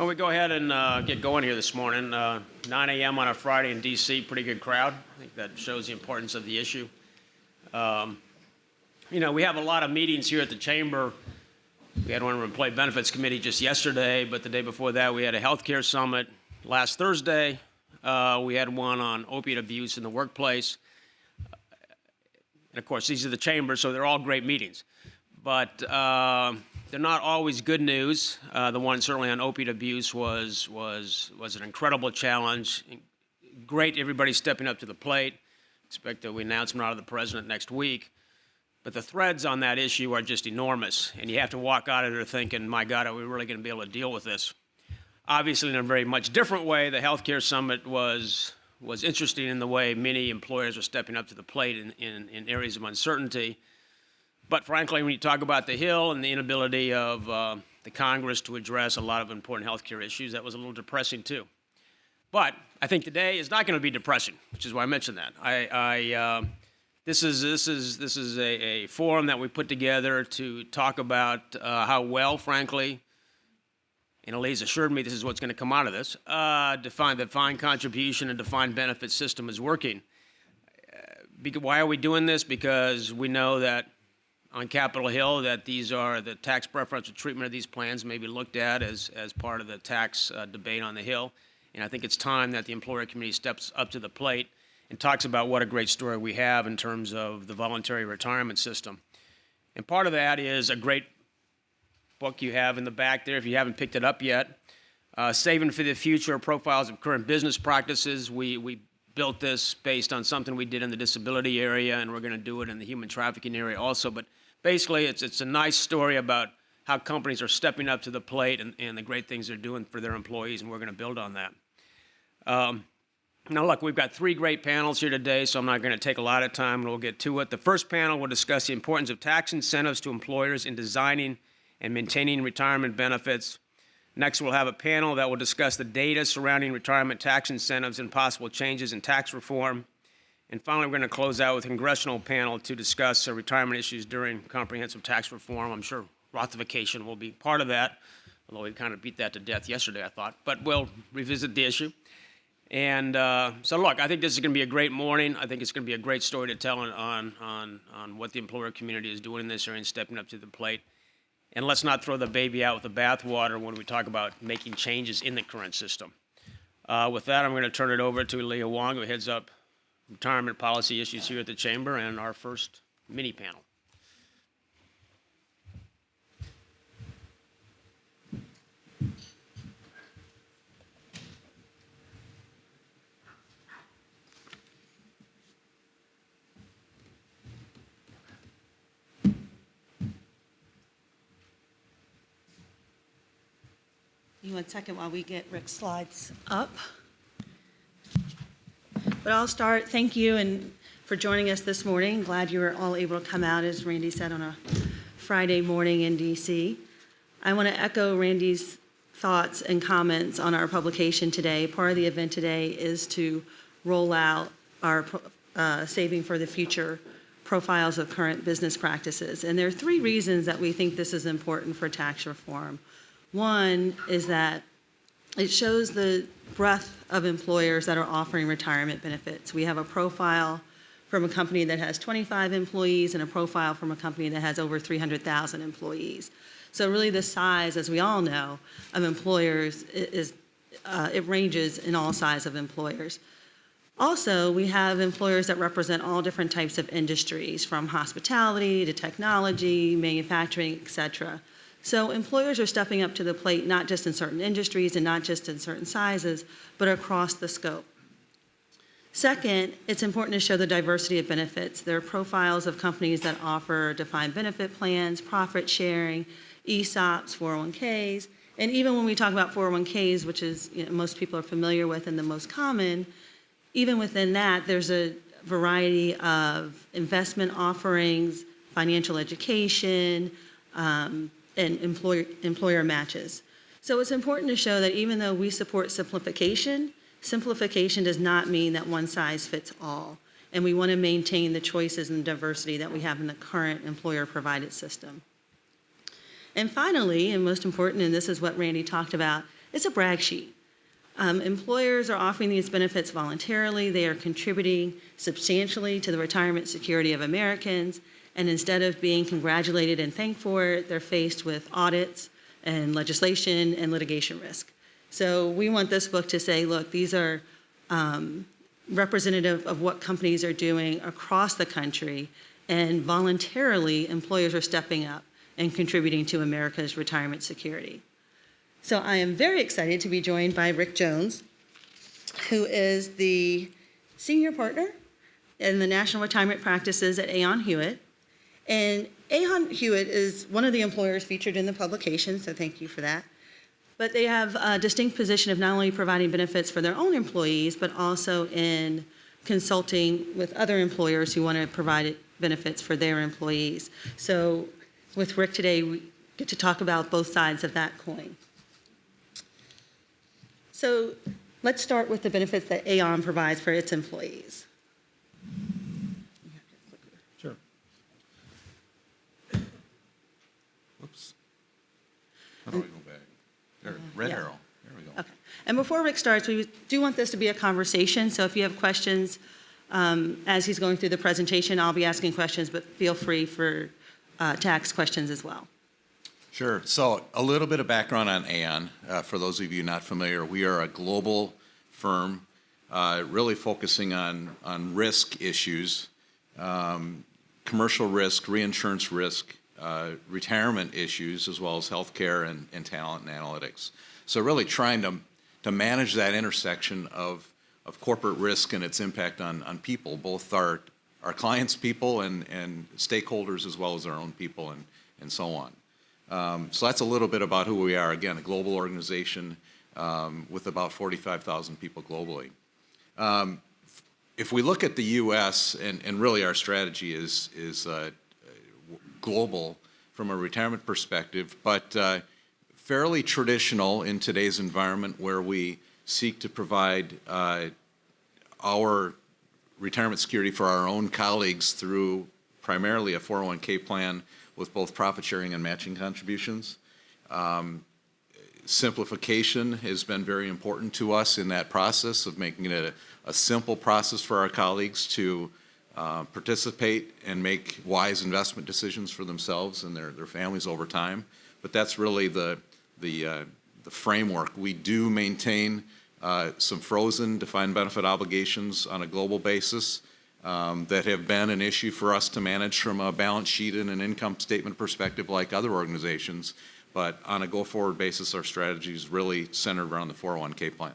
Well, we go ahead and get going here this morning. 9 a.m. on a Friday in D.C., pretty good crowd. I think that shows the importance of the issue. We have a lot of meetings here at the Chamber. We had one on the Employee Benefits Committee just yesterday, but the day before that we had a healthcare summit last Thursday. We had one on opiate abuse in the workplace. And of course, these are the Chamber, so they're all great meetings. But they're not always good news. The one certainly on opiate abuse was an incredible challenge. Great, everybody stepping up to the plate. Expect an announcement out of the president next week. But the threads on that issue are just enormous, and you have to walk out of there thinking, my God, are we really going to be able to deal with this? Obviously, in a very much different way, the healthcare summit was interesting in the way many employers are stepping up to the plate in areas of uncertainty. But frankly, when you talk about the Hill and the inability of the Congress to address a lot of important healthcare issues, that was a little depressing too. But I think today is not going to be depressing, which is why I mentioned that. This is a forum that we put together to talk about how well, frankly, and Elise assured me this is what's going to come out of this, defined contribution and defined benefit system is working. Why are we doing this? Because we know that on Capitol Hill that these are the tax preferential treatment of these plans may be looked at as part of the tax debate on the Hill. And I think it's time that the employer community steps up to the plate and talks about what a great story we have in terms of the voluntary retirement system. And part of that is a great book you have in the back there if you haven't picked it up yet. Saving for the Future, Profiles of Current Business Practices. We built this based on something we did in the disability area, and we're going to do it in the human trafficking area also. But basically, it's a nice story about how companies are stepping up to the plate and the great things they're doing for their employees, and we're going to build on that. Now, look, we've got three great panels here today, so I'm not going to take a lot of time, and we'll get to it. The first panel will discuss the importance of tax incentives to employers in designing and maintaining retirement benefits. Next, we'll have a panel that will discuss the data surrounding retirement tax incentives and possible changes in tax reform. And finally, we're going to close out with a congressional panel to discuss retirement issues during comprehensive tax reform. I'm sure Ossification will be part of that, although we kind of beat that to death yesterday, I thought. But we'll revisit the issue. And so, look, I think this is going to be a great morning. I think it's going to be a great story to tell on what the employer community is doing in this area and stepping up to the plate. And let's not throw the baby out with the bathwater when we talk about making changes in the current system. With that, I'm going to turn it over to Leah Wong, who heads up retirement policy issues here at the Chamber, and our first mini panel. You want a second while we get Rick's slides up? But I'll start. Thank you and for joining us this morning. Glad you were all able to come out, as Randy said, on a Friday morning in D.C. I want to echo Randy's thoughts and comments on our publication today. Part of the event today is to roll out our Saving for the Future Profiles of Current Business Practices. And there are three reasons that we think this is important for tax reform. One is that it shows the breadth of employers that are offering retirement benefits. We have a profile from a company that has 25 employees and a profile from a company that has over 300,000 employees. So really the size, as we all know, of employers it ranges in all size of employers. Also, we have employers that represent all different types of industries, from hospitality to technology, manufacturing, et cetera. So employers are stepping up to the plate, not just in certain industries and not just in certain sizes, but across the scope. Second, it's important to show the diversity of benefits. There are profiles of companies that offer defined benefit plans, profit sharing, ESOPs, 401ks, and even when we talk about 401ks, which is most people are familiar with and the most common, even within that, there's a variety of investment offerings, financial education, and employer matches. So it's important to show that even though we support simplification, simplification does not mean that one size fits all. And we want to maintain the choices and diversity that we have in the current employer-provided system. And finally, and most important, and this is what Randy talked about, it's a brag sheet. Employers are offering these benefits voluntarily. They are contributing substantially to the retirement security of Americans. And instead of being congratulated and thanked for it, they're faced with audits and legislation and litigation risk. So we want this book to say, look, these are representative of what companies are doing across the country, and voluntarily employers are stepping up and contributing to America's retirement security. So I am very excited to be joined by Rick Jones, who is the senior partner in the national retirement practices at Aon Hewitt. And Aon Hewitt is one of the employers featured in the publication, so thank you for that. But they have a distinct position of not only providing benefits for their own employees, but also in consulting with other employers who want to provide benefits for their employees. So with Rick today, we get to talk about both sides of that coin. So let's start with the benefits that Aon provides for its employees. Sure. Whoops. How do I go back? There, red Yeah. arrow. There we go. Okay. And before Rick starts, we do want this to be a conversation, so if you have questions as he's going through the presentation, I'll be asking questions, but feel free to ask questions as well. Sure. So a little bit of background on Aon. For those of you not familiar, we are a global firm really focusing on risk issues, commercial risk, reinsurance risk, retirement issues, as well as healthcare and talent and analytics. So really trying to manage that intersection of corporate risk and its impact on people, both our clients' people and stakeholders, as well as our own people and so on. So that's a little bit about who we are. Again, a global organization with about 45,000 people globally. If we look at the U.S., and really our strategy is global from a retirement perspective, but fairly traditional in today's environment, where we seek to provide our retirement security for our own colleagues through primarily a 401k plan with both profit sharing and matching contributions. Simplification has been very important to us in that process of making it a simple process for our colleagues to participate and make wise investment decisions for themselves and their families over time. But that's really the framework. We do maintain some frozen defined benefit obligations on a global basis that have been an issue for us to manage from a balance sheet and an income statement perspective like other organizations. But on a go-forward basis, our strategy is really centered around the 401k plan.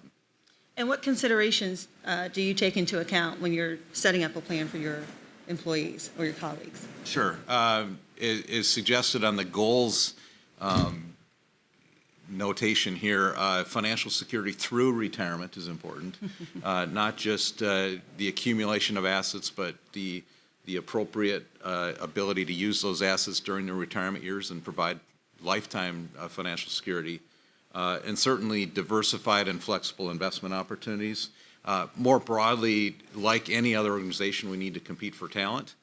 And what considerations do you take into account when you're setting up a plan for your employees or your colleagues? Sure. It is suggested on the goals notation here, financial security through retirement is important. Not just the accumulation of assets, but the appropriate ability to use those assets during their retirement years and provide lifetime financial security. And certainly diversified and flexible investment opportunities. More broadly, like any other organization, we need to compete for talent.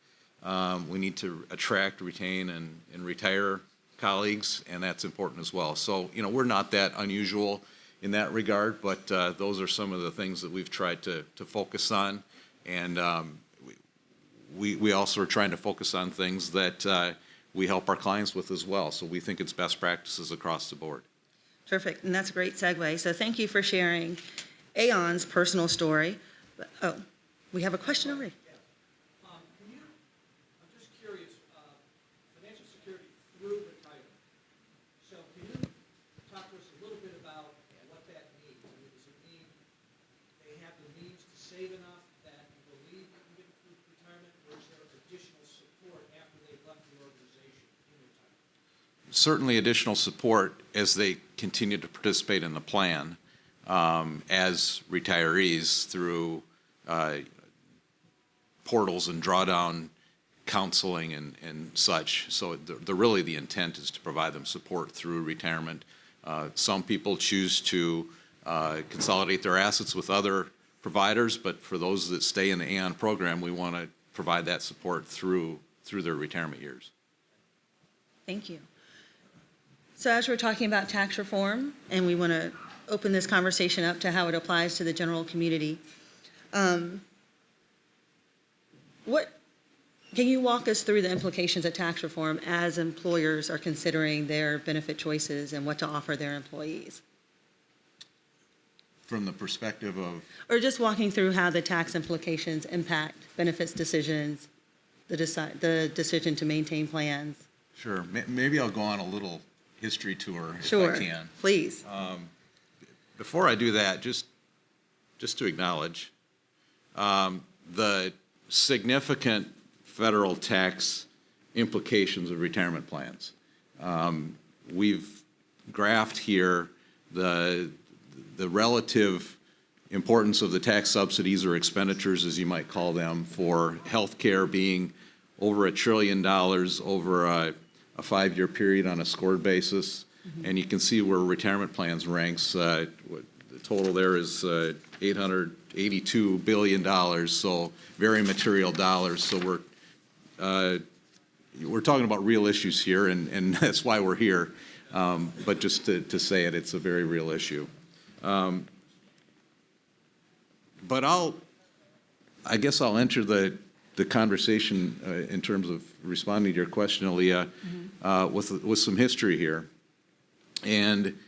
We need to attract, retain, and retire colleagues, and that's important as well. So, we're not that unusual in that regard, but those are some of the things that we've tried to focus on. And we also are trying to focus on things that we help our clients with as well. So we think it's best practices across the board. Terrific, and that's a great segue. So thank you for sharing Aon's personal story. Oh, we have a question already. I'm just curious, financial security through retirement. So can you talk to us a little bit about what that means? I mean, does it mean they have the means to save enough that you believe you can get through retirement, or is there additional support after they've left the organization in retirement? Certainly additional support as they continue to participate in the plan as retirees through portals and drawdown counseling and such. So really the intent is to provide them support through retirement. Some people choose to consolidate their assets with other providers, but for those that stay in the Aon program, we want to provide that support through their retirement years. Thank you. So as we're talking about tax reform, and we want to open this conversation up to how it applies to the general community. Can you walk us through the implications of tax reform as employers are considering their benefit choices and what to offer their employees? From the perspective of, Or just walking through how the tax implications impact benefits decisions, the decision to maintain plans. sure, maybe I'll go on a little history tour if Sure, I can. please. Before I do that, just to acknowledge the significant federal tax implications of retirement plans. We've graphed here the relative importance of the tax subsidies or expenditures, as you might call them, for health care being over $1 trillion over a 5-year period on a scored basis. And you can see where retirement plans ranks. The total there is $882 billion, so very material dollars. So we're talking about real issues here, and that's why we're here. But just to say it, it's a very real issue. But I guess I'll enter the conversation in terms of responding to your question, Aaliyah, with some history here. And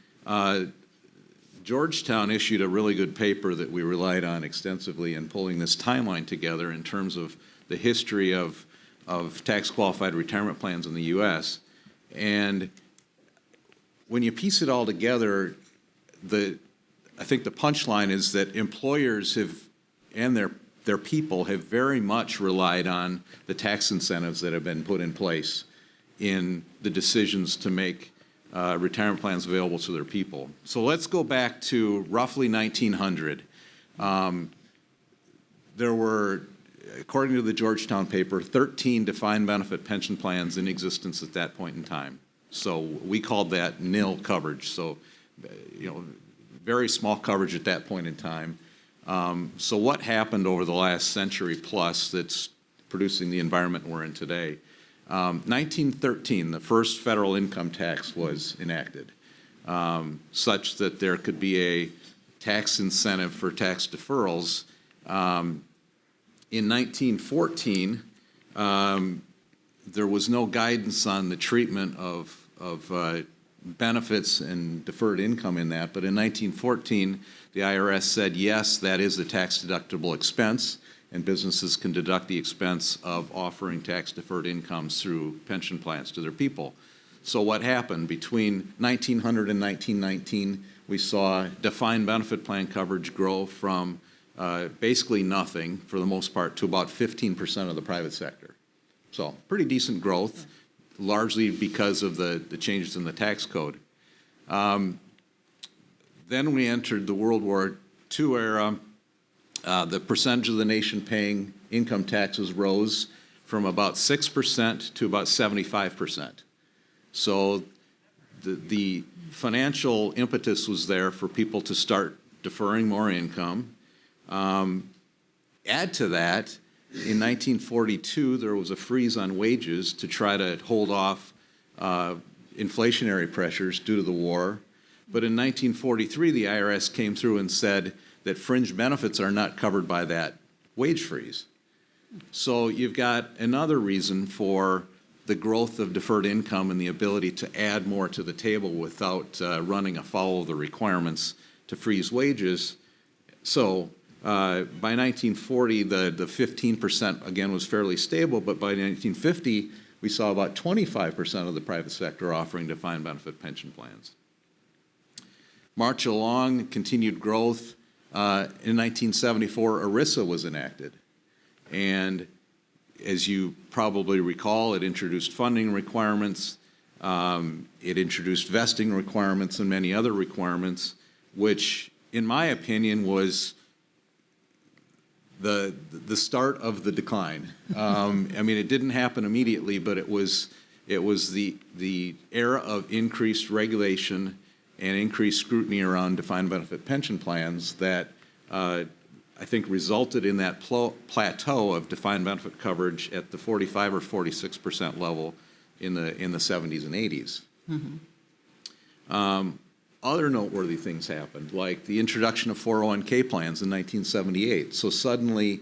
Georgetown issued a really good paper that we relied on extensively in pulling this timeline together in terms of the history of tax-qualified retirement plans in the U.S. And when you piece it all together, I think the punchline is that employers and their people have very much relied on the tax incentives that have been put in place in the decisions to make retirement plans available to their people. So let's go back to roughly 1900. There were, according to the Georgetown paper, 13 defined benefit pension plans in existence at that point in time. So we called that nil coverage. So, very small coverage at that point in time. So what happened over the last century plus that's producing the environment we're in today? 1913, the first federal income tax was enacted, such that there could be a tax incentive for tax deferrals. In 1914, there was no guidance on the treatment of benefits and deferred income in that, but in 1914, the IRS said, yes, that is a tax-deductible expense, and businesses can deduct the expense of offering tax-deferred incomes through pension plans to their people. So what happened? Between 1900 and 1919, we saw defined benefit plan coverage grow from basically nothing, for the most part, to about 15% of the private sector. So pretty decent growth, largely because of the changes in the tax code. Then we entered the World War II era. The percentage of the nation paying income taxes rose from about 6% to about 75%. So the financial impetus was there for people to start deferring more income. Add to that, in 1942, there was a freeze on wages to try to hold off inflationary pressures due to the war. But in 1943, the IRS came through and said that fringe benefits are not covered by that wage freeze. So you've got another reason for the growth of deferred income and the ability to add more to the table without running afoul of the requirements to freeze wages. So by 1940, the 15% again was fairly stable, but by 1950, we saw about 25% of the private sector offering defined benefit pension plans. March along, continued growth. In 1974, ERISA was enacted. And as you probably recall, it introduced funding requirements, it introduced vesting requirements and many other requirements, which, in my opinion, was the start of the decline. I mean, it didn't happen immediately, but it was the era of increased regulation and increased scrutiny around defined benefit pension plans that I think resulted in that plateau of defined benefit coverage at the 45 or 46% level in the 70s and 80s. Other noteworthy things happened, like the introduction of 401k plans in 1978. So suddenly,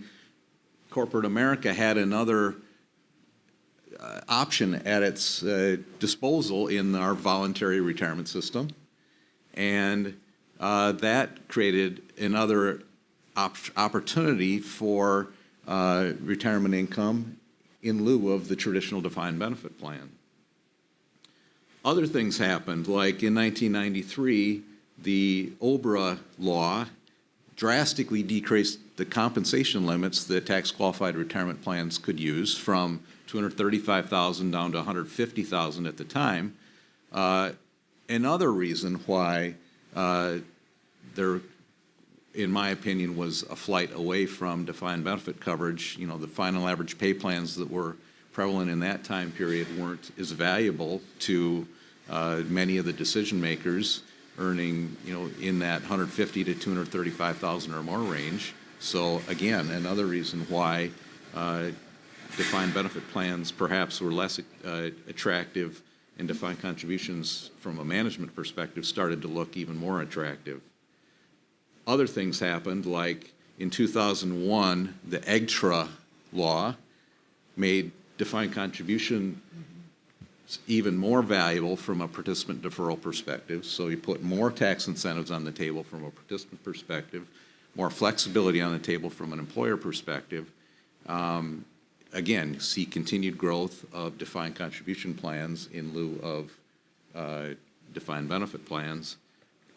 corporate America had another option at its disposal in our voluntary retirement system, and that created another opportunity for retirement income in lieu of the traditional defined benefit plan. Other things happened, like in 1993, the OBRA law drastically decreased the compensation limits that tax-qualified retirement plans could use from $235,000 down to $150,000 at the time. Another reason why there, in my opinion, was a flight away from defined benefit coverage. You know, the final average pay plans that were prevalent in that time period weren't as valuable to many of the decision makers earning, you know, in that $150,000 to $235,000 or more range. So again, another reason why defined benefit plans perhaps were less attractive, and defined contributions from a management perspective started to look even more attractive. Other things happened, like in 2001, the EGTRA law made defined contribution even more valuable from a participant deferral perspective. So you put more tax incentives on the table from a participant perspective, more flexibility on the table from an employer perspective. Again, you see continued growth of defined contribution plans in lieu of defined benefit plans.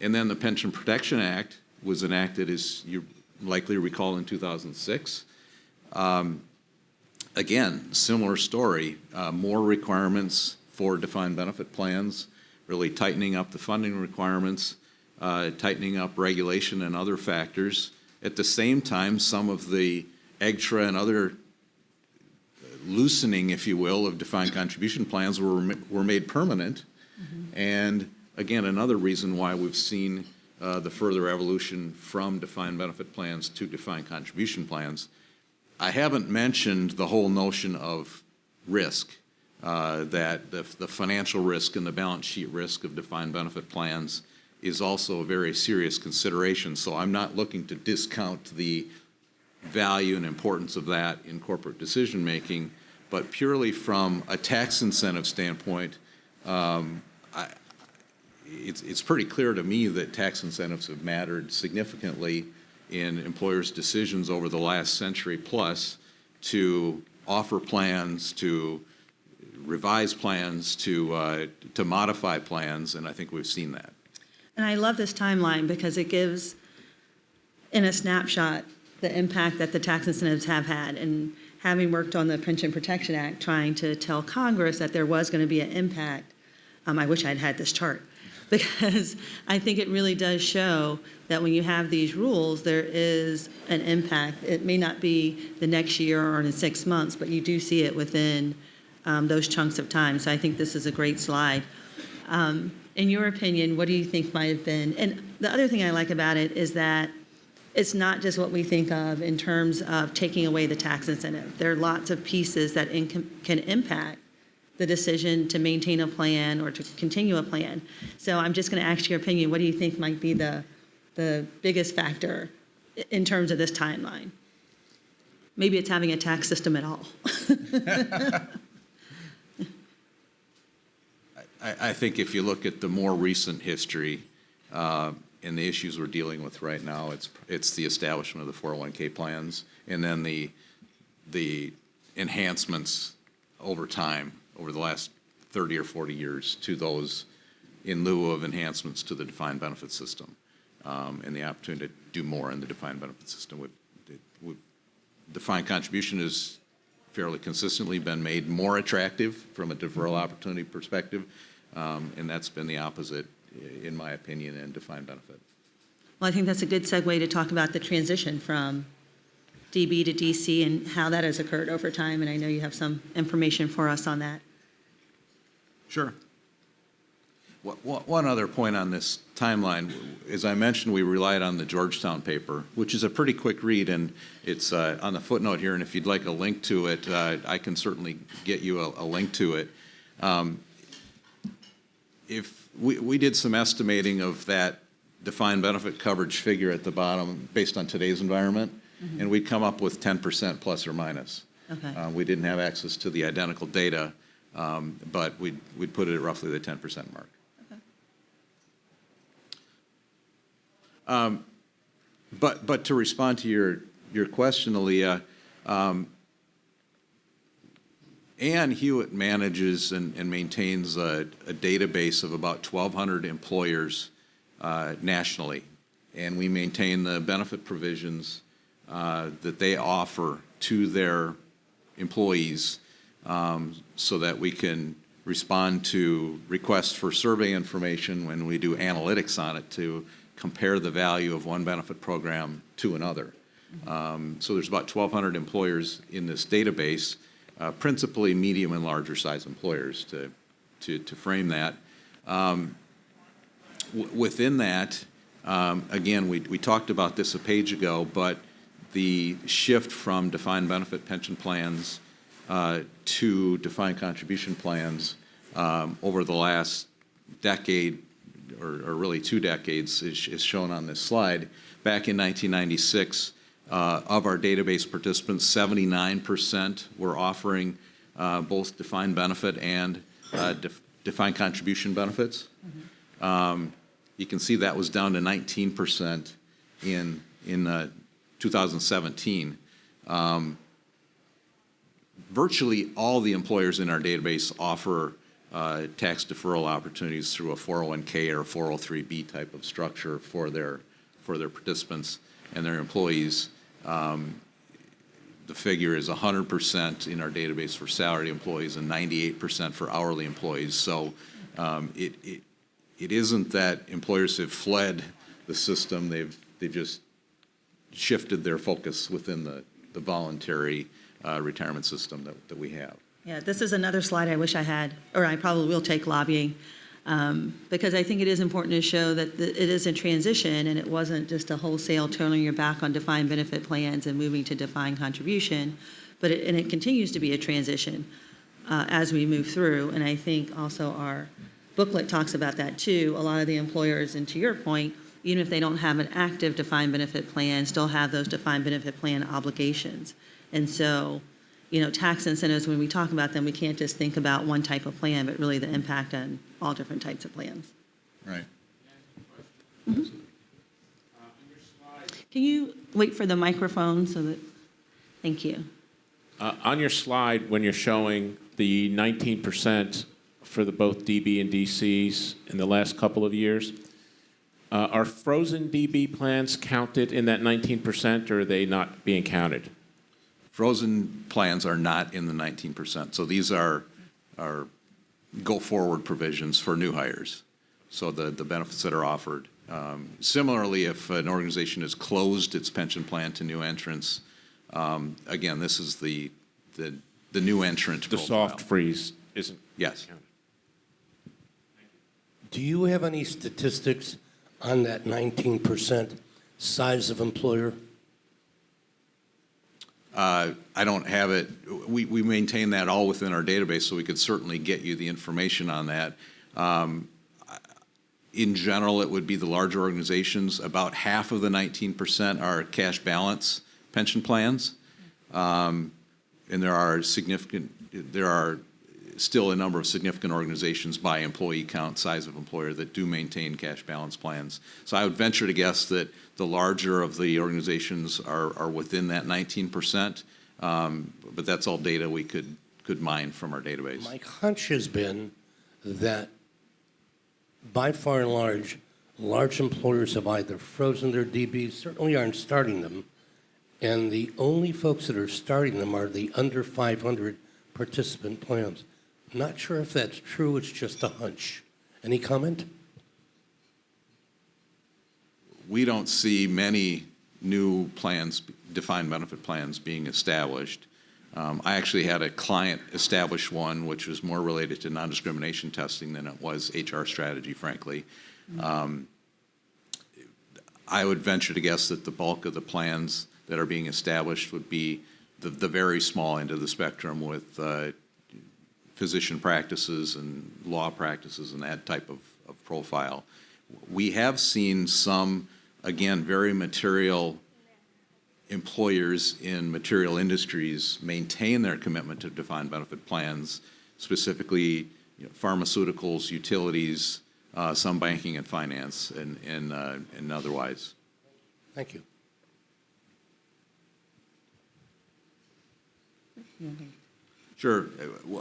And then the Pension Protection Act was enacted, as you likely recall, in 2006. Again, similar story, more requirements for defined benefit plans, really tightening up the funding requirements, tightening up regulation and other factors. At the same time, some of the EGTRA and other loosening, if you will, of defined contribution plans were made permanent. Mm-hmm. And again, another reason why we've seen the further evolution from defined benefit plans to defined contribution plans. I haven't mentioned the whole notion of risk, that the financial risk and the balance sheet risk of defined benefit plans is also a very serious consideration. So I'm not looking to discount the value and importance of that in corporate decision making, but purely from a tax incentive standpoint, it's pretty clear to me that tax incentives have mattered significantly in employers' decisions over the last century plus to offer plans, to revise plans, to modify plans, and I think we've seen that. And I love this timeline because it gives, in a snapshot, the impact that the tax incentives have had. And having worked on the Pension Protection Act, trying to tell Congress that there was going to be an impact, I wish I'd had this chart, because I think it really does show that when you have these rules, there is an impact. It may not be the next year or in 6 months, but you do see it within those chunks of time. So I think this is a great slide. In your opinion, what do you think might have been? And the other thing I like about it is that it's not just what we think of in terms of taking away the tax incentive. There are lots of pieces that can impact the decision to maintain a plan or to continue a plan. So I'm just going to ask your opinion. What do you think might be the biggest factor in terms of this timeline? Maybe it's having a tax system at all. I think if you look at the more recent history and the issues we're dealing with right now, it's the establishment of the 401k plans and then the enhancements over time, over the last 30 or 40 years, to those in lieu of enhancements to the defined benefit system, and the opportunity to do more in the defined benefit system. Defined contribution has fairly consistently been made more attractive from a deferral opportunity perspective, and that's been the opposite, in my opinion, in defined benefit. Well, I think that's a good segue to talk about the transition from DB to DC and how that has occurred over time, and I know you have some information for us on that. Sure. One other point on this timeline, as I mentioned, we relied on the Georgetown paper, which is a pretty quick read, and it's on the footnote here, and if you'd like a link to it, I can certainly get you a link to it. if we did some estimating of that defined benefit coverage figure at the bottom based on today's environment, and we'd come up with 10% plus or minus. Okay. We didn't have access to the identical data, but we'd put it at roughly the 10% mark. Okay. But to respond to your question, Aaliyah, Ann Hewitt manages and maintains a database of about 1,200 employers nationally, and we maintain the benefit provisions that they offer to their employees so that we can respond to requests for survey information when we do analytics on it to compare the value of one benefit program to another. So there's about 1,200 employers in this database, principally medium and larger size employers to frame that. Within that, again, we talked about this a page ago, but the shift from defined benefit pension plans to defined contribution plans over the last decade, or really 2 decades, is shown on this slide. Back in 1996, of our database participants, 79% were offering both defined benefit and defined contribution benefits. You can see that was down to 19% in 2017. Virtually all the employers in our database offer tax deferral opportunities through a 401k or a 403b type of structure for their participants and their employees. The figure is 100% in our database for salaried employees and 98% for hourly employees. So it isn't that employers have fled the system; they've just shifted their focus within the voluntary retirement system that we have. Yeah, this is another slide I wish I had, or I probably will take lobbying, because I think it is important to show that it is a transition and it wasn't just a wholesale turning your back on defined benefit plans and moving to defined contribution, but it continues to be a transition as we move through. And I think also our booklet talks about that too. A lot of the employers, and to your point, even if they don't have an active defined benefit plan, still have those defined benefit plan obligations. And so, tax incentives, when we talk about them, we can't just think about one type of plan, but really the impact on all different types of plans. Right. Mm-hmm. Can you wait for the microphone so that, thank you. On your slide, when you're showing the 19% for both DB and DCs in the last couple of years, are frozen DB plans counted in that 19%, or are they not being counted? Frozen plans are not in the 19%. So these are go-forward provisions for new hires. So the benefits that are offered. Similarly, if an organization has closed its pension plan to new entrants, again, this is the new entrant The profile. soft freeze isn't Yes. counted. Do you have any statistics on that 19% size of employer? I don't have it. We maintain that all within our database, so we could certainly get you the information on that. In general, it would be the larger organizations. About half of the 19% are cash balance pension plans, and there are still a number of significant organizations by employee count, size of employer, that do maintain cash balance plans. So I would venture to guess that the larger of the organizations are within that 19%, but that's all data we could mine from our database. My hunch has been that by far and large employers have either frozen their DBs, certainly aren't starting them, and the only folks that are starting them are the under 500 participant plans. Not sure if that's true, it's just a hunch. Any comment? We don't see many new plans, defined benefit plans, being established. I actually had a client establish one, which was more related to non-discrimination testing than it was HR strategy, frankly. I would venture to guess that the bulk of the plans that are being established would be the very small end of the spectrum with physician practices and law practices and that type of profile. We have seen some, again, very material employers in material industries maintain their commitment to defined benefit plans, specifically pharmaceuticals, utilities, some banking and finance, and otherwise. Thank you. Sure.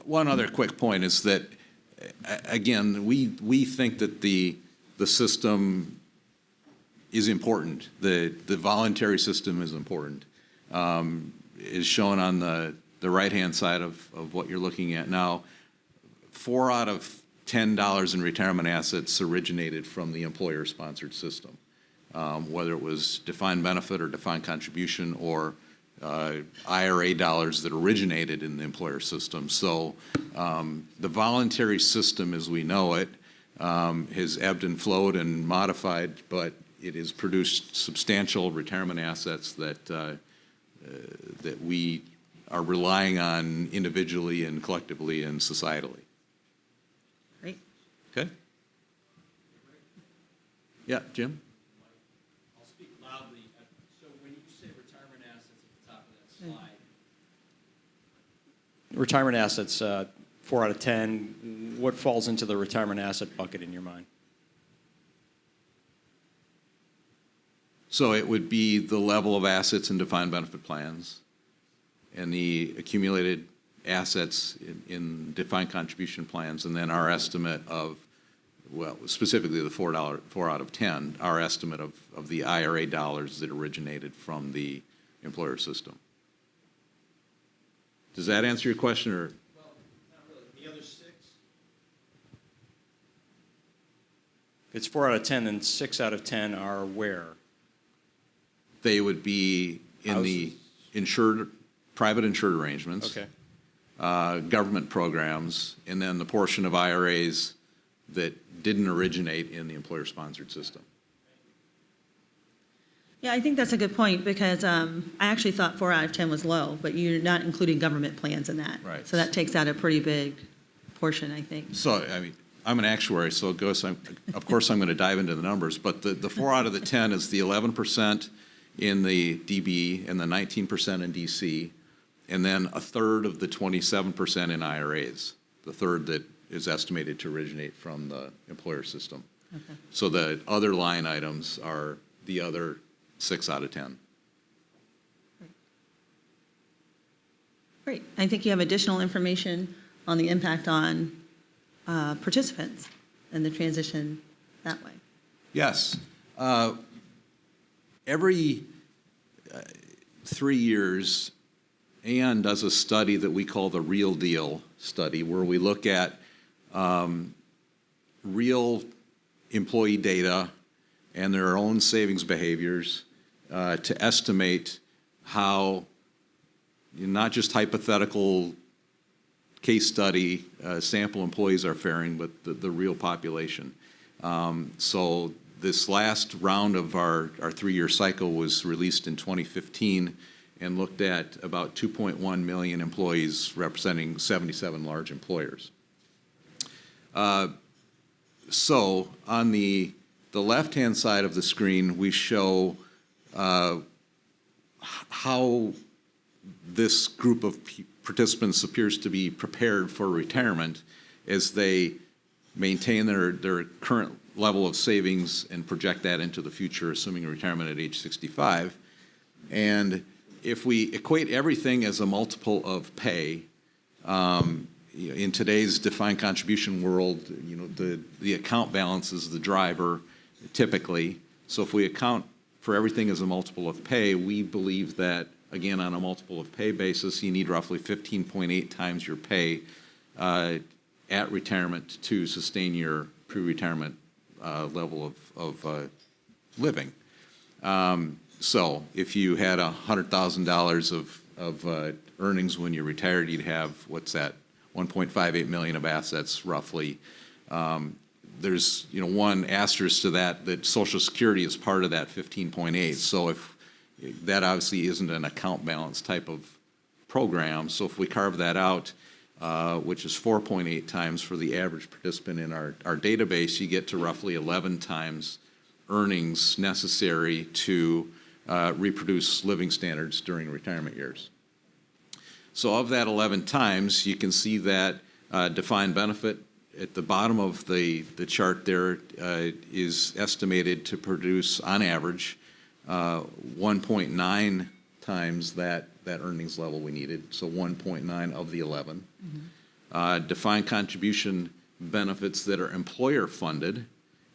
One other quick point is that, again, we think that the system is important. The voluntary system is important. Is shown on the right-hand side of what you're looking at now. 4 out of $10 in retirement assets originated from the employer-sponsored system, whether it was defined benefit or defined contribution or IRA dollars that originated in the employer system. So the voluntary system as we know it has ebbed and flowed and modified, but it has produced substantial retirement assets that we are relying on individually and collectively and societally. Great. Okay? Yeah, Jim? I'll speak loudly. So when you say retirement assets at the top of that slide, retirement assets, 4 out of 10, what falls into the retirement asset bucket in your mind? So it would be the level of assets in defined benefit plans and the accumulated assets in defined contribution plans, and then our estimate of, well, specifically the 4 out of 10, our estimate of the IRA dollars that originated from the employer system. Does that answer your question, or? Well, not really. The other 6? If it's 4 out of 10, then 6 out of 10 are where? They would be in the private insured arrangements. Okay. Government programs, and then the portion of IRAs that didn't originate in the employer-sponsored system. Yeah, I think that's a good point because I actually thought 4 out of 10 was low, but you're not including government plans in that. Right. So that takes out a pretty big portion, I think. So, I mean, I'm an actuary, so of course I'm going to dive into the numbers, but the 4 out of the 10 is the 11% in the DB and the 19% in DC, and then a third of the 27% in IRAs, the third that is estimated to originate from the employer system. Okay. So the other line items are the other 6 out of 10. Great. I think you have additional information on the impact on participants and the transition that way. Yes. Every 3 years, Aon does a study that we call the Real Deal study, where we look at real employee data and their own savings behaviors to estimate how, not just hypothetical case study sample employees are faring, but the real population. So this last round of our 3-year cycle was released in 2015 and looked at about 2.1 million employees representing 77 large employers. So on the left-hand side of the screen, we show how this group of participants appears to be prepared for retirement as they maintain their current level of savings and project that into the future, assuming retirement at age 65. And if we equate everything as a multiple of pay, in today's defined contribution world, the account balance is the driver typically. So if we account for everything as a multiple of pay, we believe that, again, on a multiple of pay basis, you need roughly 15.8 times your pay at retirement to sustain your pre-retirement level of living. So if you had $100,000 of earnings when you retired, you'd have, what's that, 1.58 million of assets roughly. There's one asterisk to that Social Security is part of that 15.8. So if that obviously isn't an account balance type of program. So if we carve that out, which is 4.8 times for the average participant in our database, you get to roughly 11 times earnings necessary to reproduce living standards during retirement years. So of that 11 times, you can see that defined benefit at the bottom of the chart there is estimated to produce, on average, 1.9 times that earnings level we needed, so 1.9 of the 11. Defined contribution benefits that are employer-funded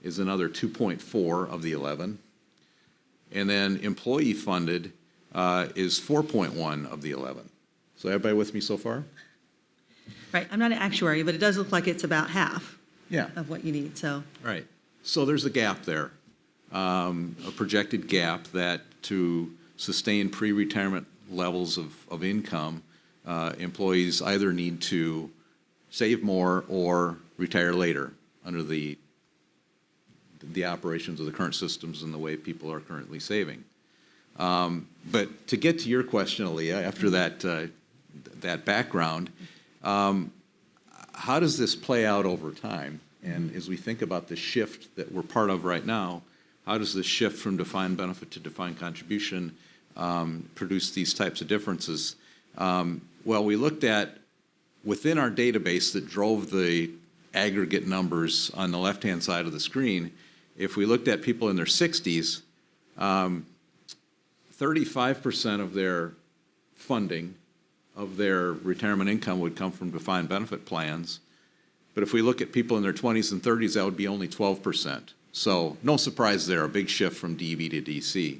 is another 2.4 of the 11. And then employee-funded is 4.1 of the 11. So everybody with me so far? Right, I'm not an actuary, but it does look like it's about half Yeah. of what you need, so. Right. So there's a gap there, a projected gap that to sustain pre-retirement levels of income, employees either need to save more or retire later under the operations of the current systems and the way people are currently saving. But to get to your question, Aaliyah, after that background, how does this play out over time? And as we think about the shift that we're part of right now, how does this shift from defined benefit to defined contribution produce these types of differences? Well, we looked at within our database that drove the aggregate numbers on the left-hand side of the screen. If we looked at people in their 60s, 35% of their funding of their retirement income would come from defined benefit plans. But if we look at people in their 20s and 30s, that would be only 12%. So no surprise there, a big shift from DB to DC.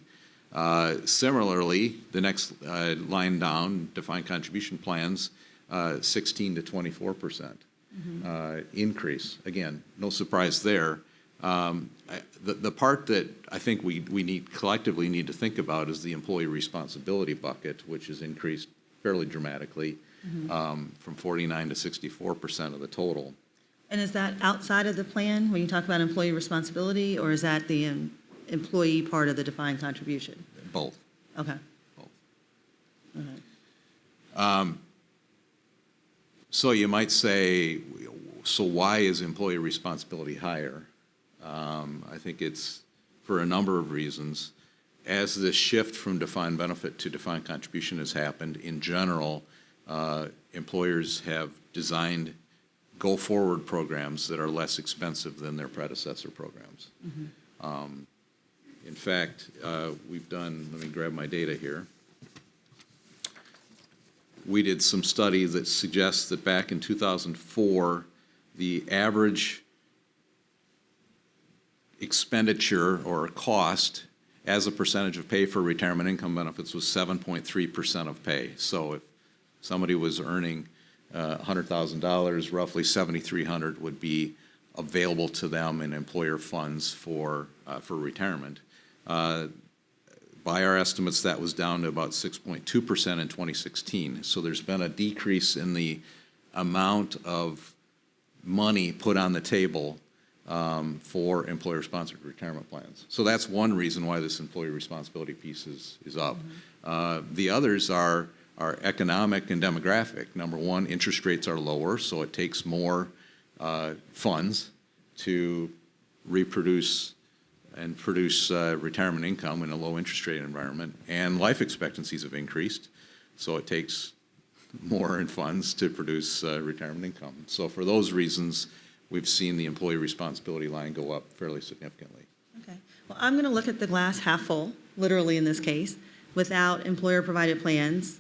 Similarly, the next line down, defined contribution plans, 16 to 24% increase. Again, no surprise there. The part that I think we collectively need to think about is the employee responsibility bucket, which has increased fairly dramatically from 49 to 64% of the total. And is that outside of the plan when you talk about employee responsibility, or is that the employee part of the defined contribution? Both. Okay. Both. So you might say, so why is employee responsibility higher? I think it's for a number of reasons. As this shift from defined benefit to defined contribution has happened, in general, employers have designed go-forward programs that are less expensive than their predecessor programs. In fact, we've done, let me grab my data here. We did some study that suggests that back in 2004, the average expenditure or cost as a percentage of pay for retirement income benefits was 7.3% of pay. So if somebody was earning $100,000, roughly $7,300 would be available to them in employer funds for retirement. By our estimates, that was down to about 6.2% in 2016. So there's been a decrease in the amount of money put on the table for employer-sponsored retirement plans. So that's one reason why this employee responsibility piece is up. The others are economic and demographic. Number one, interest rates are lower, so it takes more funds to reproduce and produce retirement income in a low interest rate environment. And life expectancies have increased, so it takes more in funds to produce retirement income. So for those reasons, we've seen the employee responsibility line go up fairly significantly. Okay. Well, I'm going to look at the glass half full, literally in this case. Without employer-provided plans,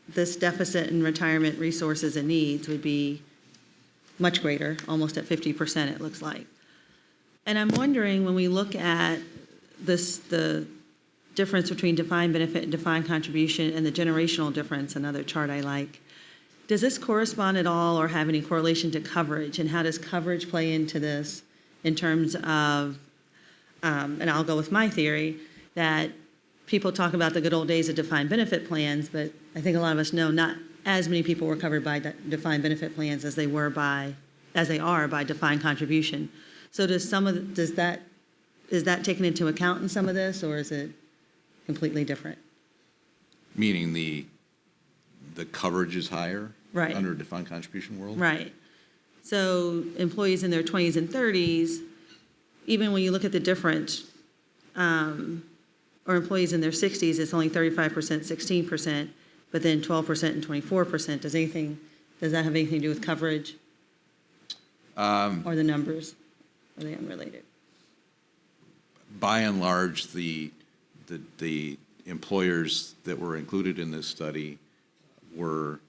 this deficit in retirement resources and needs would be much greater, almost at 50%, it looks like. And I'm wondering, when we look at this, the difference between defined benefit and defined contribution and the generational difference, another chart I like, does this correspond at all or have any correlation to coverage? And how does coverage play into this in terms of, and I'll go with my theory, that people talk about the good old days of defined benefit plans, but I think a lot of us know not as many people were covered by defined benefit plans as they are by defined contribution. So is that taken into account in some of this, or is it completely different? Meaning the the coverage is higher. Right. Under a defined contribution world. Right. So employees in their 20s and 30s, even when you look at the difference, or employees in their 60s, it's only 35%, 16%, but then 12% and 24%. Does that have anything to do with coverage? Or the numbers? Are they unrelated? By and large, the employers that were included in this study were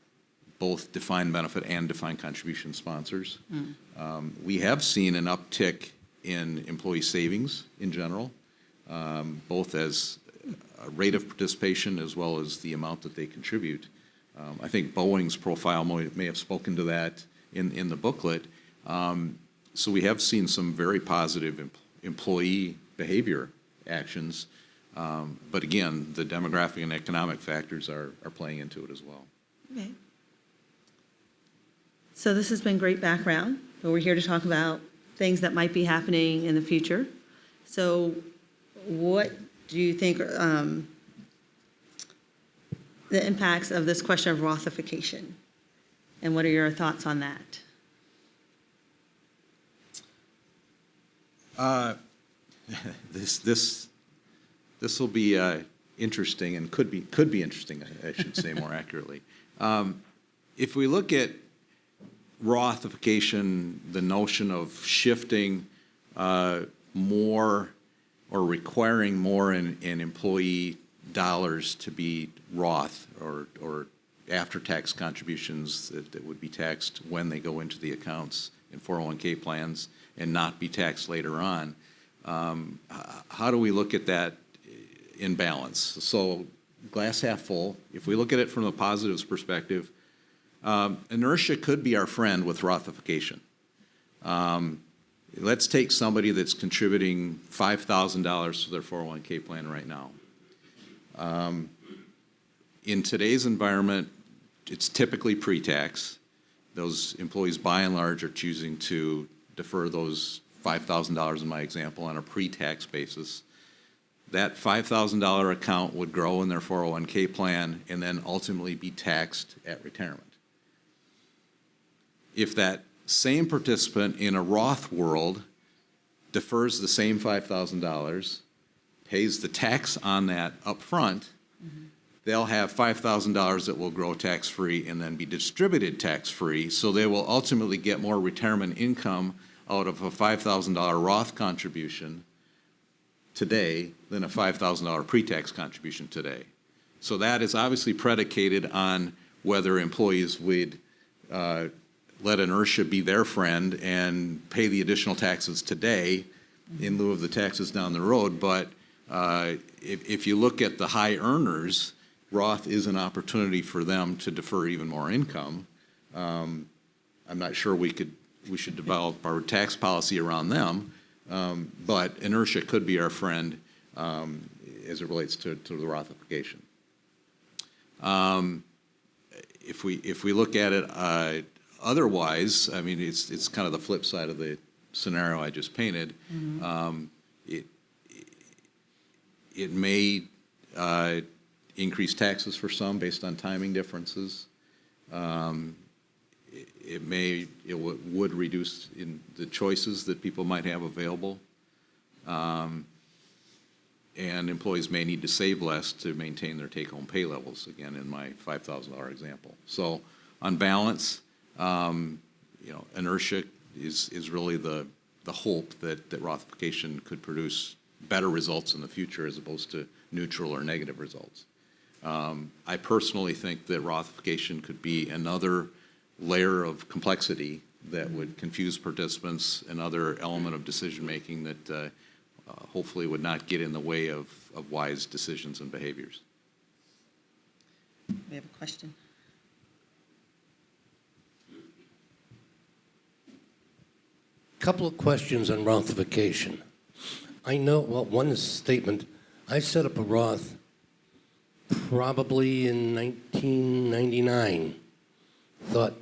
both defined benefit and defined contribution sponsors. We have seen an uptick in employee savings in general, both as a rate of participation as well as the amount that they contribute. I think Boeing's profile may have spoken to that in the booklet. So we have seen some very positive employee behavior actions. But again, the demographic and economic factors are playing into it as well. Okay. So this has been great background, but we're here to talk about things that might be happening in the future. So what do you think the impacts of this question of Rothification? And what are your thoughts on that? This will be interesting and could be interesting, I should say more accurately. If we look at Rothification, the notion of shifting more or requiring more in employee dollars to be Roth or after-tax contributions that would be taxed when they go into the accounts in 401k plans and not be taxed later on. How do we look at that in balance? So glass half full, if we look at it from the positives perspective, inertia could be our friend with Rothification. Let's take somebody that's contributing $5,000 to their 401k plan right now. In today's environment, it's typically pre-tax. Those employees, by and large, are choosing to defer those $5,000 in my example on a pre-tax basis. That $5,000 account would grow in their 401k plan and then ultimately be taxed at retirement. If that same participant in a Roth world defers the same $5,000, pays the tax on that up front, they'll have $5,000 that will grow tax-free and then be distributed tax-free, so they will ultimately get more retirement income out of a $5,000 Roth contribution today than a $5,000 pre-tax contribution today. So that is obviously predicated on whether employees would let inertia be their friend and pay the additional taxes today in lieu of the taxes down the road. But if you look at the high earners, Roth is an opportunity for them to defer even more income. I'm not sure we should develop our tax policy around them, but inertia could be our friend as it relates to the Rothification. If we look at it otherwise, I mean, it's kind of the flip side of the scenario I just painted. It may increase taxes for some based on timing differences. It would reduce in the choices that people might have available. And employees may need to save less to maintain their take-home pay levels, again, in my $5,000 example. So on balance, inertia is really the hope that Rothification could produce better results in the future as opposed to neutral or negative results. I personally think that Rothification could be another layer of complexity that would confuse participants, another element of decision-making that hopefully would not get in the way of wise decisions and behaviors. We have a question. Couple of questions on Rothification. I know, well, one statement, I set up a Roth probably in 1999. Thought,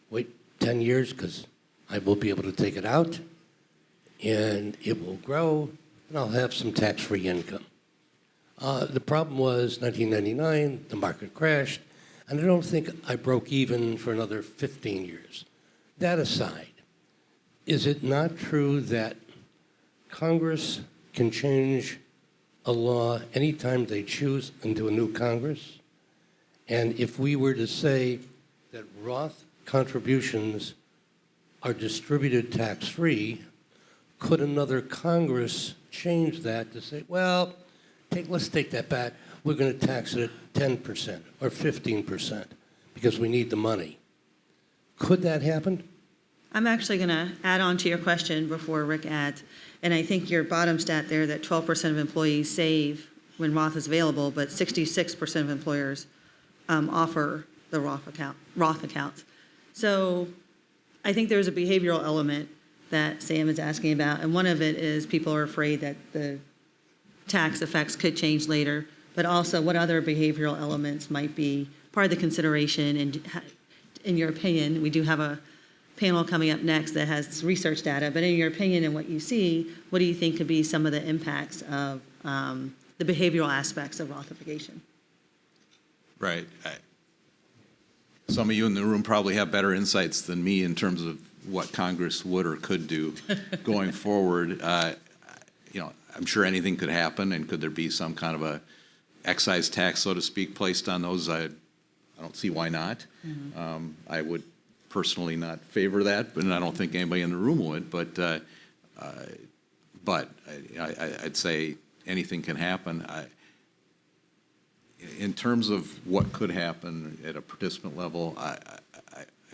wait 10 years because I will be able to take it out and it will grow and I'll have some tax-free income. The problem was 1999, the market crashed. and I don't think I broke even for another 15 years. That aside, is it not true that Congress can change a law anytime they choose into a new Congress? And if we were to say that Roth contributions are distributed tax-free, could another Congress change that to say, well, let's take that back. We're going to tax it at 10% or 15% because we need the money. Could that happen? I'm actually going to add on to your question before Rick adds, and I think your bottom stat there, that 12% of employees save when Roth is available, but 66% of employers offer the Roth accounts. So I think there's a behavioral element that Sam is asking about, and one of it is people are afraid that the tax effects could change later, but also what other behavioral elements might be part of the consideration. And in your opinion, we do have a panel coming up next that has research data, but in your opinion and what you see, what do you think could be some of the impacts of the behavioral aspects of Rothification? Right. Some of you in the room probably have better insights than me in terms of what Congress would or could do going forward. I'm sure anything could happen, and could there be some kind of a excise tax, so to speak, placed on those? I don't see why not. Mm-hmm. I would personally not favor that, and I don't think anybody in the room would. But I'd say anything can happen. In terms of what could happen at a participant level, I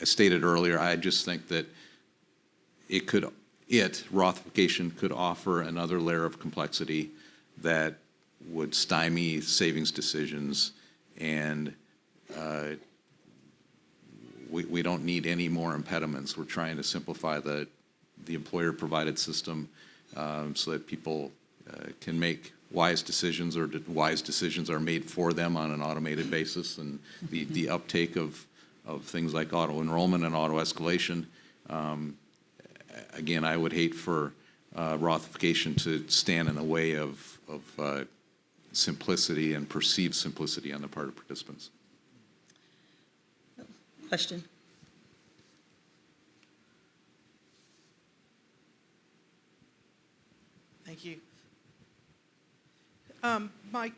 stated earlier, I just think that Rothification could offer another layer of complexity that would stymie savings decisions, and we don't need any more impediments. We're trying to simplify the employer-provided system so that people can make wise decisions, or wise decisions are made for them on an automated basis, and the uptake of things like auto enrollment and auto escalation. Again, I would hate for Rothification to stand in the way of simplicity and perceived simplicity on the part of participants. Question? Thank you. My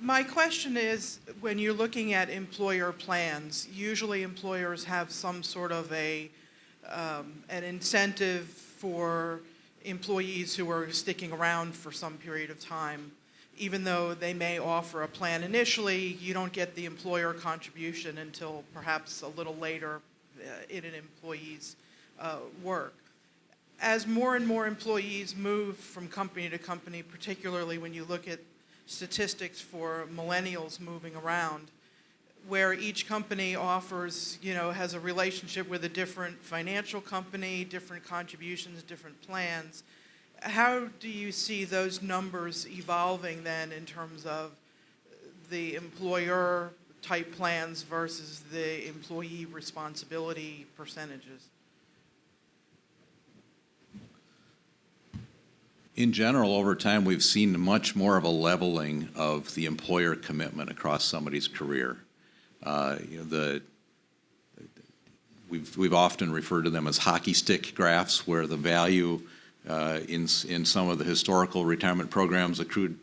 My question is, when you're looking at employer plans, usually employers have some sort of an incentive for employees who are sticking around for some period of time. Even though they may offer a plan initially, you don't get the employer contribution until perhaps a little later in an employee's work. As more and more employees move from company to company, particularly when you look at statistics for millennials moving around, where each company offers, has a relationship with a different financial company, different contributions, different plans. How do you see those numbers evolving then in terms of the employer type plans versus the employee responsibility percentages? In general, over time, we've seen much more of a leveling of the employer commitment across somebody's career. We've often referred to them as hockey stick graphs, where the value in some of the historical retirement programs accrued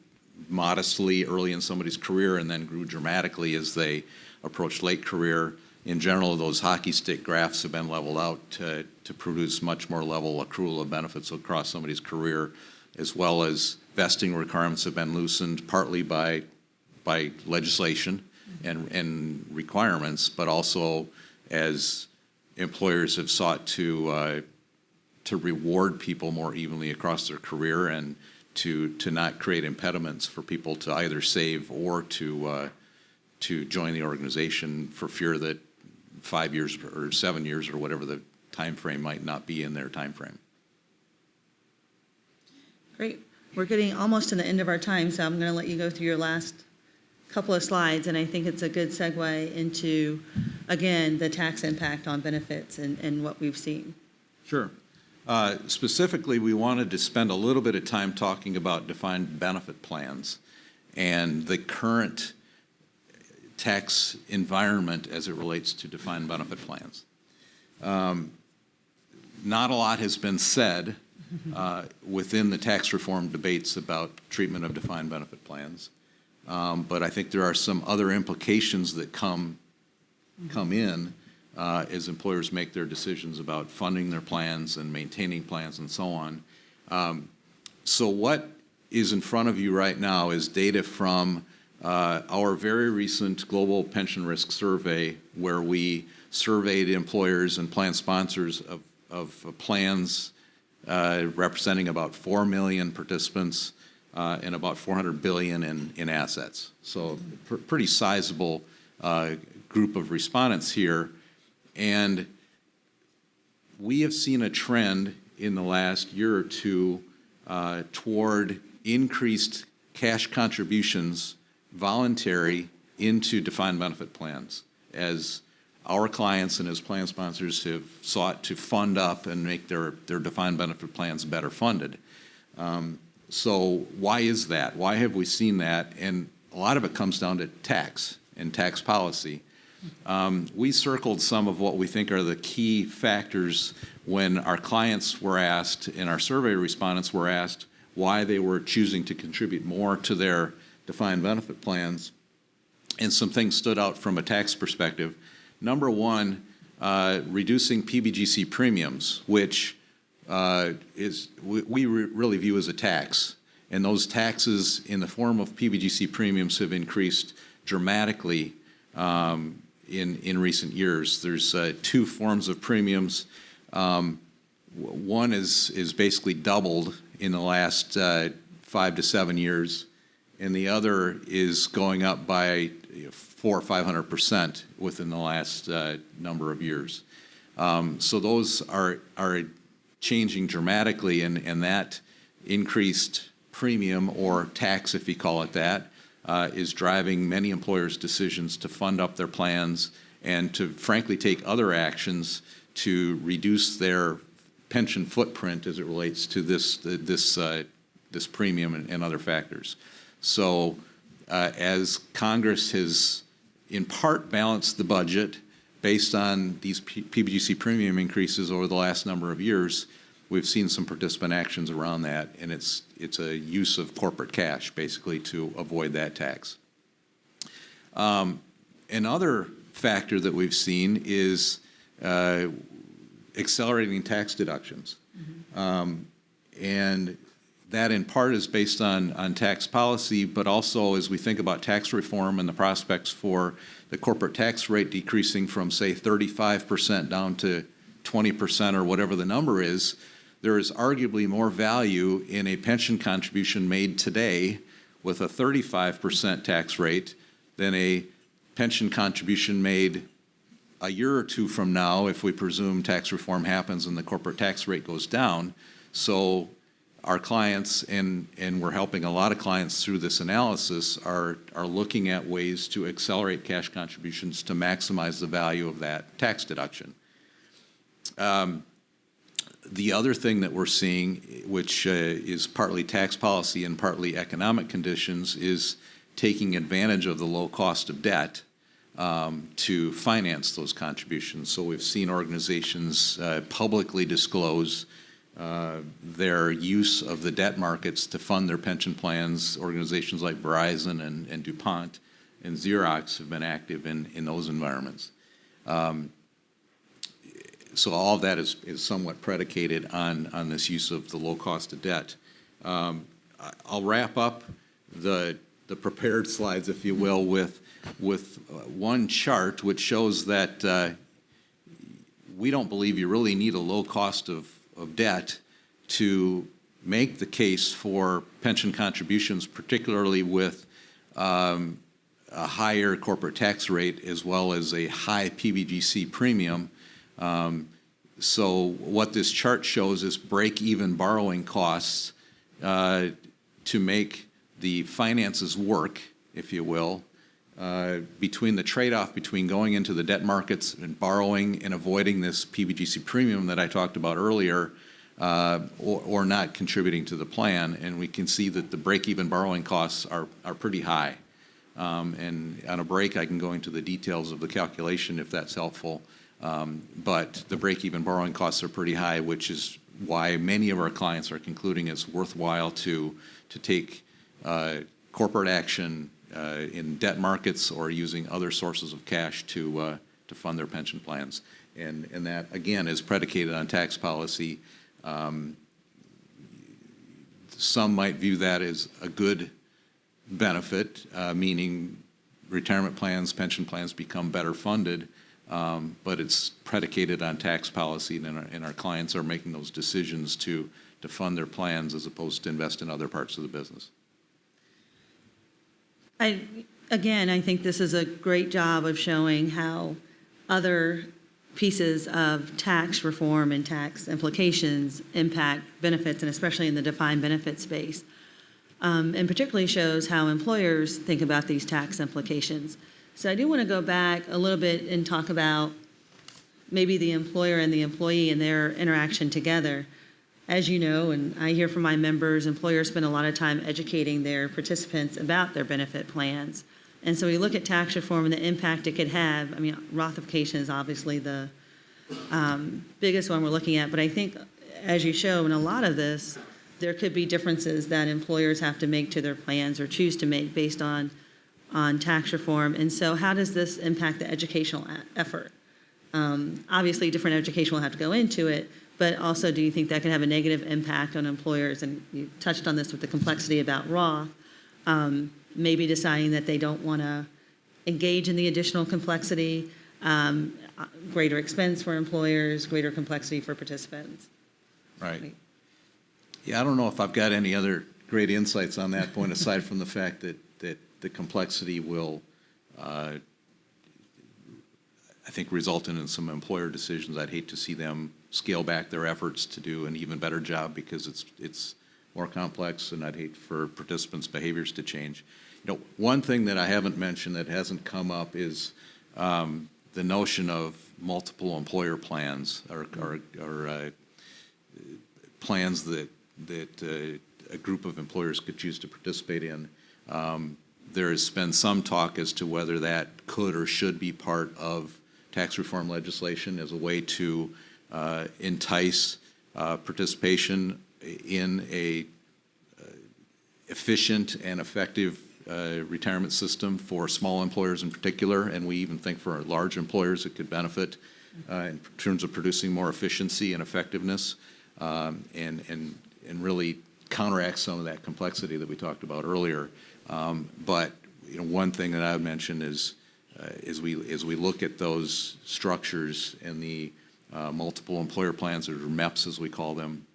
modestly early in somebody's career and then grew dramatically as they approached late career. In general, those hockey stick graphs have been leveled out to produce much more level accrual of benefits across somebody's career, as well as vesting requirements have been loosened partly by legislation and requirements, but also as employers have sought to reward people more evenly across their career, and to not create impediments for people to either save or to join the organization, for fear that 5 years or 7 years or whatever the time frame might not be in their time frame. Great. We're getting almost to the end of our time, so I'm going to let you go through your last couple of slides, and I think it's a good segue into, again, the tax impact on benefits and what we've seen. Sure. Specifically, we wanted to spend a little bit of time talking about defined benefit plans and the current tax environment as it relates to defined benefit plans. Not a lot has been said within the tax reform debates about treatment of defined benefit plans, but I think there are some other implications that come in as employers make their decisions about funding their plans and maintaining plans and so on. So what is in front of you right now is data from our very recent Global Pension Risk Survey, where we surveyed employers and plan sponsors of plans representing about 4 million participants and about $400 billion in assets. So pretty sizable group of respondents here. And we have seen a trend in the last year or two toward increased cash contributions, voluntary, into defined benefit plans, as our clients and as plan sponsors have sought to fund up and make their defined benefit plans better funded. So why is that? Why have we seen that? And a lot of it comes down to tax and tax policy. We circled some of what we think are the key factors when our clients were asked and our survey respondents were asked why they were choosing to contribute more to their defined benefit plans. And some things stood out from a tax perspective. Number one, reducing PBGC premiums, which we really view as a tax. And those taxes in the form of PBGC premiums have increased dramatically in recent years. There's two forms of premiums. One is basically doubled in the last 5 to 7 years, and the other is going up by 400 or 500% within the last number of years. So those are changing dramatically, and that increased premium, or tax if you call it that, is driving many employers' decisions to fund up their plans and to frankly take other actions to reduce their pension footprint as it relates to this premium and other factors. So as Congress has in part balanced the budget based on these PBGC premium increases over the last number of years, we've seen some participant actions around that, and it's a use of corporate cash, basically, to avoid that tax. Another factor that we've seen is accelerating tax deductions. And that, in part, is based on tax policy, but also as we think about tax reform and the prospects for the corporate tax rate decreasing from, say, 35% down to 20% or whatever the number is, there is arguably more value in a pension contribution made today with a 35% tax rate than a pension contribution made a year or two from now if we presume tax reform happens and the corporate tax rate goes down. So our clients, and we're helping a lot of clients through this analysis, are looking at ways to accelerate cash contributions to maximize the value of that tax deduction. The other thing that we're seeing, which is partly tax policy and partly economic conditions, is taking advantage of the low cost of debt to finance those contributions. So we've seen organizations publicly disclose their use of the debt markets to fund their pension plans. Organizations like Verizon and DuPont and Xerox have been active in those environments. So all of that is somewhat predicated on this use of the low cost of debt. I'll wrap up the prepared slides, if you will, with one chart which shows that we don't believe you really need a low cost of debt to make the case for pension contributions, particularly with a higher corporate tax rate as well as a high PBGC premium. So what this chart shows is break-even borrowing costs to make the finances work, if you will, between the trade-off between going into the debt markets and borrowing and avoiding this PBGC premium that I talked about earlier, or not contributing to the plan. And we can see that the break-even borrowing costs are pretty high. And on a break, I can go into the details of the calculation if that's helpful. But the break-even borrowing costs are pretty high, which is why many of our clients are concluding it's worthwhile to take corporate action in debt markets or using other sources of cash to fund their pension plans. And that, again, is predicated on tax policy. Some might view that as a good benefit, meaning retirement plans, pension plans become better funded, but it's predicated on tax policy, and our clients are making those decisions to fund their plans as opposed to invest in other parts of the business. I think this is a great job of showing how other pieces of tax reform and tax implications impact benefits, and especially in the defined benefit space. And particularly shows how employers think about these tax implications. So I do want to go back a little bit and talk about maybe the employer and the employee and their interaction together. As you know, and I hear from my members, employers spend a lot of time educating their participants about their benefit plans. And so we look at tax reform and the impact it could have. I mean, Rothification is obviously the biggest one we're looking at, but I think, as you show in a lot of this, there could be differences that employers have to make to their plans or choose to make based on tax reform. And so how does this impact the educational effort? Obviously, different education will have to go into it, but also do you think that can have a negative impact on employers? And you touched on this with the complexity about Roth, maybe deciding that they don't want to engage in the additional complexity, greater expense for employers, greater complexity for participants. Right. Yeah, I don't know if I've got any other great insights on that point, aside from the fact that the complexity will, I think, result in some employer decisions. I'd hate to see them scale back their efforts to do an even better job because it's more complex, and I'd hate for participants' behaviors to change. You know, one thing that I haven't mentioned that hasn't come up is the notion of multiple employer plans or plans that a group of employers could choose to participate in. There has been some talk as to whether that could or should be part of tax reform legislation as a way to entice participation in a efficient and effective retirement system for small employers in particular, and we even think for large employers it could benefit in terms of producing more efficiency and effectiveness, and really counteract some of that complexity that we talked about earlier. But you know, one thing that I would mention is as we look at those structures and the multiple employer plans, or MEPs as we call them,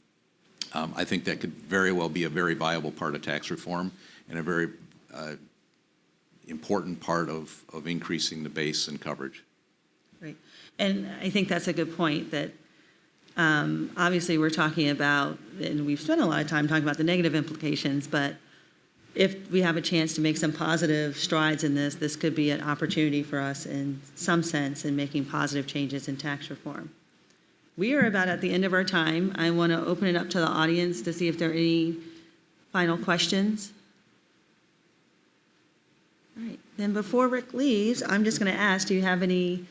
I think that could very well be a very viable part of tax reform and a very important part of increasing the base and coverage. Right. And I think that's a good point that obviously we're talking about, and we've spent a lot of time talking about the negative implications, but if we have a chance to make some positive strides in this, this could be an opportunity for us in some sense in making positive changes in tax reform. We are about at the end of our time. I want to open it up to the audience to see if there are any final questions. All right. Then before Rick leaves, I'm just going to ask, do you have any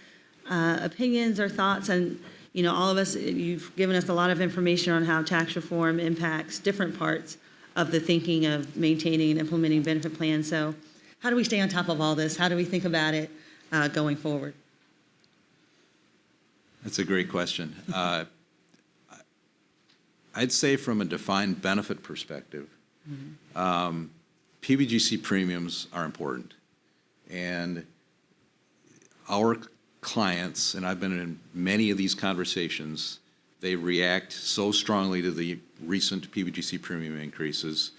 opinions or thoughts? And, you know, all of us, you've given us a lot of information on how tax reform impacts different parts of the thinking of maintaining and implementing benefit plans. So how do we stay on top of all this? How do we think about it going forward? That's a great question. I'd say from a defined benefit perspective, PBGC premiums are important. And our clients, and I've been in many of these conversations, they react so strongly to the recent PBGC premium increases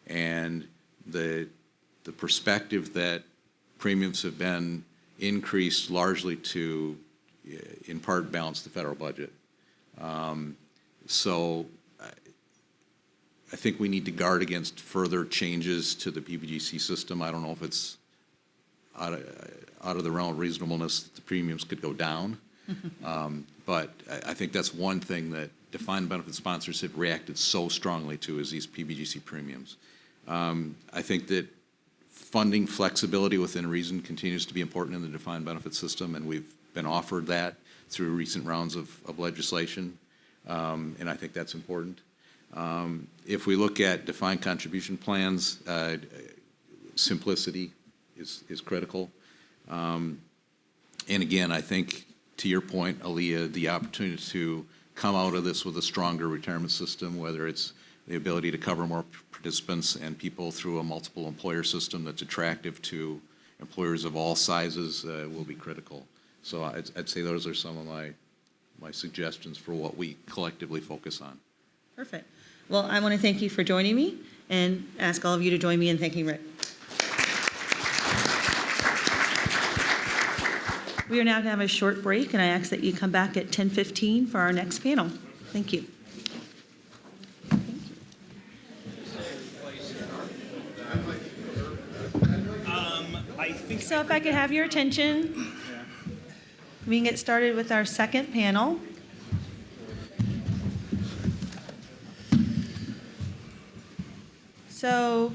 and the perspective that premiums have been increased largely to, in part, balance the federal budget. So I think we need to guard against further changes to the PBGC system. I don't know if it's out of the realm of reasonableness that the premiums could go down. But I think that's one thing defined benefit sponsors have reacted so strongly to is these PBGC premiums. I think that funding flexibility within reason continues to be important in the defined benefit system, and we've been offered that through recent rounds of legislation, and I think that's important. If we look at defined contribution plans, simplicity is critical. And again, I think, to your point, Aaliyah, the opportunity to come out of this with a stronger retirement system, whether it's the ability to cover more participants and people through a multiple employer system that's attractive to employers of all sizes, will be critical. So I'd say those are some of my suggestions for what we collectively focus on. Perfect. Well, I want to thank you for joining me and ask all of you to join me in thanking Rick. We are now going to have a short break, and I ask that you come back at 10:15 for our next panel. Thank you. So if I could have your attention, we can get started with our second panel. So,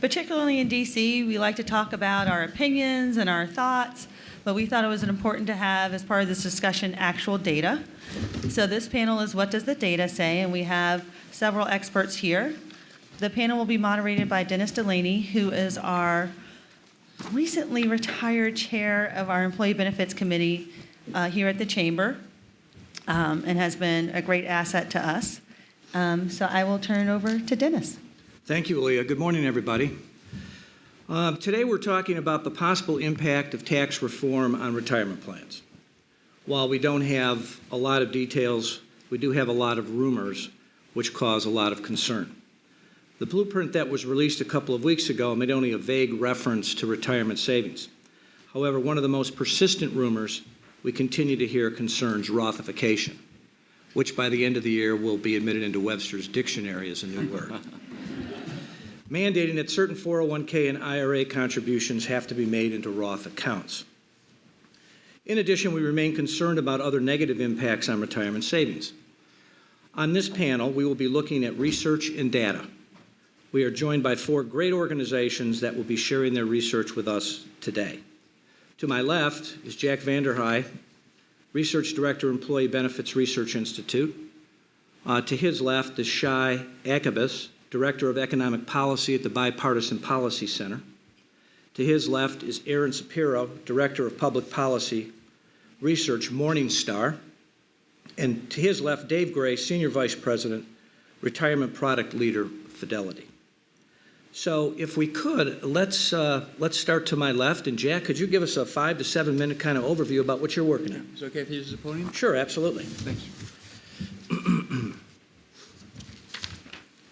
particularly in DC, we like to talk about our opinions and our thoughts, but we thought it was important to have, as part of this discussion, actual data. So this panel is What Does the Data Say? And we have several experts here. The panel will be moderated by Dennis Delaney, who is our recently retired chair of our Employee Benefits Committee here at the Chamber, and has been a great asset to us. So I will turn it over to Dennis. Thank you, Aaliyah. Good morning, everybody. Today we're talking about the possible impact of tax reform on retirement plans. While we don't have a lot of details, we do have a lot of rumors which cause a lot of concern. The blueprint that was released a couple of weeks ago made only a vague reference to retirement savings. However, one of the most persistent rumors we continue to hear concerns Rothification, which by the end of the year will be admitted into Webster's dictionary as a new word. Mandating that certain 401k and IRA contributions have to be made into Roth accounts. In addition, we remain concerned about other negative impacts on retirement savings. On this panel, we will be looking at research and data. We are joined by 4 great organizations that will be sharing their research with us today. To my left is Jack Vanderhei, Research Director, Employee Benefits Research Institute. To his left is Shai Akabis, Director of Economic Policy at the Bipartisan Policy Center. To his left is Aaron Sapiro, Director of Public Policy Research, Morningstar. And to his left, Dave Gray, Senior Vice President, Retirement Product Leader, Fidelity. So if we could, let's start to my left. And Jack, could you give us a 5 to 7 minute kind of overview about what you're working on? Is it okay if you use the podium? Sure, absolutely. Thanks.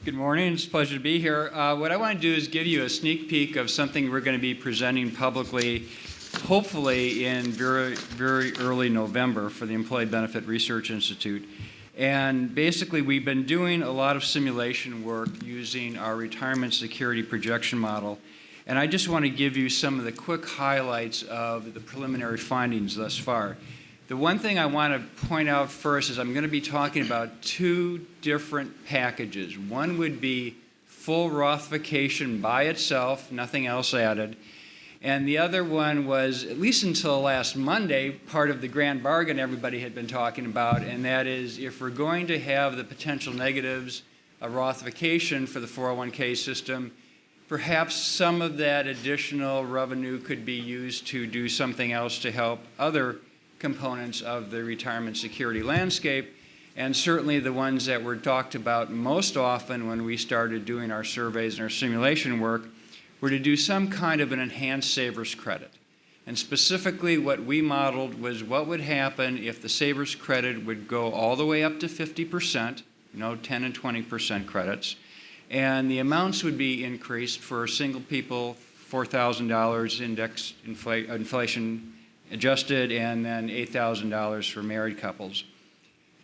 Good morning. It's a pleasure to be here. What I want to do is give you a sneak peek of something we're going to be presenting publicly, hopefully in very, very early November for the Employee Benefit Research Institute. And basically, we've been doing a lot of simulation work using our retirement security projection model. And I just want to give you some of the quick highlights of the preliminary findings thus far. The one thing I want to point out first is I'm going to be talking about 2 different packages. One would be full Rothification by itself, nothing else added. And the other one was, at least until last Monday, part of the grand bargain everybody had been talking about, and that is if we're going to have the potential negatives of Rothification for the 401k system, perhaps some of that additional revenue could be used to do something else to help other components of the retirement security landscape, and certainly the ones that were talked about most often when we started doing our surveys and our simulation work were to do some kind of an enhanced savers credit. And specifically what we modeled was what would happen if the savers credit would go all the way up to 50%, 10 and 20% credits, and the amounts would be increased for single people, $4,000 index inflation adjusted, and then $8,000 for married couples.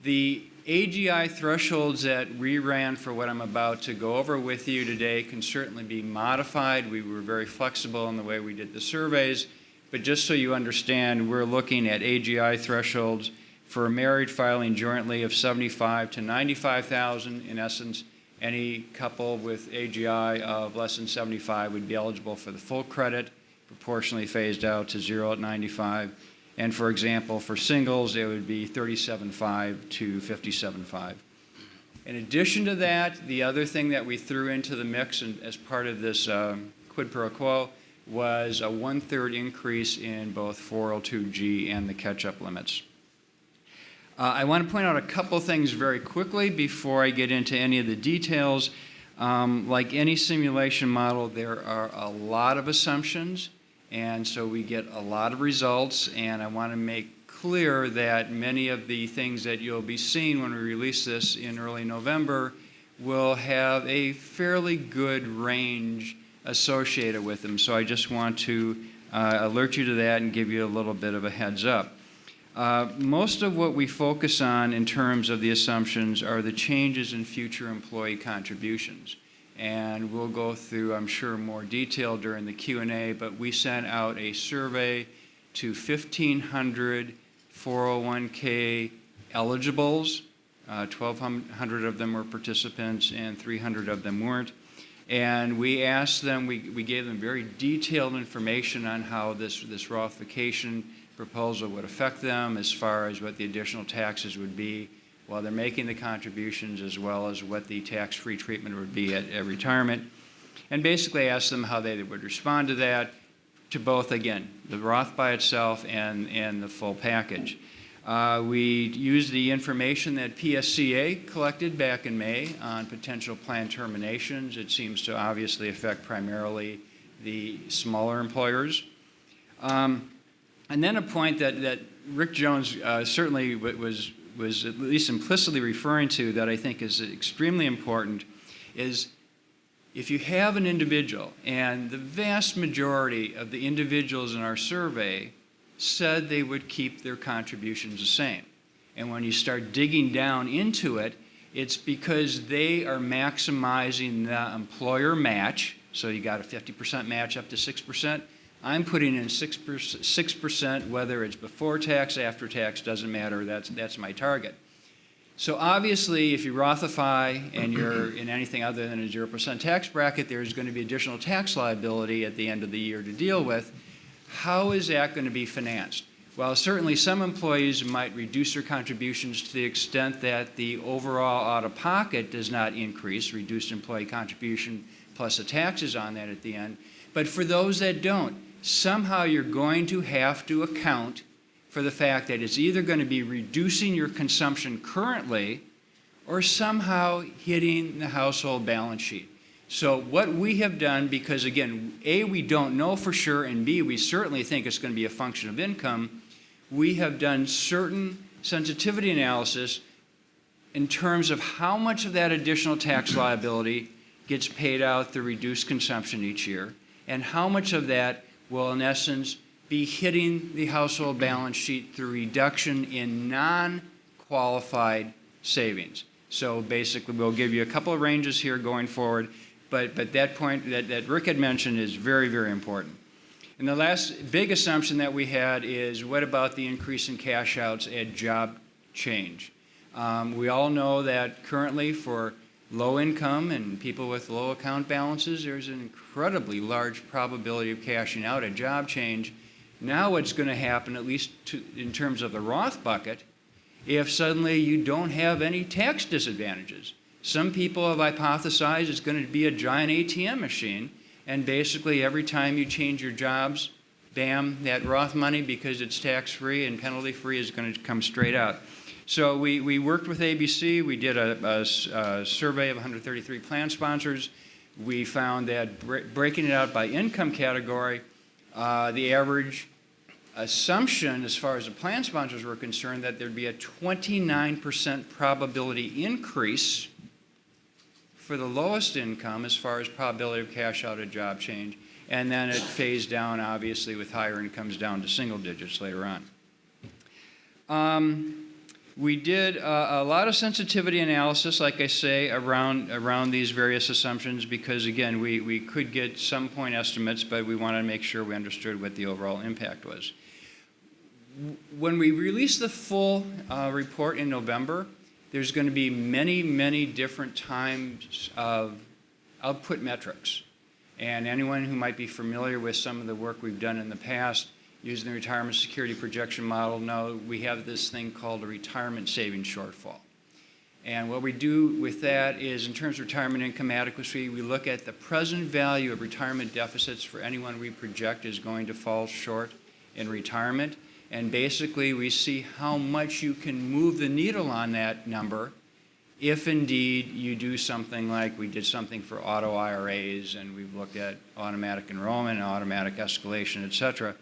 The AGI thresholds that we ran for what I'm about to go over with you today can certainly be modified. We were very flexible in the way we did the surveys, but just so you understand, we're looking at AGI thresholds For a married filing jointly of 75 to 95,000, in essence, any couple with AGI of less than 75 would be eligible for the full credit, proportionally phased out to 0 at 95. And for example, for singles, it would be 37.5 to 57.5. In addition to that, the other thing that we threw into the mix and as part of this quid pro quo was a 1/3 increase in both 402G and the catch-up limits. I want to point out a couple things very quickly before I get into any of the details. Like any simulation model, there are a lot of assumptions, and so we get a lot of results, and I want to make clear that many of the things that you'll be seeing when we release this in early November will have a fairly good range associated with them. So I just want to alert you to that and give you a little bit of a heads up. Most of what we focus on in terms of the assumptions are the changes in future employee contributions. And we'll go through, I'm sure, more detail during the Q&A, but we sent out a survey to 1,500 401k eligibles. 1,200 of them were participants and 300 of them weren't. And we asked them, we gave them very detailed information on how this Rothification proposal would affect them as far as what the additional taxes would be while they're making the contributions, as well as what the tax-free treatment would be at retirement. And basically asked them how they would respond to that, to both, again, the Roth by itself and the full package. We used the information that PSCA collected back in May on potential plan terminations. It seems to obviously affect primarily the smaller employers. And then a point that Rick Jones certainly was at least implicitly referring to that I think is extremely important is if you have an individual, and the vast majority of the individuals in our survey said they would keep their contributions the same. And when you start digging down into it, it's because they are maximizing the employer match. So you got a 50% match up to 6%. I'm putting in 6%, whether it's before tax, after tax, doesn't matter. That's my target. So obviously, if you Rothify and you're in anything other than a 0% tax bracket, there's going to be additional tax liability at the end of the year to deal with. How is that going to be financed? Well, certainly some employees might reduce their contributions to the extent that the overall out-of-pocket does not increase, reduced employee contribution plus the taxes on that at the end. But for those that don't, somehow you're going to have to account for the fact that it's either going to be reducing your consumption currently or somehow hitting the household balance sheet. So what we have done, because again, A, we don't know for sure, and B, we certainly think it's going to be a function of income, we have done certain sensitivity analysis in terms of how much of that additional tax liability gets paid out through reduced consumption each year, and how much of that will, in essence, be hitting the household balance sheet through reduction in non-qualified savings. So basically, we'll give you a couple of ranges here going forward, but that point that Rick had mentioned is very, very important. And the last big assumption that we had is, what about the increase in cash outs at job change? We all know that currently for low income and people with low account balances, there's an incredibly large probability of cashing out at job change. Now what's going to happen, at least in terms of the Roth bucket, if suddenly you don't have any tax disadvantages. Some people have hypothesized it's going to be a giant ATM machine, and basically every time you change your jobs, bam, that Roth money, because it's tax-free and penalty-free, is going to come straight out. So we worked with ABC. We did a survey of 133 plan sponsors. We found that breaking it out by income category, the average assumption as far as the plan sponsors were concerned that there'd be a 29% probability increase for the lowest income as far as probability of cash out at job change, and then it phased down obviously with higher incomes down to single digits later on. We did a lot of sensitivity analysis, like I say, around these various assumptions because, again, we could get some point estimates, but we wanted to make sure we understood what the overall impact was. When we release the full report in November, there's going to be many, many different times of output metrics. And anyone who might be familiar with some of the work we've done in the past using the retirement security projection model know we have this thing called a retirement savings shortfall. And what we do with that is, in terms of retirement income adequacy, we look at the present value of retirement deficits for anyone we project is going to fall short in retirement. And basically, we see how much you can move the needle on that number if indeed you do something like we did something for auto IRAs, and we've looked at automatic enrollment and automatic escalation, et cetera.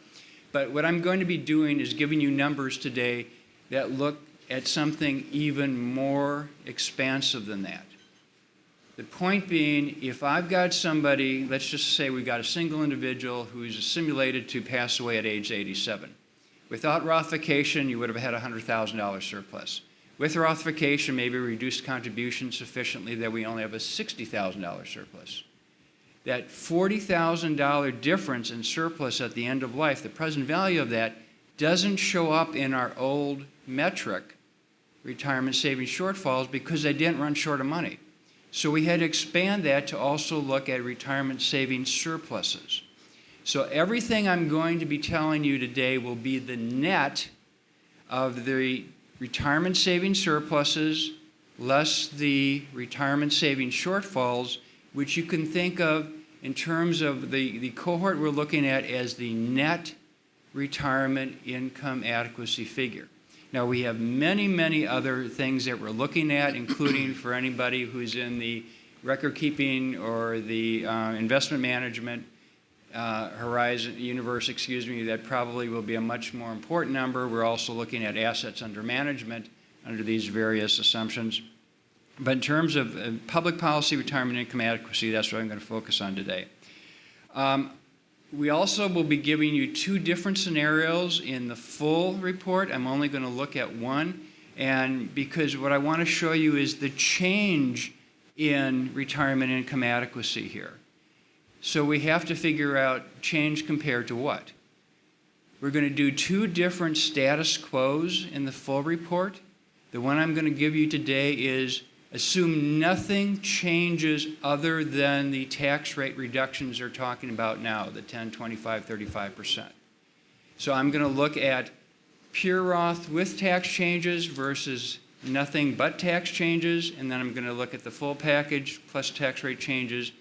But what I'm going to be doing is giving you numbers today that look at something even more expansive than that. The point being, if I've got somebody, let's just say we've got a single individual who's simulated to pass away at age 87. Without Rothification, you would have had a $100,000 surplus. With Rothification, maybe reduced contribution sufficiently that we only have a $60,000 surplus. That $40,000 difference in surplus at the end of life, the present value of that, doesn't show up in our old metric, retirement savings shortfalls, because they didn't run short of money. So we had to expand that to also look at retirement savings surpluses. So everything I'm going to be telling you today will be the net of the retirement savings surpluses less the retirement savings shortfalls, which you can think of in terms of the cohort we're looking at as the net retirement income adequacy figure. Now, we have many, many other things that we're looking at, including for anybody who's in the record keeping or the investment management universe, that probably will be a much more important number. We're also looking at assets under management under these various assumptions. But in terms of public policy retirement income adequacy, that's what I'm going to focus on today. We also will be giving you two different scenarios in the full report. I'm only going to look at one, and because what I want to show you is the change in retirement income adequacy here. So we have to figure out change compared to what. We're going to do two different status quos in the full report. The one I'm going to give you today is assume nothing changes other than the tax rate reductions they're talking about now, the 10, 25, 35%. So I'm going to look at pure Roth with tax changes versus nothing but tax changes, and then I'm going to look at the full package plus tax rate changes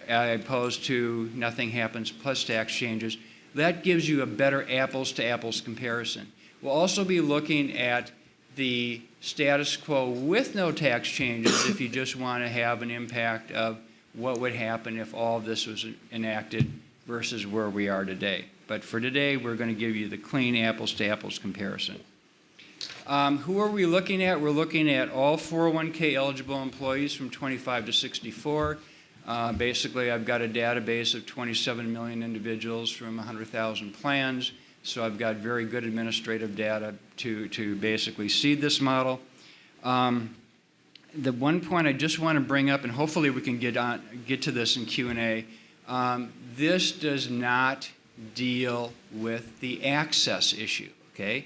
opposed to nothing happens plus tax changes. That gives you a better apples to apples comparison. We'll also be looking at the status quo with no tax changes if you just want to have an impact of what would happen if all of this was enacted versus where we are today. But for today, we're going to give you the clean apples to apples comparison. Who are we looking at? We're looking at all 401k eligible employees from 25 to 64. Basically, I've got a database of 27 million individuals from 100,000 plans. So I've got very good administrative data to basically seed this model. The one point I just want to bring up, and hopefully we can get to this in Q&A, this does not deal with the access issue, okay?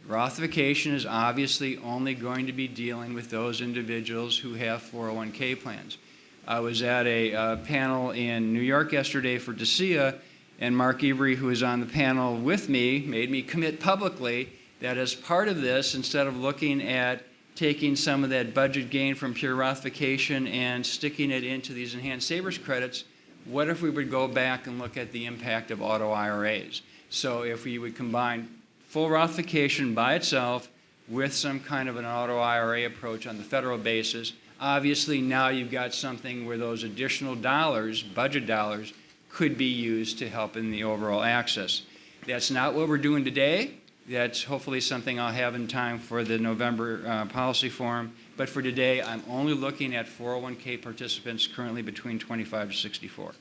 Rothification is obviously only going to be dealing with those individuals who have 401k plans. I was at a panel in New York yesterday for DECIA, and Mark Every, who was on the panel with me, made me commit publicly that as part of this, instead of looking at taking some of that budget gain from pure Rothification and sticking it into these enhanced savers credits, what if we would go back and look at the impact of auto IRAs? So if we would combine full Rothification by itself with some kind of an auto IRA approach on the federal basis, obviously now you've got something where those additional dollars, budget dollars, could be used to help in the overall access. That's not what we're doing today. That's hopefully something I'll have in time for the November policy forum. But for today, I'm only looking at 401k participants currently between 25 to 64.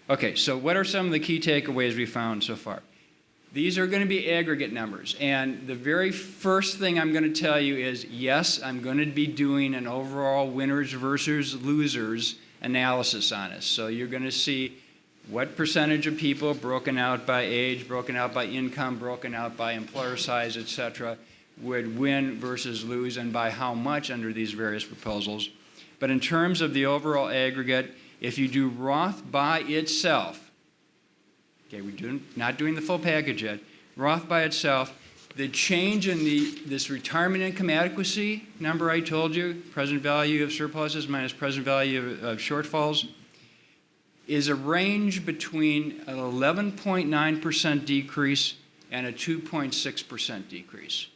Okay, so what are some of the key takeaways we found so far? These are going to be aggregate numbers. And the very first thing I'm going to tell you is, yes, I'm going to be doing an overall winners versus losers analysis on this. So you're going to see what percentage of people, broken out by age, broken out by income, broken out by employer size, et cetera, would win versus lose, and by how much under these various proposals. But in terms of the overall aggregate, if you do Roth by itself, okay, we're not doing the full package yet, Roth by itself, the change in this retirement income adequacy number I told you, present value of surpluses minus present value of shortfalls, is a range between an 11.9% decrease and a 2.6% decrease.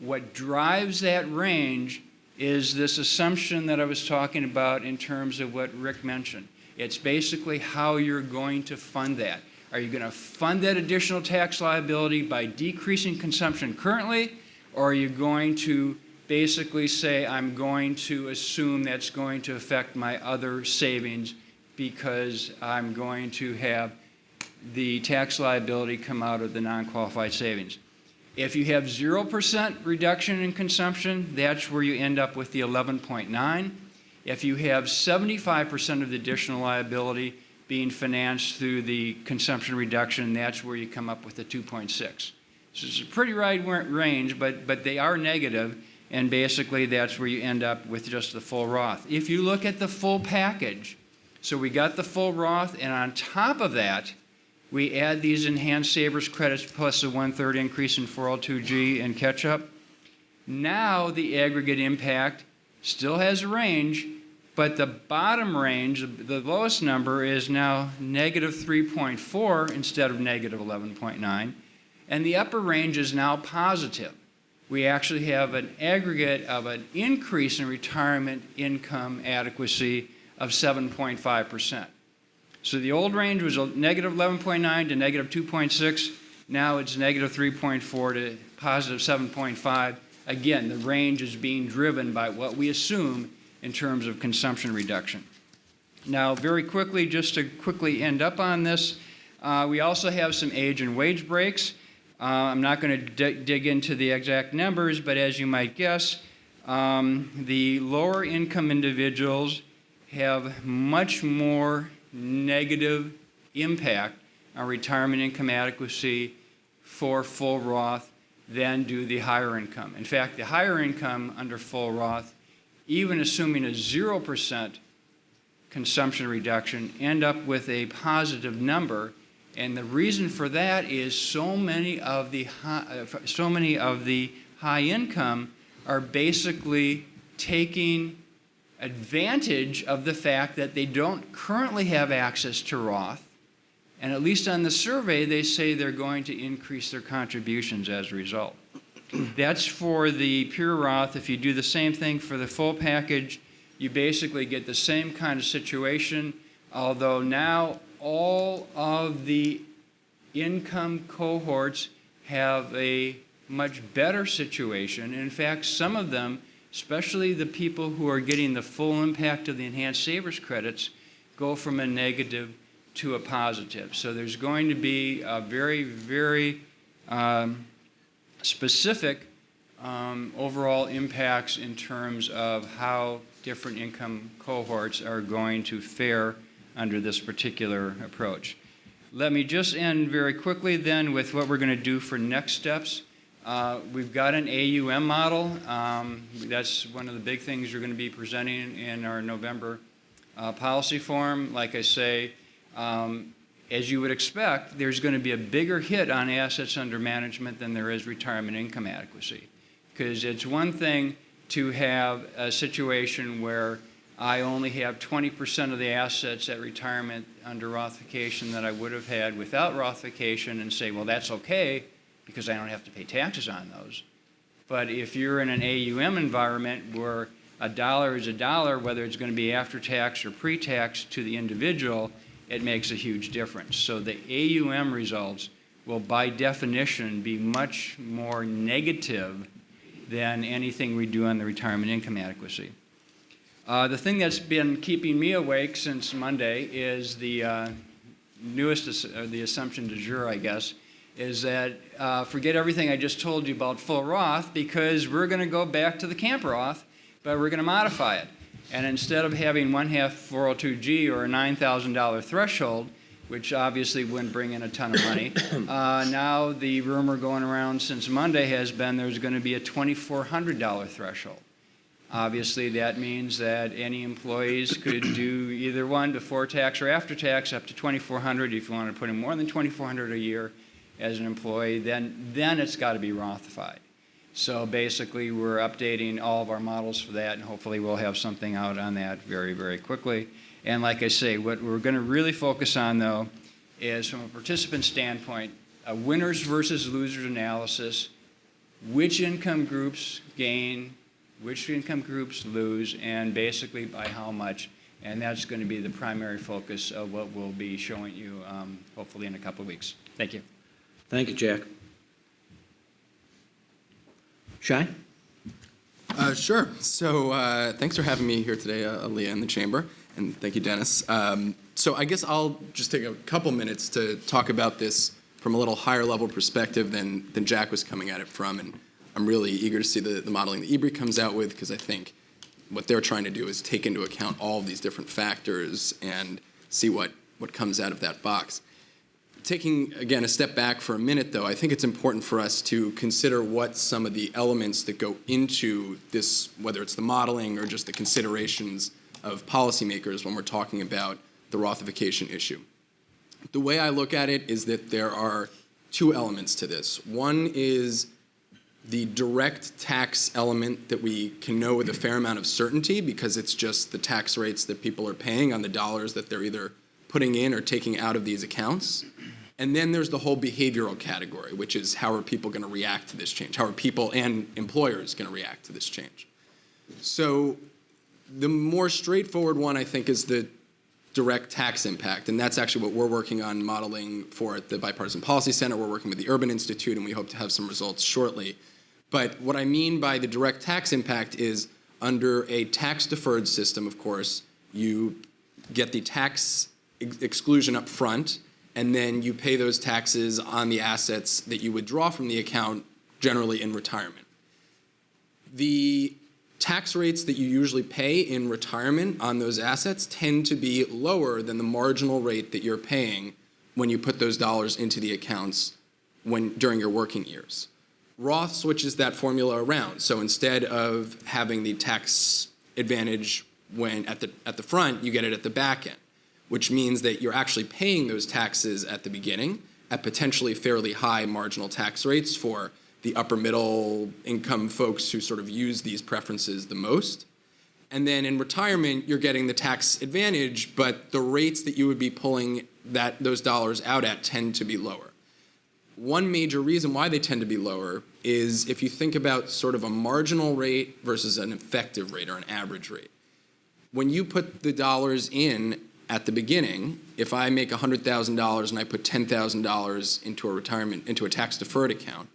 What drives that range is this assumption that I was talking about in terms of what Rick mentioned. It's basically how you're going to fund that. Are you going to fund that additional tax liability by decreasing consumption currently, or are you going to basically say, I'm going to assume that's going to affect my other savings because I'm going to have the tax liability come out of the non-qualified savings? If you have 0% reduction in consumption, that's where you end up with the 11.9. If you have 75% of the additional liability being financed through the consumption reduction, that's where you come up with the 2.6. So it's a pretty wide range, but they are negative, and basically that's where you end up with just the full Roth. If you look at the full package, so we got the full Roth, and on top of that, we add these enhanced savers credits plus a 1/3 increase in 402G and catch-up. Now the aggregate impact still has a range, but the bottom range, the lowest number, is now negative 3.4 instead of negative 11.9, and the upper range is now positive. We actually have an aggregate of an increase in retirement income adequacy of 7.5%. So the old range was a negative 11.9 to negative 2.6. Now it's negative 3.4 to positive 7.5. Again, the range is being driven by what we assume in terms of consumption reduction. Now, very quickly, just to quickly end up on this, we also have some age and wage breaks. I'm not going to dig into the exact numbers, but as you might guess, the lower income individuals have much more negative impact on retirement income adequacy for full Roth than do the higher income. In fact, the higher income under full Roth, even assuming a 0% consumption reduction, end up with a positive number. And the reason for that is so many of the high income are basically taking advantage of the fact that they don't currently have access to Roth, and at least on the survey they say they're going to increase their contributions as a result. That's for the pure Roth. If you do the same thing for the full package, you basically get the same kind of situation, although now all of the income cohorts have a much better situation. In fact, some of them, especially the people who are getting the full impact of the enhanced savers credits, go from a negative to a positive. So there's going to be a very, very specific overall impacts in terms of how different income cohorts are going to fare under this particular approach. Let me just end very quickly then with what we're going to do for next steps. We've got an AUM model. That's one of the big things you're going to be presenting in our November policy forum. Like I say, as you would expect, there's going to be a bigger hit on assets under management than there is retirement income adequacy. Because it's one thing to have a situation where I only have 20% of the assets at retirement under Rothification that I would have had without Rothification, and say, well, that's okay, because I don't have to pay taxes on those. But if you're in an AUM environment where a dollar is a dollar, whether it's going to be after tax or pre-tax to the individual, it makes a huge difference. So the AUM results will by definition be much more negative than anything we do on the retirement income adequacy. The thing that's been keeping me awake since Monday is the the assumption du jour, I guess, is that forget everything I just told you about full Roth, because we're going to go back to the camp Roth, but we're going to modify it. And instead of having 1/2 402G or a $9,000 threshold, which obviously wouldn't bring in a ton of money. Now the rumor going around since Monday has been there's going to be a $2,400 threshold. Obviously, that means that any employees could do either one before tax or after tax up to $2,400. If you want to put in more than $2,400 a year as an employee, then it's got to be Rothified. So basically, we're updating all of our models for that, and hopefully we'll have something out on that very, very quickly. And like I say, what we're going to really focus on, though, is from a participant standpoint, a winners versus losers analysis, which income groups gain, which income groups lose, and basically by how much. And that's going to be the primary focus of what we'll be showing you hopefully in a couple of weeks. Thank you. Thank you, Jack. Shai? Sure. So thanks for having me here today, Aaliyah, in the chamber, and thank you, Dennis. So I guess I'll just take a couple minutes to talk about this from a little higher level perspective than Jack was coming at it from, and I'm really eager to see the modeling that EBRI comes out with, because I think what they're trying to do is take into account all of these different factors and see what comes out of that box. Taking, again, a step back for a minute, though, I think it's important for us to consider what some of the elements that go into this, whether it's the modeling or just the considerations of policymakers when we're talking about the Rothification issue. The way I look at it is that there are two elements to this. One is the direct tax element that we can know with a fair amount of certainty, because it's just the tax rates that people are paying on the dollars that they're either putting in or taking out of these accounts. And then there's the whole behavioral category, which is how are people going to react to this change? How are people and employers going to react to this change? So the more straightforward one, I think, is the direct tax impact. And that's actually what we're working on modeling for at the Bipartisan Policy Center. We're working with the Urban Institute, and we hope to have some results shortly. But what I mean by the direct tax impact is under a tax-deferred system, of course, you get the tax exclusion up front, and then you pay those taxes on the assets that you withdraw from the account, generally in retirement. The tax rates that you usually pay in retirement on those assets tend to be lower than the marginal rate that you're paying when you put those dollars into the accounts during your working years. Roth switches that formula around. So instead of having the tax advantage when at the front, you get it at the back end, which means that you're actually paying those taxes at the beginning at potentially fairly high marginal tax rates for the upper middle income folks who sort of use these preferences the most. And then in retirement, you're getting the tax advantage, but the rates that you would be pulling those dollars out at tend to be lower. One major reason why they tend to be lower is if you think about sort of a marginal rate versus an effective rate or an average rate. When you put the dollars in at the beginning, if I make $100,000 and I put $10,000 into a tax-deferred account,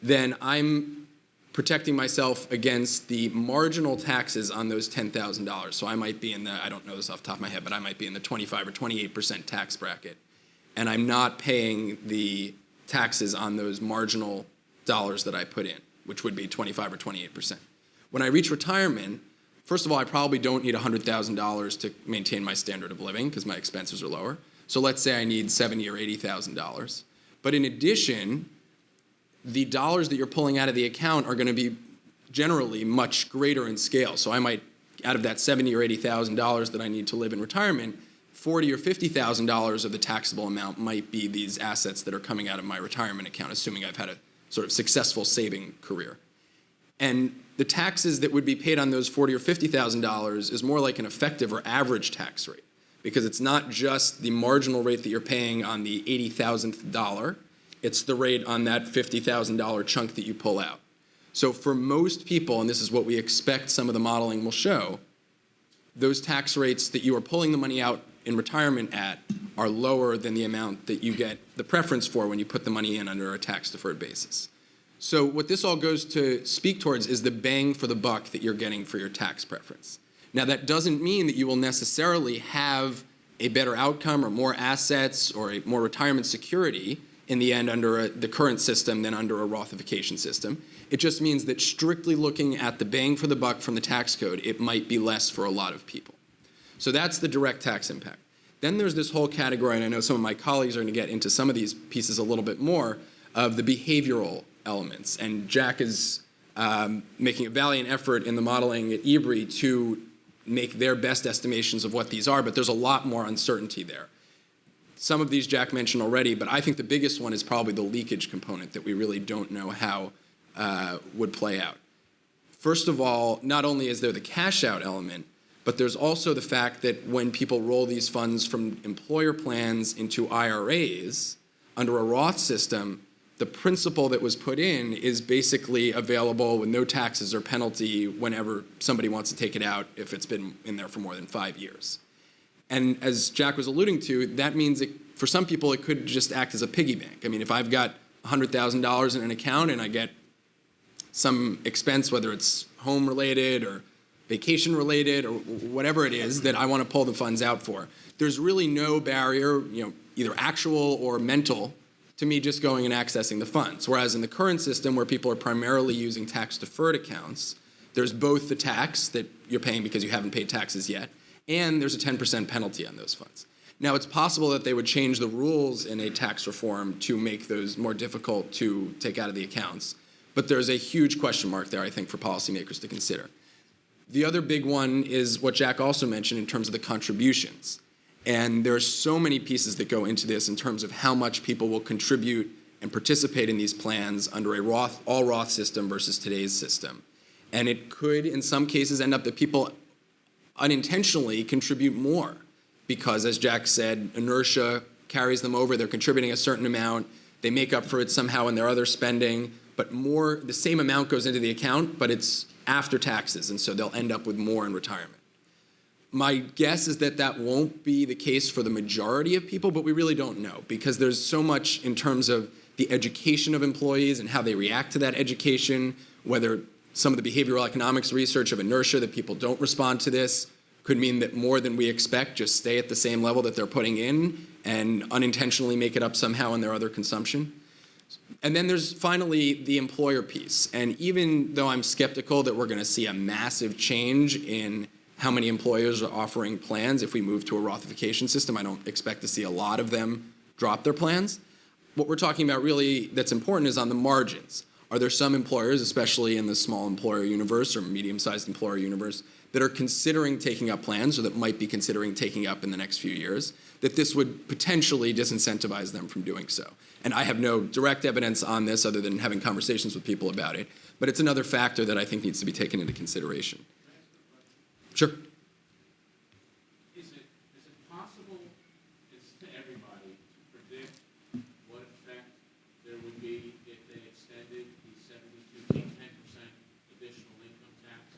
then I'm protecting myself against the marginal taxes on those $10,000. So I might be I don't know this off the top of my head, but I might be in the 25 or 28% tax bracket. And I'm not paying the taxes on those marginal dollars that I put in, which would be 25 or 28%. When I reach retirement, first of all, I probably don't need $100,000 to maintain my standard of living because my expenses are lower. So let's say I need $70,000 or $80,000. But in addition, the dollars that you're pulling out of the account are going to be generally much greater in scale. So I might, out of that $70,000 or $80,000 that I need to live in retirement, $40,000 or $50,000 of the taxable amount might be these assets that are coming out of my retirement account, assuming I've had a sort of successful saving career. And the taxes that would be paid on those $40,000 or $50,000 is more like an effective or average tax rate, because it's not just the marginal rate that you're paying on the 80,000th dollar, it's the rate on that $50,000 chunk that you pull out. So for most people, and this is what we expect some of the modeling will show, those tax rates that you are pulling the money out in retirement at are lower than the amount that you get the preference for when you put the money in under a tax-deferred basis. So what this all goes to speak towards is the bang for the buck that you're getting for your tax preference. Now, that doesn't mean that you will necessarily have a better outcome or more assets or a more retirement security in the end under the current system than under a Rothification system. It just means that strictly looking at the bang for the buck from the tax code, it might be less for a lot of people. So that's the direct tax impact. Then there's this whole category, and I know some of my colleagues are going to get into some of these pieces a little bit more, of the behavioral elements. And Jack is making a valiant effort in the modeling at EBRI to make their best estimations of what these are, but there's a lot more uncertainty there. Some of these Jack mentioned already, but I think the biggest one is probably the leakage component that we really don't know how would play out. First of all, not only is there the cash out element, but there's also the fact that when people roll these funds from employer plans into IRAs under a Roth system, the principal that was put in is basically available with no taxes or penalty whenever somebody wants to take it out if it's been in there for more than 5 years. And as Jack was alluding to, that means for some people it could just act as a piggy bank. I mean, if I've got $100,000 in an account and I get some expense, whether it's home related or vacation related or whatever it is that I want to pull the funds out for, there's really no barrier, either actual or mental, to me just going and accessing the funds. Whereas in the current system where people are primarily using tax-deferred accounts, there's both the tax that you're paying because you haven't paid taxes yet, and there's a 10% penalty on those funds. Now, it's possible that they would change the rules in a tax reform to make those more difficult to take out of the accounts, but there's a huge question mark there, I think, for policymakers to consider. The other big one is what Jack also mentioned in terms of the contributions. And there are so many pieces that go into this in terms of how much people will contribute and participate in these plans under a all Roth system versus today's system. And it could, in some cases, end up that people unintentionally contribute more because, as Jack said, inertia carries them over. They're contributing a certain amount. They make up for it somehow in their other spending, but the same amount goes into the account, but it's after taxes, and so they'll end up with more in retirement. My guess is that that won't be the case for the majority of people, but we really don't know because there's so much in terms of the education of employees and how they react to that education, whether some of the behavioral economics research of inertia that people don't respond to this could mean that more than we expect just stay at the same level that they're putting in and unintentionally make it up somehow in their other consumption. And then there's finally the employer piece. And even though I'm skeptical that we're going to see a massive change in how many employers are offering plans if we move to a Rothification system, I don't expect to see a lot of them drop their plans. What we're talking about really that's important is on the margins. Are there some employers, especially in the small employer universe or medium-sized employer universe, that are considering taking up plans or that might be considering taking up in the next few years, that this would potentially disincentivize them from doing so? And I have no direct evidence on this other than having conversations with people about it, but it's another factor that I think needs to be taken into consideration. Sure. Is it possible, it's to everybody, to predict what effect there would be if they extended the 10% additional income tax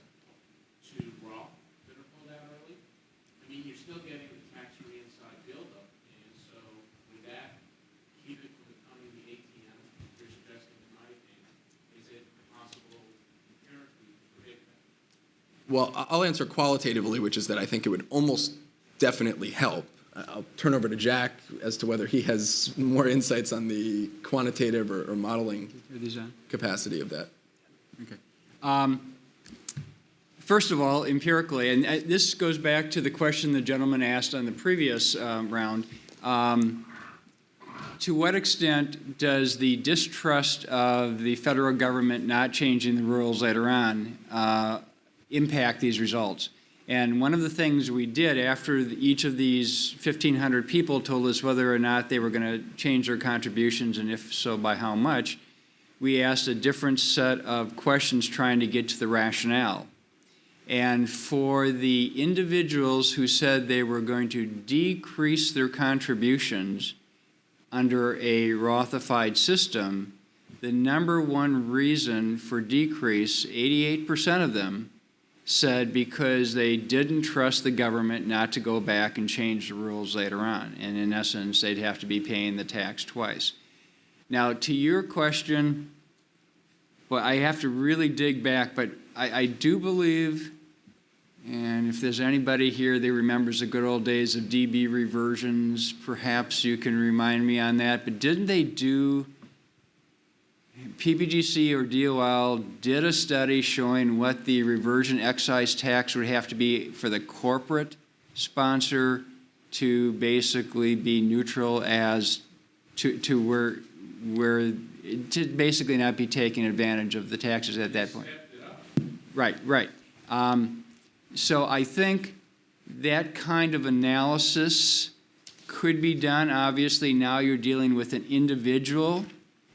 to Roth that are pulled out early? I mean, you're still getting the tax-free inside buildup, and so would that keep it from becoming the ATM you're suggesting in my opinion? Is it possible empirically to predict that? Well, I'll answer qualitatively, which is that I think it would almost definitely help. I'll turn over to Jack as to whether he has more insights on the quantitative or modeling capacity of that. Okay. First of all, empirically, and this goes back to the question the gentleman asked on the previous round, to what extent does the distrust of the federal government not changing the rules later on impact these results? And one of the things we did after each of these 1,500 people told us whether or not they were going to change their contributions, and if so, by how much, we asked a different set of questions trying to get to the rationale. And for the individuals who said they were going to decrease their contributions under a Rothified system, the number one reason for decrease, 88% of them, said because they didn't trust the government not to go back and change the rules later on. And in essence, they'd have to be paying the tax twice. Now, to your question, well, I have to really dig back, but I do believe, and if there's anybody here that remembers the good old days of DB reversions, perhaps you can remind me on that, but didn't they do, PBGC or DOL did a study showing what the reversion excise tax would have to be for the corporate sponsor to basically be neutral as to where to basically not be taking advantage of the taxes at that point. Right. So I think that kind of analysis could be done. Obviously, now you're dealing with an individual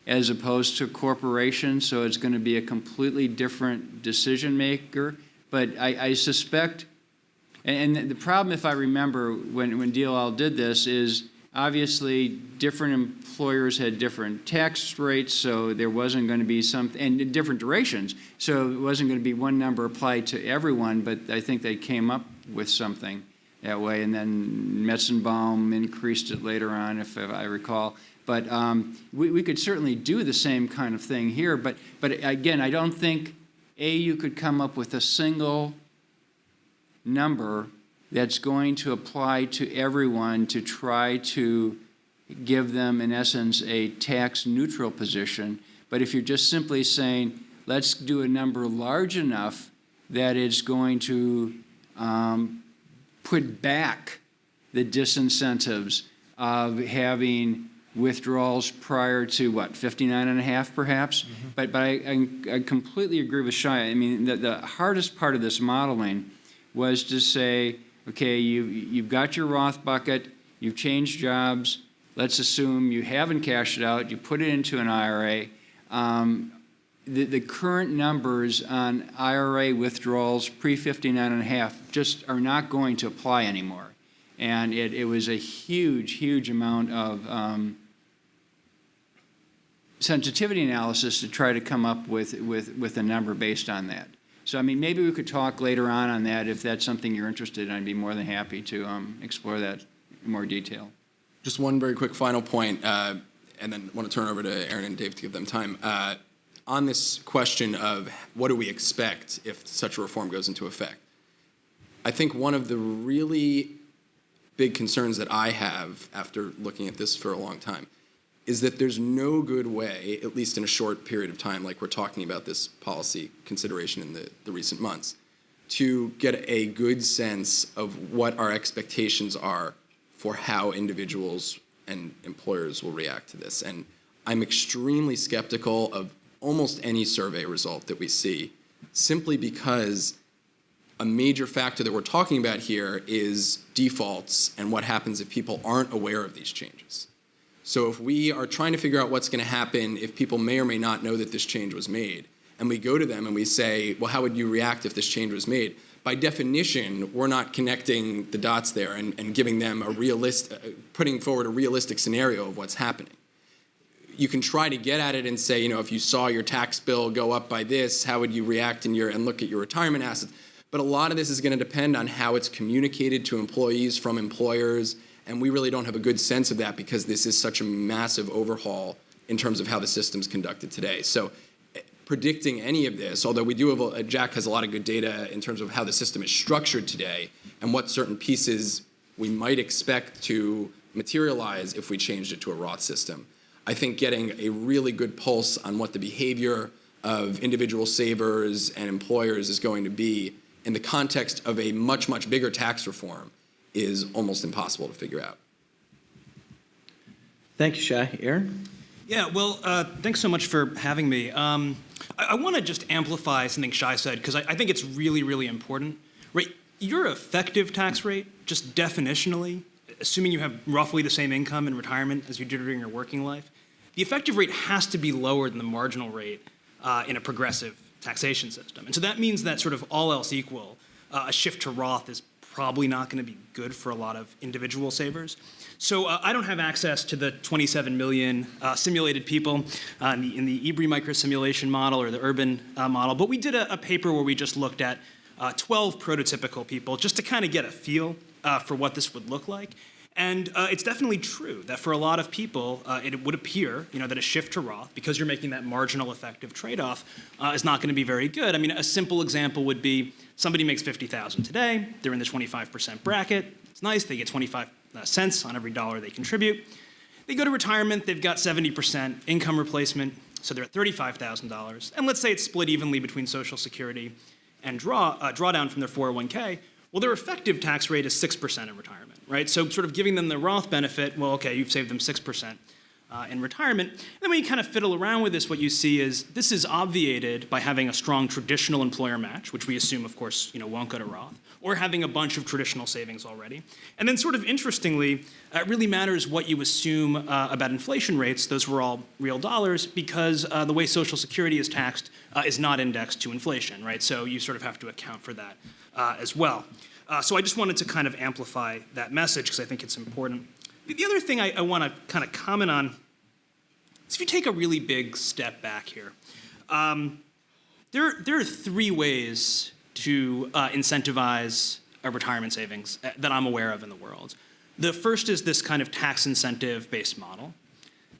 as opposed to a corporation, so it's going to be a completely different decision maker. But I suspect, and the problem, if I remember, when DLL did this, is obviously different employers had different tax rates, so there wasn't going to be and different durations, so it wasn't going to be one number applied to everyone, but I think they came up with something that way, and then Metzenbaum increased it later on, if I recall. But we could certainly do the same kind of thing here, but again, I don't think, you could come up with a single number that's going to apply to everyone to try to give them, in essence, a tax-neutral position. But if you're just simply saying, let's do a number large enough that it's going to put back the disincentives of having withdrawals prior to, 59 and a half perhaps? Mm-hmm. But I completely agree with Shai. I mean, the hardest part of this modeling was to say, okay, you've got your Roth bucket, you've changed jobs, let's assume you haven't cashed it out, you put it into an IRA. The current numbers on IRA withdrawals pre-59 and a half just are not going to apply anymore. And it was a huge amount of sensitivity analysis to try to come up with a number based on that. So, I mean, maybe we could talk later on that. If that's something you're interested in, I'd be more than happy to explore that in more detail. Just one very quick final point, and then I want to turn over to Aaron and Dave to give them time. On this question of what do we expect if such a reform goes into effect, I think one of the really big concerns that I have after looking at this for a long time is that there's no good way, at least in a short period of time, like we're talking about this policy consideration in the recent months, to get a good sense of what our expectations are for how individuals and employers will react to this. And I'm extremely skeptical of almost any survey result that we see, simply because a major factor that we're talking about here is defaults and what happens if people aren't aware of these changes. So if we are trying to figure out what's going to happen if people may or may not know that this change was made, and we go to them and we say, well, how would you react if this change was made? By definition, we're not connecting the dots there and giving them putting forward a realistic scenario of what's happening. You can try to get at it and say, if you saw your tax bill go up by this, how would you react and look at your retirement assets? But a lot of this is going to depend on how it's communicated to employees from employers, and we really don't have a good sense of that because this is such a massive overhaul in terms of how the system's conducted today. So predicting any of this, although we do have, Jack has a lot of good data in terms of how the system is structured today and what certain pieces we might expect to materialize if we changed it to a Roth system. I think getting a really good pulse on what the behavior of individual savers and employers is going to be in the context of a much much bigger tax reform is almost impossible to figure out. Thank you, Shai. Aaron? Yeah, well, thanks so much for having me. I want to just amplify something Shai said, because I think it's really important. Right, your effective tax rate, just definitionally, assuming you have roughly the same income in retirement as you did during your working life, the effective rate has to be lower than the marginal rate in a progressive taxation system. And so that means that sort of all else equal, a shift to Roth is probably not going to be good for a lot of individual savers. So I don't have access to the 27 million simulated people in the EBRI microsimulation model or the urban model, but we did a paper where we just looked at 12 prototypical people just to kind of get a feel for what this would look like. And it's definitely true that for a lot of people, it would appear, that a shift to Roth, because you're making that marginal effective trade-off, is not going to be very good. I mean, a simple example would be somebody makes $50,000 today. They're in the 25% bracket. It's nice. They get 25 cents on every dollar they contribute. They go to retirement. They've got 70% income replacement, so they're at $35,000. And let's say it's split evenly between Social Security and drawdown from their 401k. Well, their effective tax rate is 6% in retirement, right? So sort of giving them the Roth benefit, well, okay, you've saved them 6% in retirement. And then when you kind of fiddle around with this, what you see is this is obviated by having a strong traditional employer match, which we assume, of course, won't go to Roth, or having a bunch of traditional savings already. And then sort of interestingly, it really matters what you assume about inflation rates. Those were all real dollars because the way Social Security is taxed is not indexed to inflation, right? So you sort of have to account for that as well. So I just wanted to kind of amplify that message because I think it's important. The other thing I want to kind of comment on is if you take a really big step back here, there are three ways to incentivize retirement savings that I'm aware of in the world. The first is this kind of tax incentive-based model.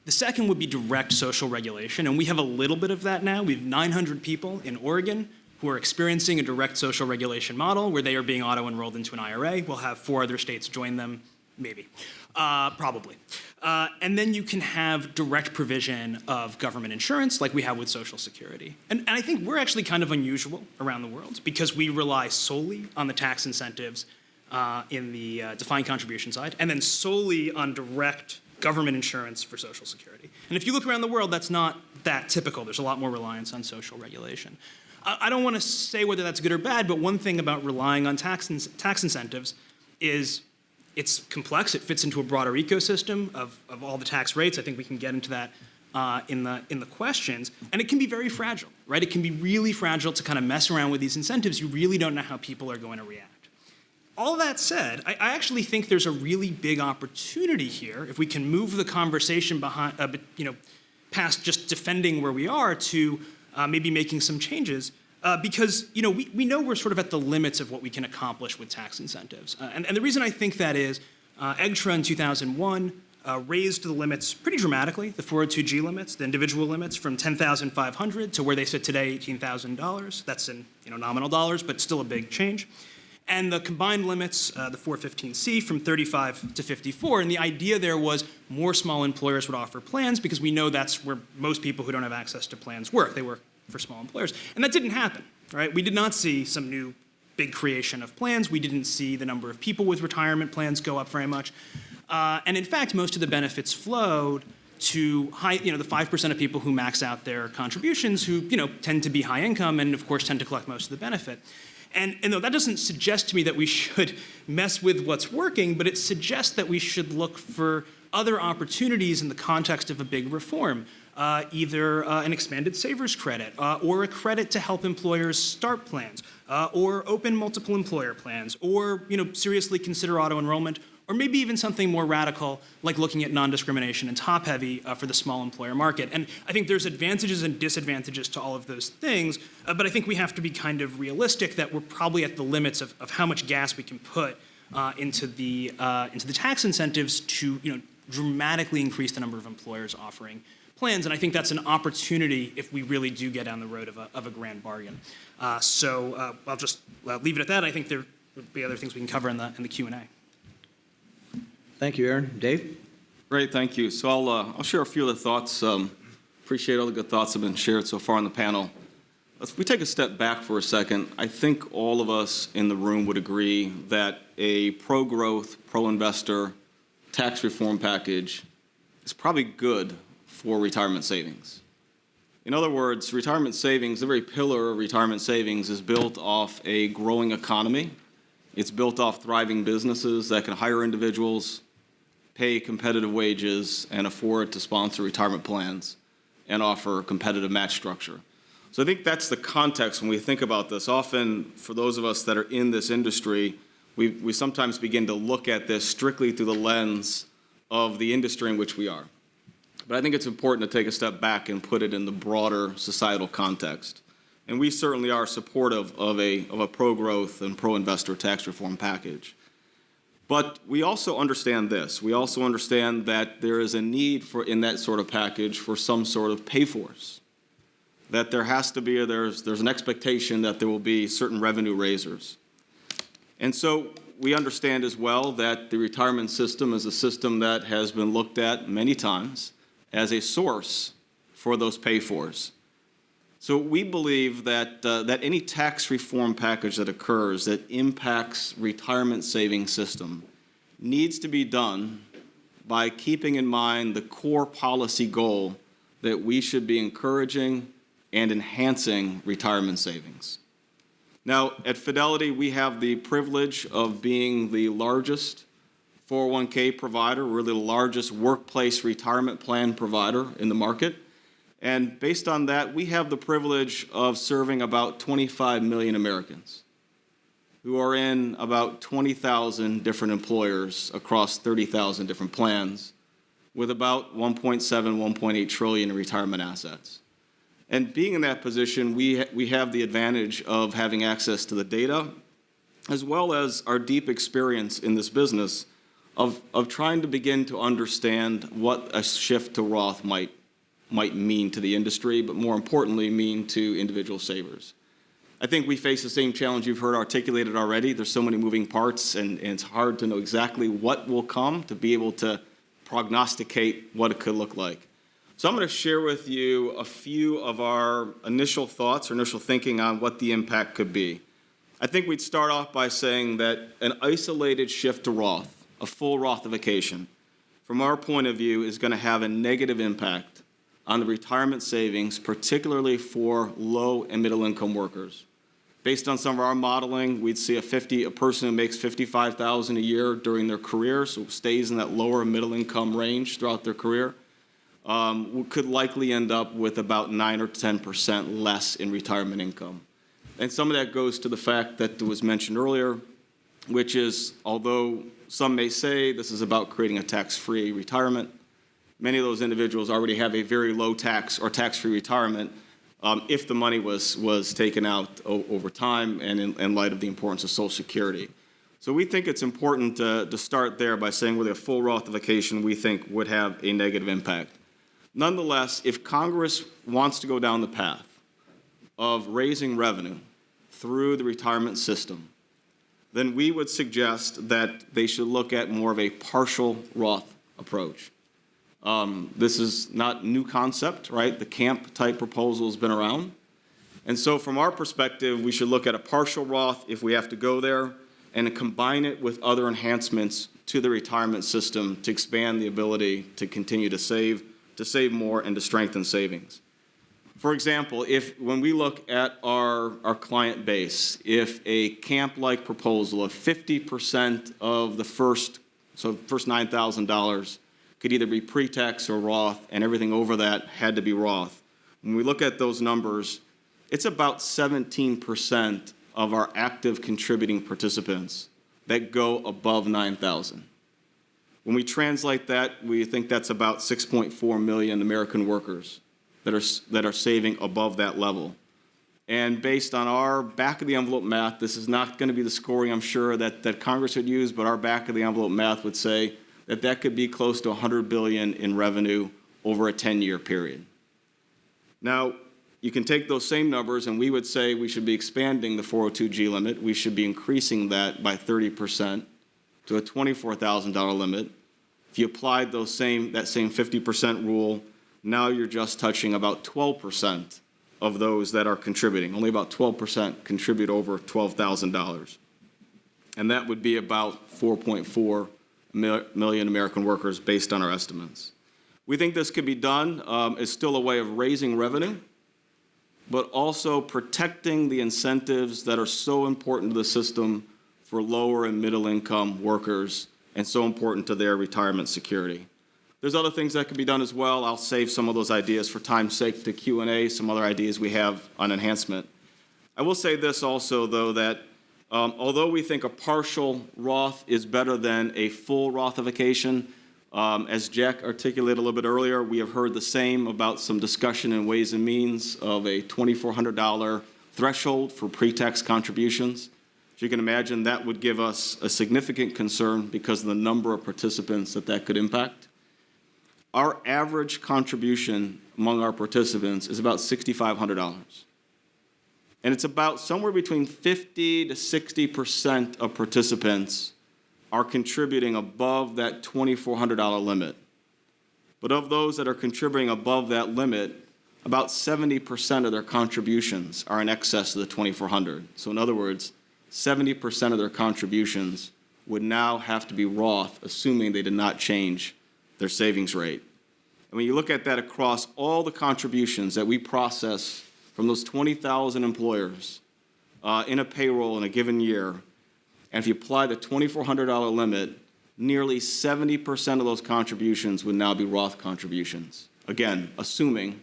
The second would be direct social regulation, and we have a little bit of that now. We have 900 people in Oregon who are experiencing a direct social regulation model where they are being auto-enrolled into an IRA. We'll have 4 other states join them, maybe, probably. And then you can have direct provision of government insurance like we have with Social Security. And I think we're actually kind of unusual around the world because we rely solely on the tax incentives in the defined contribution side and then solely on direct government insurance for Social Security. And if you look around the world, that's not that typical. There's a lot more reliance on social regulation. I don't want to say whether that's good or bad, but one thing about relying on tax incentives is it's complex. It fits into a broader ecosystem of all the tax rates. I think we can get into that in the questions. And it can be very fragile, right? It can be really fragile to kind of mess around with these incentives. You really don't know how people are going to react. All that said, I actually think there's a really big opportunity here if we can move the conversation behind, past just defending where we are to maybe making some changes. Because we know we're sort of at the limits of what we can accomplish with tax incentives. And the reason I think that is EGTRA in 2001 raised the limits pretty dramatically, the 402G limits, the individual limits from $10,500 to where they sit today, $18,000. That's in nominal dollars, but still a big change. And the combined limits, the 415C, from 35 to 54. And the idea there was more small employers would offer plans because we know that's where most people who don't have access to plans work. They work for small employers. And that didn't happen, right? We did not see some new big creation of plans. We didn't see the number of people with retirement plans go up very much. And in fact, most of the benefits flowed to the 5% of people who max out their contributions who, tend to be high income and of course tend to collect most of the benefit. And though that doesn't suggest to me that we should mess with what's working, but it suggests that we should look for other opportunities in the context of a big reform, either an expanded savers credit or a credit to help employers start plans or open multiple employer plans or seriously consider auto-enrollment or maybe even something more radical like looking at non-discrimination and top-heavy for the small employer market. And I think there's advantages and disadvantages to all of those things, but I think we have to be kind of realistic that we're probably at the limits of how much gas we can put into the tax incentives to dramatically increase the number of employers offering plans, and I think that's an opportunity if we really do get down the road of a grand bargain. So I'll just leave it at that. I think there will be other things we can cover in the Q&A. Thank you, Aaron. Dave? Great, thank you. So I'll share a few of the thoughts. Appreciate all the good thoughts that have been shared so far on the panel. If we take a step back for a second, I think all of us in the room would agree that a pro-growth, pro-investor tax reform package is probably good for retirement savings. In other words, retirement savings, the very pillar of retirement savings is built off a growing economy. It's built off thriving businesses that can hire individuals, pay competitive wages, and afford to sponsor retirement plans and offer competitive match structure. So I think that's the context when we think about this. Often, for those of us that are in this industry, we sometimes begin to look at this strictly through the lens of the industry in which we are. But I think it's important to take a step back and put it in the broader societal context. And we certainly are supportive of a pro-growth and pro-investor tax reform package. But we also understand this. We also understand that there is a need in that sort of package for some sort of pay-fors. That there has to be, there's an expectation that there will be certain revenue raisers. And so we understand as well that the retirement system is a system that has been looked at many times as a source for those pay-fors. So we believe that, that any tax reform package that occurs that impacts retirement savings system needs to be done by keeping in mind the core policy goal that we should be encouraging and enhancing retirement savings. Now, at Fidelity, we have the privilege of being the largest 401k provider. We're the largest workplace retirement plan provider in the market. And based on that, we have the privilege of serving about 25 million Americans who are in about 20,000 different employers across 30,000 different plans with about 1.7, 1.8 trillion in retirement assets. And being in that position, we have the advantage of having access to the data, as well as our deep experience in this business of trying to begin to understand what a shift to Roth might mean to the industry, but more importantly, mean to individual savers. I think we face the same challenge you've heard articulated already. There's so many moving parts, and it's hard to know exactly what will come to be able to prognosticate what it could look like. So I'm going to share with you a few of our initial thoughts or initial thinking on what the impact could be. I think we'd start off by saying that an isolated shift to Roth, a full Rothification, from our point of view, is going to have a negative impact on the retirement savings, particularly for low and middle income workers. Based on some of our modeling, we'd see a person who makes $55,000 a year during their career, so stays in that lower and middle income range throughout their career, could likely end up with about 9 or 10% less in retirement income. And some of that goes to the fact that was mentioned earlier, which is, although some may say this is about creating a tax-free retirement, many of those individuals already have a very low tax or tax-free retirement if the money was taken out over time and in light of the importance of Social Security. So we think it's important to start there by saying with a full Rothification we think would have a negative impact. Nonetheless, if Congress wants to go down the path of raising revenue through the retirement system, then we would suggest that they should look at more of a partial Roth approach. This is not a new concept, right? The camp-type proposal has been around. And so from our perspective, we should look at a partial Roth if we have to go there and combine it with other enhancements to the retirement system to expand the ability to continue to save more and to strengthen savings. For example, when we look at our client base, if a camp-like proposal of 50% of the first $9,000 could either be pre-tax or Roth, and everything over that had to be Roth. When we look at those numbers, it's about 17% of our active contributing participants that go above 9,000. When we translate that, we think that's about 6.4 million American workers that are saving above that level. And based on our back-of-the-envelope math, this is not going to be the scoring, I'm sure, that Congress would use, but our back-of-the-envelope math would say that could be close to $100 billion in revenue over a 10-year period. Now, you can take those same numbers, and we would say we should be expanding the 402G limit. We should be increasing that by 30% to a $24,000 limit. If you applied that same 50% rule, now you're just touching about 12% of those that are contributing. Only about 12% contribute over $12,000. And that would be about 4.4 million American workers based on our estimates. We think this could be done. It's still a way of raising revenue, but also protecting the incentives that are so important to the system for lower and middle income workers and so important to their retirement security. There's other things that could be done as well. I'll save some of those ideas for time's sake to Q&A, some other ideas we have on enhancement. I will say this also, though, that although we think a partial Roth is better than a full Rothification, as Jack articulated a little bit earlier, we have heard the same about some discussion in Ways and Means of a $2,400 threshold for pre-tax contributions. As you can imagine, that would give us a significant concern because of the number of participants that could impact. Our average contribution among our participants is about $6,500. And it's about somewhere between 50 to 60% of participants are contributing above that $2,400 limit. But of those that are contributing above that limit, about 70% of their contributions are in excess of the 2,400. So in other words, 70% of their contributions would now have to be Roth, assuming they did not change their savings rate. And when you look at that across all the contributions that we process from those 20,000 employers in a payroll in a given year, and if you apply the $2,400 limit, nearly 70% of those contributions would now be Roth contributions. Again, assuming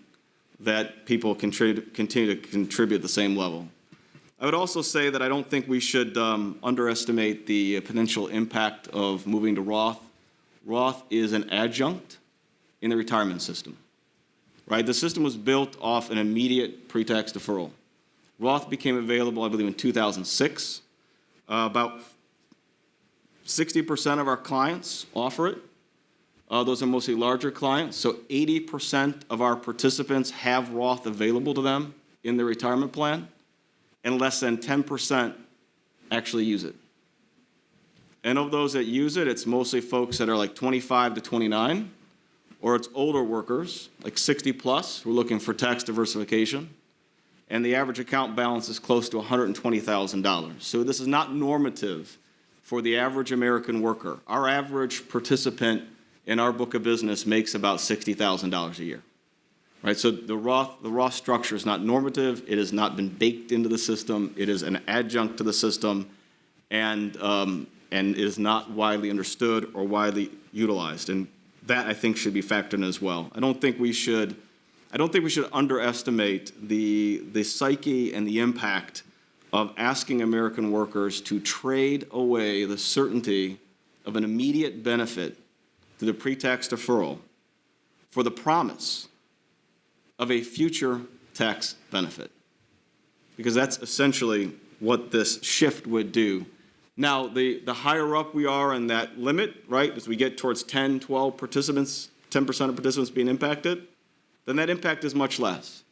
that people continue to contribute the same level. I would also say that I don't think we should underestimate the potential impact of moving to Roth. Roth is an adjunct in the retirement system, right? The system was built off an immediate pre-tax deferral. Roth became available, I believe, in 2006. About 60% of our clients offer it. Those are mostly larger clients. So 80% of our participants have Roth available to them in their retirement plan, and less than 10% actually use it. And of those that use it, it's mostly folks that are like 25 to 29, or it's older workers, like 60 plus, who are looking for tax diversification. And the average account balance is close to $120,000. So this is not normative for the average American worker. Our average participant in our book of business makes about $60,000 a year, right? So the Roth structure is not normative. It has not been baked into the system. It is an adjunct to the system, and it is not widely understood or widely utilized. And that, I think, should be factored in as well. I don't think we should underestimate the psyche and the impact of asking American workers to trade away the certainty of an immediate benefit through the pre-tax deferral for the promise of a future tax benefit. Because that's essentially what this shift would do. Now, the higher up we are in that limit, right, as we get towards 10, 12 participants, 10% of participants being impacted, then that impact is much less.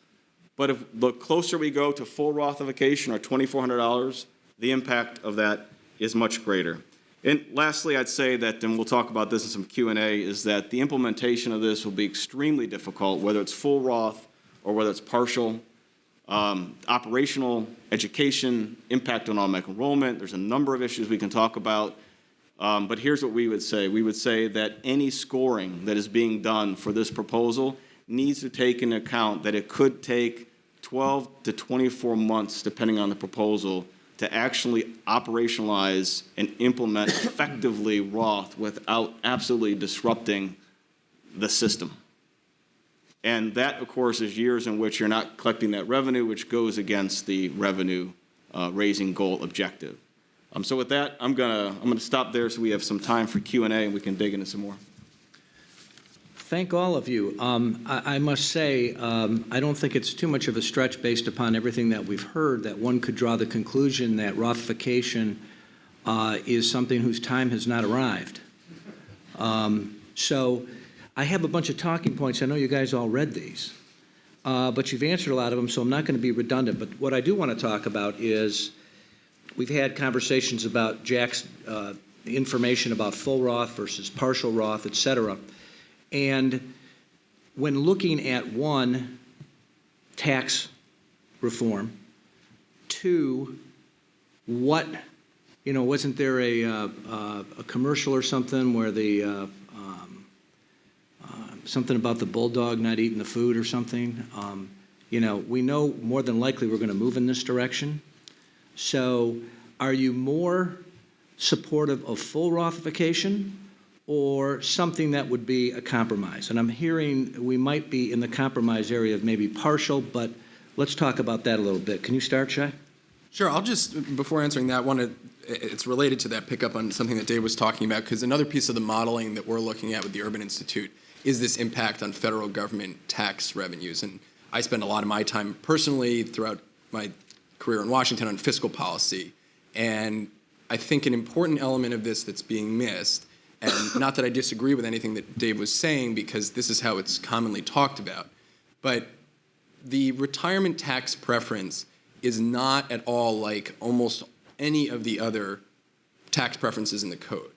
But if the closer we go to full Rothification or $2,400, the impact of that is much greater. And lastly, I'd say that, and we'll talk about this in some Q&A, is that the implementation of this will be extremely difficult, whether it's full Roth or whether it's partial. Operational, education, impact on automatic enrollment. There's a number of issues we can talk about. But here's what we would say. We would say that any scoring that is being done for this proposal needs to take into account that it could take 12 to 24 months, depending on the proposal, to actually operationalize and implement effectively Roth without absolutely disrupting the system. And that, of course, is years in which you're not collecting that revenue, which goes against the revenue raising goal objective. So with that, I'm gonna stop there so we have some time for Q&A and we can dig into some more. Thank all of you. I must say, I don't think it's too much of a stretch based upon everything that we've heard that one could draw the conclusion that Rothification is something whose time has not arrived. So I have a bunch of talking points. I know you guys all read these, but you've answered a lot of them, so I'm not going to be redundant. But what I do want to talk about is we've had conversations about Jack's information about full Roth versus partial Roth, et cetera. And when looking at one, tax reform, two, what, wasn't there a commercial or something where the something about the bulldog not eating the food or something? We know more than likely we're going to move in this direction. So are you more supportive of full Rothification or something that would be a compromise? And I'm hearing we might be in the compromise area of maybe partial, but let's talk about that a little bit. Can you start, Shai? Sure. I'll just, before answering that, it's related to that, pick up on something that Dave was talking about, because another piece of the modeling that we're looking at with the Urban Institute is this impact on federal government tax revenues. And I spend a lot of my time personally throughout my career in Washington on fiscal policy. And I think an important element of this that's being missed, and not that I disagree with anything that Dave was saying, because this is how it's commonly talked about, but the retirement tax preference is not at all like almost any of the other tax preferences in the code,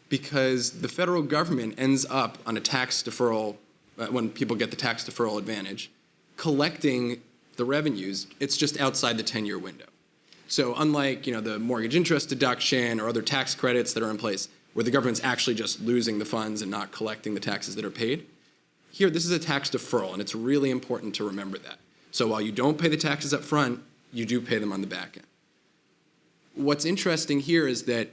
because the federal government ends up on a tax deferral, when people get the tax deferral advantage, collecting the revenues, it's just outside the 10-year window. So unlike, the mortgage interest deduction or other tax credits that are in place, where the government's actually just losing the funds and not collecting the taxes that are paid, here, this is a tax deferral, and it's really important to remember that. So while you don't pay the taxes up front, you do pay them on the back end. What's interesting here is that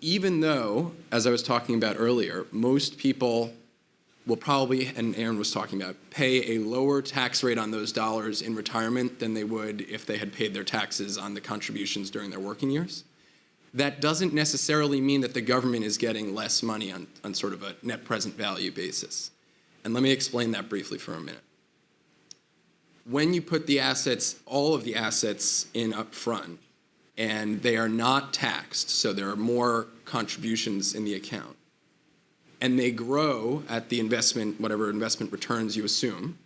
even though, as I was talking about earlier, most people will probably, and Aaron was talking about, pay a lower tax rate on those dollars in retirement than they would if they had paid their taxes on the contributions during their working years, that doesn't necessarily mean that the government is getting less money on sort of a net present value basis. And let me explain that briefly for a minute. When you put the assets, all of the assets in up front, and they are not taxed, so there are more contributions in the account, and they grow at the investment, whatever investment returns you assume,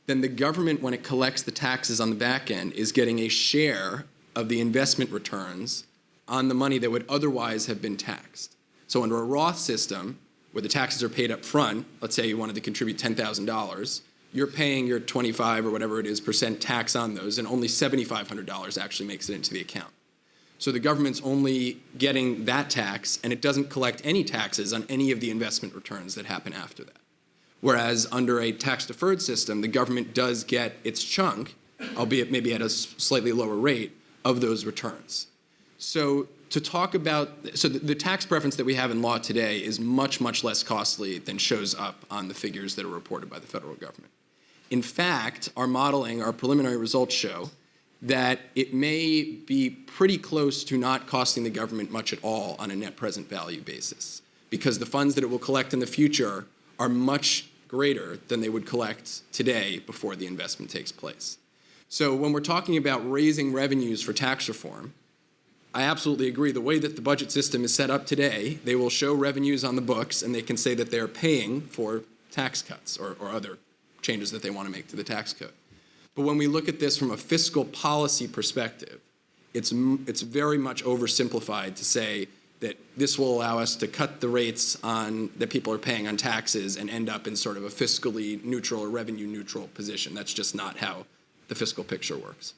then the government, when it collects the taxes on the back end, is getting a share of the investment returns on the money that would otherwise have been taxed. So under a Roth system, where the taxes are paid up front, let's say you wanted to contribute $10,000, you're paying your 25 or whatever it is % tax on those, and only $7,500 actually makes it into the account. So the government's only getting that tax, and it doesn't collect any taxes on any of the investment returns that happen after that. Whereas under a tax-deferred system, the government does get its chunk, albeit maybe at a slightly lower rate, of those returns. So to talk about, so the tax preference that we have in law today is much, much less costly than shows up on the figures that are reported by the federal government. In fact, our modeling, our preliminary results show that it may be pretty close to not costing the government much at all on a net present value basis, because the funds that it will collect in the future are much greater than they would collect today before the investment takes place. So when we're talking about raising revenues for tax reform, I absolutely agree. The way that the budget system is set up today, they will show revenues on the books, and they can say that they're paying for tax cuts or other changes that they want to make to the tax code. But when we look at this from a fiscal policy perspective, it's very much oversimplified to say that this will allow us to cut the rates that people are paying on taxes and end up in sort of a fiscally neutral or revenue neutral position. That's just not how the fiscal picture works.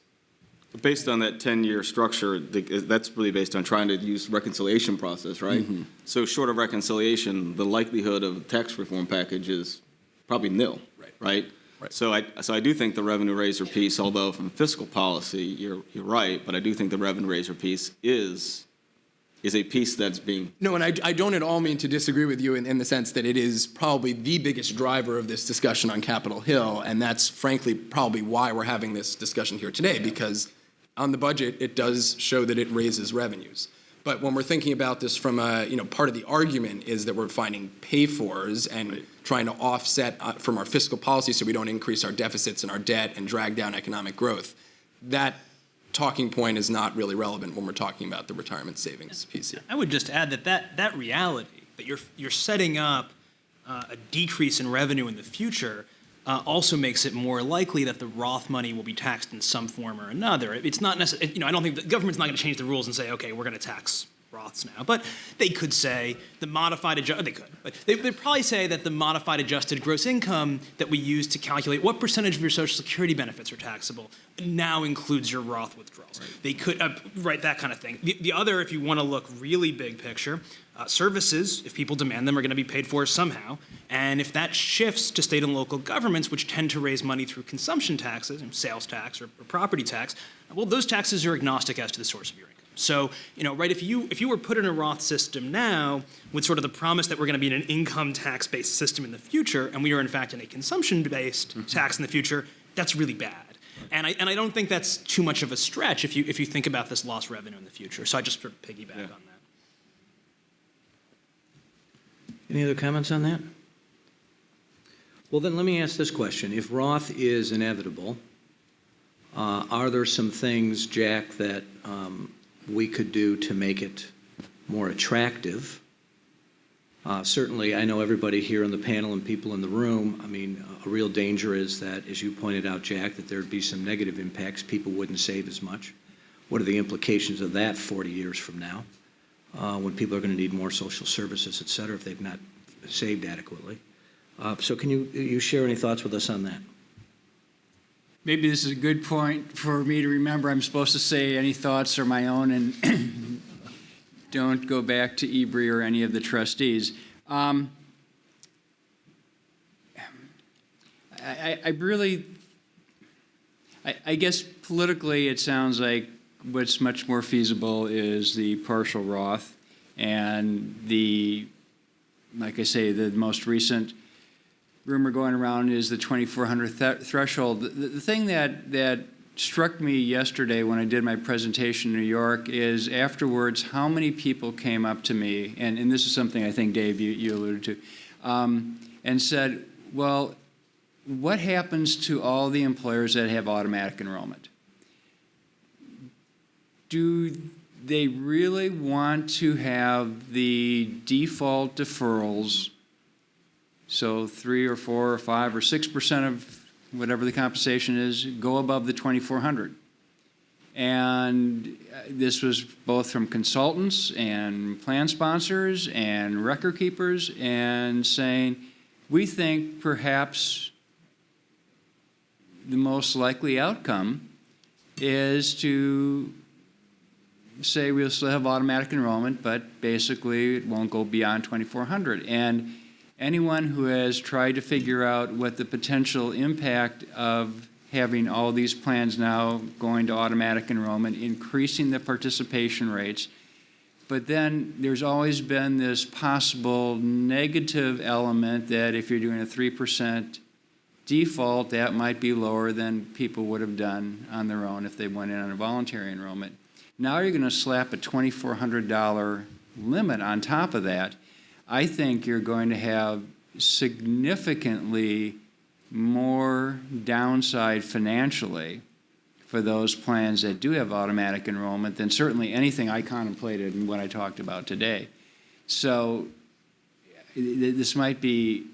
Based on that 10-year structure, that's really based on trying to use reconciliation process, right? Mm-hmm. So short of reconciliation, the likelihood of a tax reform package is probably nil, right? Right. So I do think the revenue raiser piece, although from fiscal policy, you're right, but I do think the revenue raiser piece is a piece that's being... No, and I don't at all mean to disagree with you in the sense that it is probably the biggest driver of this discussion on Capitol Hill, and that's frankly probably why we're having this discussion here today, because on the budget, it does show that it raises revenues. But when we're thinking about this from part of the argument is that we're finding pay-fors and trying to offset from our fiscal policy so we don't increase our deficits and our debt and drag down economic growth. That talking point is not really relevant when we're talking about the retirement savings piece here. I would just add that reality, that you're setting up a decrease in revenue in the future, also makes it more likely that the Roth money will be taxed in some form or another. It's not necessarily, I don't think the government's not going to change the rules and say, okay, we're going to tax Roths now. But they could say the modified they'd probably say that the modified adjusted gross income that we use to calculate what percentage of your Social Security benefits are taxable now includes your Roth withdrawals. Right. They could write that kind of thing. The other, if you want to look really big picture, services, if people demand them, are going to be paid for somehow. And if that shifts to state and local governments, which tend to raise money through consumption taxes, sales tax or property tax, well, those taxes are agnostic as to the source of your income. So, if you were put in a Roth system now with sort of the promise that we're going to be in an income tax-based system in the future, and we are in fact in a consumption-based tax in the future, that's really bad. And I don't think that's too much of a stretch if you think about this lost revenue in the future. So I just sort of piggyback on that. Any other comments on that? Well, then let me ask this question. If Roth is inevitable, are there some things, Jack, that we could do to make it more attractive? Certainly, I know everybody here on the panel and people in the room, a real danger is that, as you pointed out, Jack, that there'd be some negative impacts. People wouldn't save as much. What are the implications of that 40 years from now, when people are going to need more social services, et cetera, if they've not saved adequately? So can you share any thoughts with us on that? maybe this is a good point for me to remember. I'm supposed to say any thoughts are my own and don't go back to Ebri or any of the trustees. I guess politically it sounds like what's much more feasible is the partial Roth and like I say, the most recent rumor going around is the 2,400 threshold. The thing that struck me yesterday when I did my presentation in New York is afterwards how many people came up to me, and this is something I think, Dave, you alluded to, and said, well, what happens to all the employers that have automatic enrollment? Do they really want to have the default deferrals, so 3 or 4 or 5 or 6% of whatever the compensation is, go above the 2,400? And this was both from consultants and plan sponsors and record keepers, and saying, we think perhaps the most likely outcome is to say we'll still have automatic enrollment, but basically it won't go beyond 2,400. And anyone who has tried to figure out what the potential impact of having all these plans now going to automatic enrollment, increasing the participation rates, but then there's always been this possible negative element that if you're doing a 3% default, that might be lower than people would have done on their own if they went in on a voluntary enrollment. Now you're going to slap a $2,400 limit on top of that. I think you're going to have significantly more downside financially for those plans that do have automatic enrollment than certainly anything I contemplated in what I talked about today. So this might be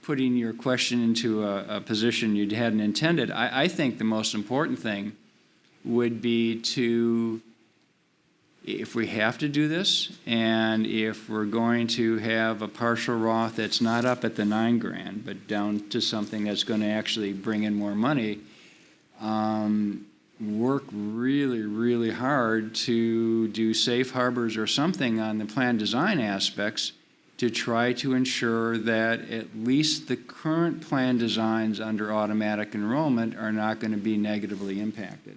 putting your question into a position you hadn't intended. I think the most important thing would be to, if we have to do this, and if we're going to have a partial Roth that's not up at the $9,000, but down to something that's going to actually bring in more money, work really, really hard to do safe harbors or something on the plan design aspects to try to ensure that at least the current plan designs under automatic enrollment are not going to be negatively impacted.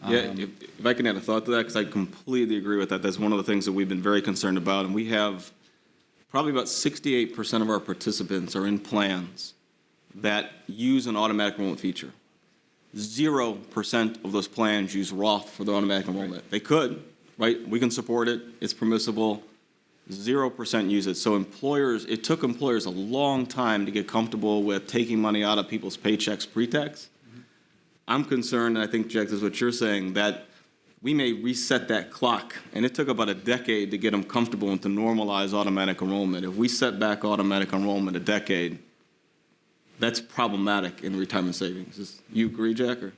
Yeah, if I can add a thought to that, because I completely agree with that. That's one of the things that we've been very concerned about. And we have probably about 68% of our participants are in plans that use an automatic enrollment feature. 0% of those plans use Roth for the automatic enrollment. They could, right? We can support it. It's permissible. 0% use it. So it took employers a long time to get comfortable with taking money out of people's paychecks pre-tax. I'm concerned, and I think, Jack, this is what you're saying, that we may reset that clock. And it took about a decade to get them comfortable and to normalize automatic enrollment. If we set back automatic enrollment a decade, that's problematic in retirement savings. You agree, Jack? Or?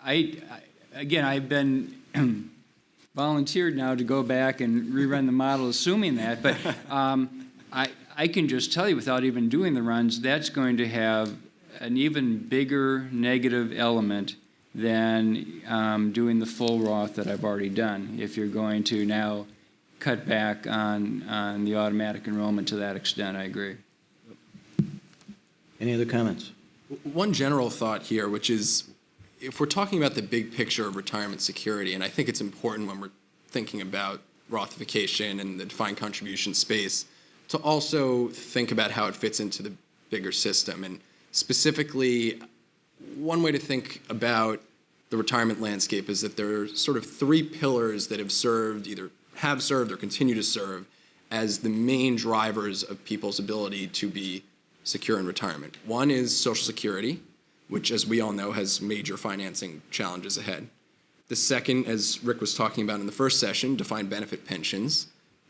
Again, I've been volunteered now to go back and rerun the model, assuming that. But I can just tell you, without even doing the runs, that's going to have an even bigger negative element than doing the full Roth that I've already done, if you're going to now cut back on the automatic enrollment to that extent. I agree. Any other comments? One general thought here, which is, if we're talking about the big picture of retirement security, and I think it's important when we're thinking about Rothification and the defined contribution space, to also think about how it fits into the bigger system. And specifically, one way to think about the retirement landscape is that there are sort of 3 pillars that have served or continue to serve as the main drivers of people's ability to be secure in retirement. One is Social Security, which, as we all know, has major financing challenges ahead. The second, as Rick was talking about in the first session, defined benefit pensions.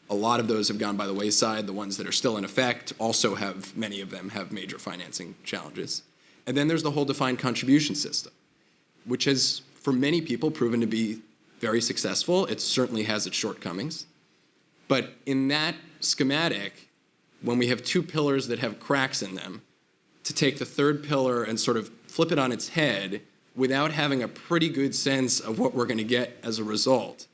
A lot of those have gone by the wayside. The ones that are still in effect also have, many of them have major financing challenges. And then there's the whole defined contribution system, which has, for many people, proven to be very successful. It certainly has its shortcomings. But in that schematic, when we have 2 pillars that have cracks in them, to take the third pillar and sort of flip it on its head without having a pretty good sense of what we're going to get as a result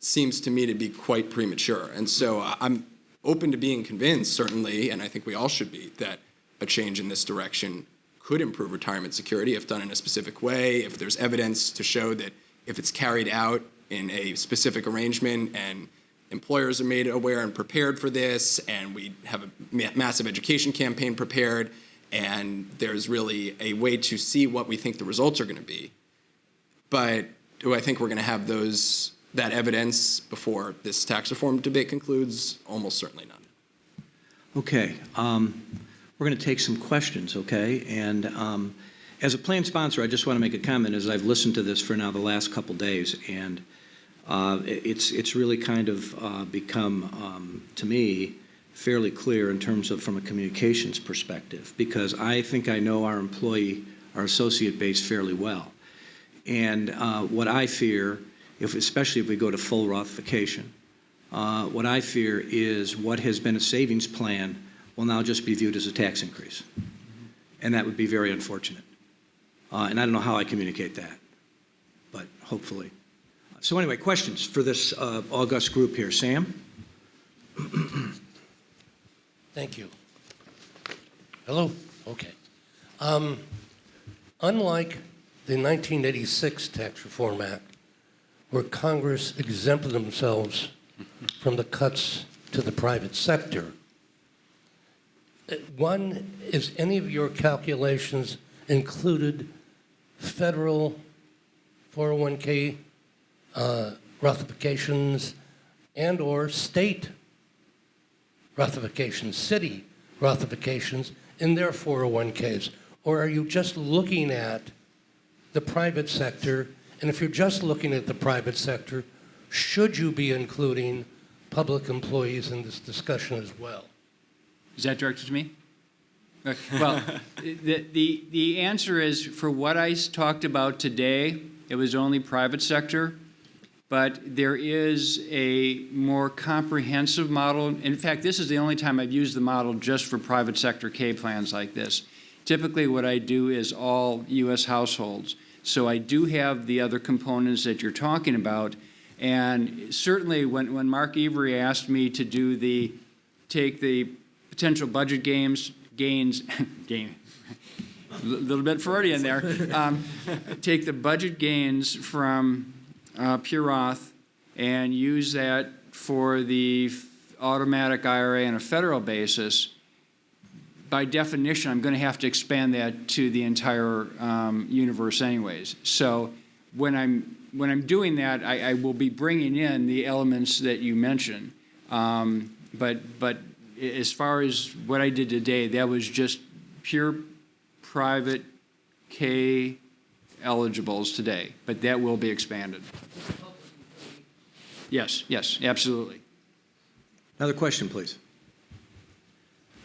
seems to me to be quite premature. And so I'm open to being convinced, certainly, and I think we all should be, that a change in this direction could improve retirement security if done in a specific way, if there's evidence to show that if it's carried out in a specific arrangement and employers are made aware and prepared for this, and we have a massive education campaign prepared, and there's really a way to see what we think the results are going to be. But do I think we're going to have that evidence before this tax reform debate concludes? Almost certainly not. Okay. We're going to take some questions, okay? And as a plan sponsor, I just want to make a comment as I've listened to this for now the last couple days, and it's really kind of become, to me, fairly clear in terms of from a communications perspective, because I think I know our associate base fairly well. And what I fear, especially if we go to full Rothification, what I fear is what has been a savings plan will now just be viewed as a tax increase. And that would be very unfortunate. And I don't know how I communicate that, but hopefully. So anyway, questions for this august group here. Sam? Thank you. Hello? Okay. Unlike the 1986 Tax Reform Act, where Congress exempted themselves from the cuts to the private sector, one, is any of your calculations included federal 401k Rothifications and or state Rothifications, city Rothifications in their 401ks? Or are you just looking at the private sector? And if you're just looking at the private sector, should you be including public employees in this discussion as well? Is that directed to me? Well, the answer is, for what I talked about today, it was only private sector, but there is a more comprehensive model. In fact, this is the only time I've used the model just for private sector K plans like this. Typically, what I do is all U.S. households. So I do have the other components that you're talking about. And certainly, when Mark Avery asked me to take the potential budget gains, a little bit Freudian there, take the budget gains from Pure Roth and use that for the automatic IRA on a federal basis. By definition, I'm going to have to expand that to the entire universe anyways. So when I'm doing that, I will be bringing in the elements that you mentioned. But as far as what I did today, that was just pure private K eligibles today, but that will be expanded. Yes, absolutely. Another question, please.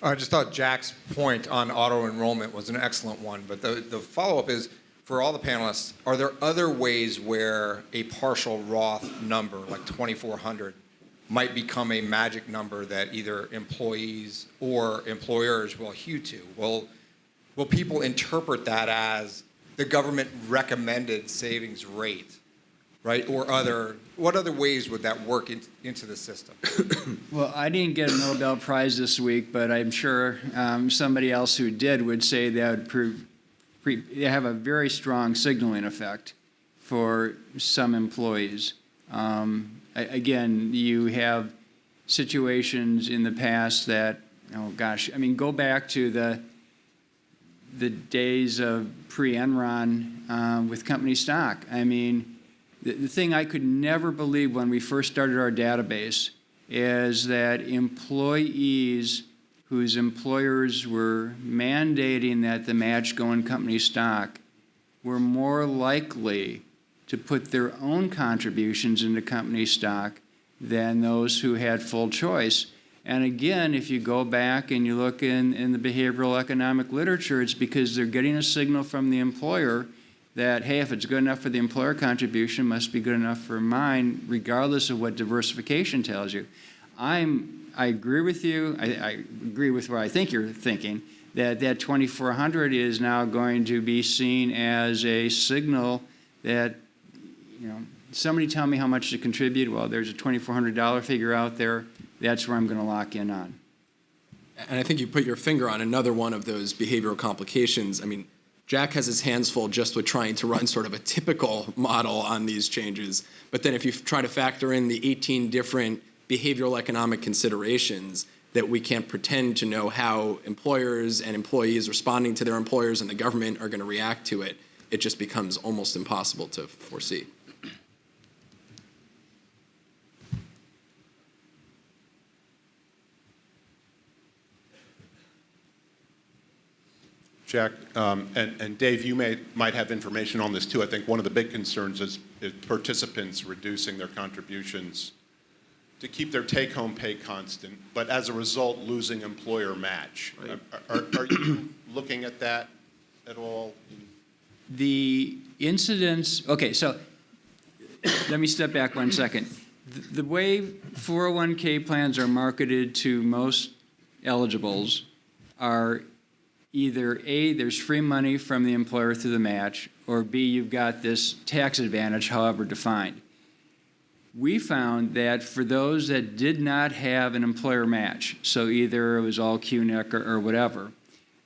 I just thought Jack's point on auto enrollment was an excellent one, but the follow-up is, for all the panelists, are there other ways where a partial Roth number, like 2,400, might become a magic number that either employees or employers will hew to? Will people interpret that as the government recommended savings rate, right? Or what other ways would that work into the system? Well, I didn't get a Nobel Prize this week, but I'm sure somebody else who did would say that would have a very strong signaling effect for some employees. Again, you have situations in the past that, go back to the days of pre-Enron with company stock. The thing I could never believe when we first started our database is that employees whose employers were mandating that the match go in company stock were more likely to put their own contributions into company stock than those who had full choice. And again, if you go back and you look in the behavioral economic literature, it's because they're getting a signal from the employer that, hey, if it's good enough for the employer contribution, it must be good enough for mine, regardless of what diversification tells you. I agree with you. I agree with what I think you're thinking, that 2,400 is now going to be seen as a signal that, somebody tell me how much to contribute. Well, there's a $2,400 figure out there. That's where I'm going to lock in on. And I think you put your finger on another one of those behavioral complications. I mean, Jack has his hands full just with trying to run sort of a typical model on these changes. But then if you try to factor in the 18 different behavioral economic considerations, that we can't pretend to know how employers and employees responding to their employers and the government are going to react to it, it just becomes almost impossible to foresee. Jack, and Dave, you might have information on this too. I think one of the big concerns is participants reducing their contributions to keep their take-home pay constant, but as a result, losing employer match. Right. Are you looking at that at all? The incidence, okay, so let me step back 1 second. The way 401k plans are marketed to most eligibles are either A, there's free money from the employer through the match, or B, you've got this tax advantage, however defined. We found that for those that did not have an employer match, so either it was all QNIC or whatever,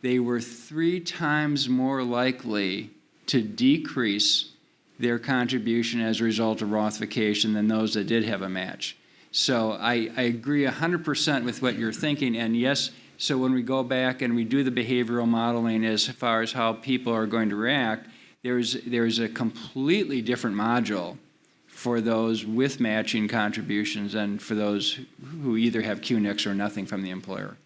they were 3 times more likely to decrease their contribution as a result of Rothification than those that did have a match. So I agree 100% with what you're thinking, and yes, so when we go back and we do the behavioral modeling as far as how people are going to react, there's a completely different module for those with matching contributions and for those who either have QNICs or nothing from the employer.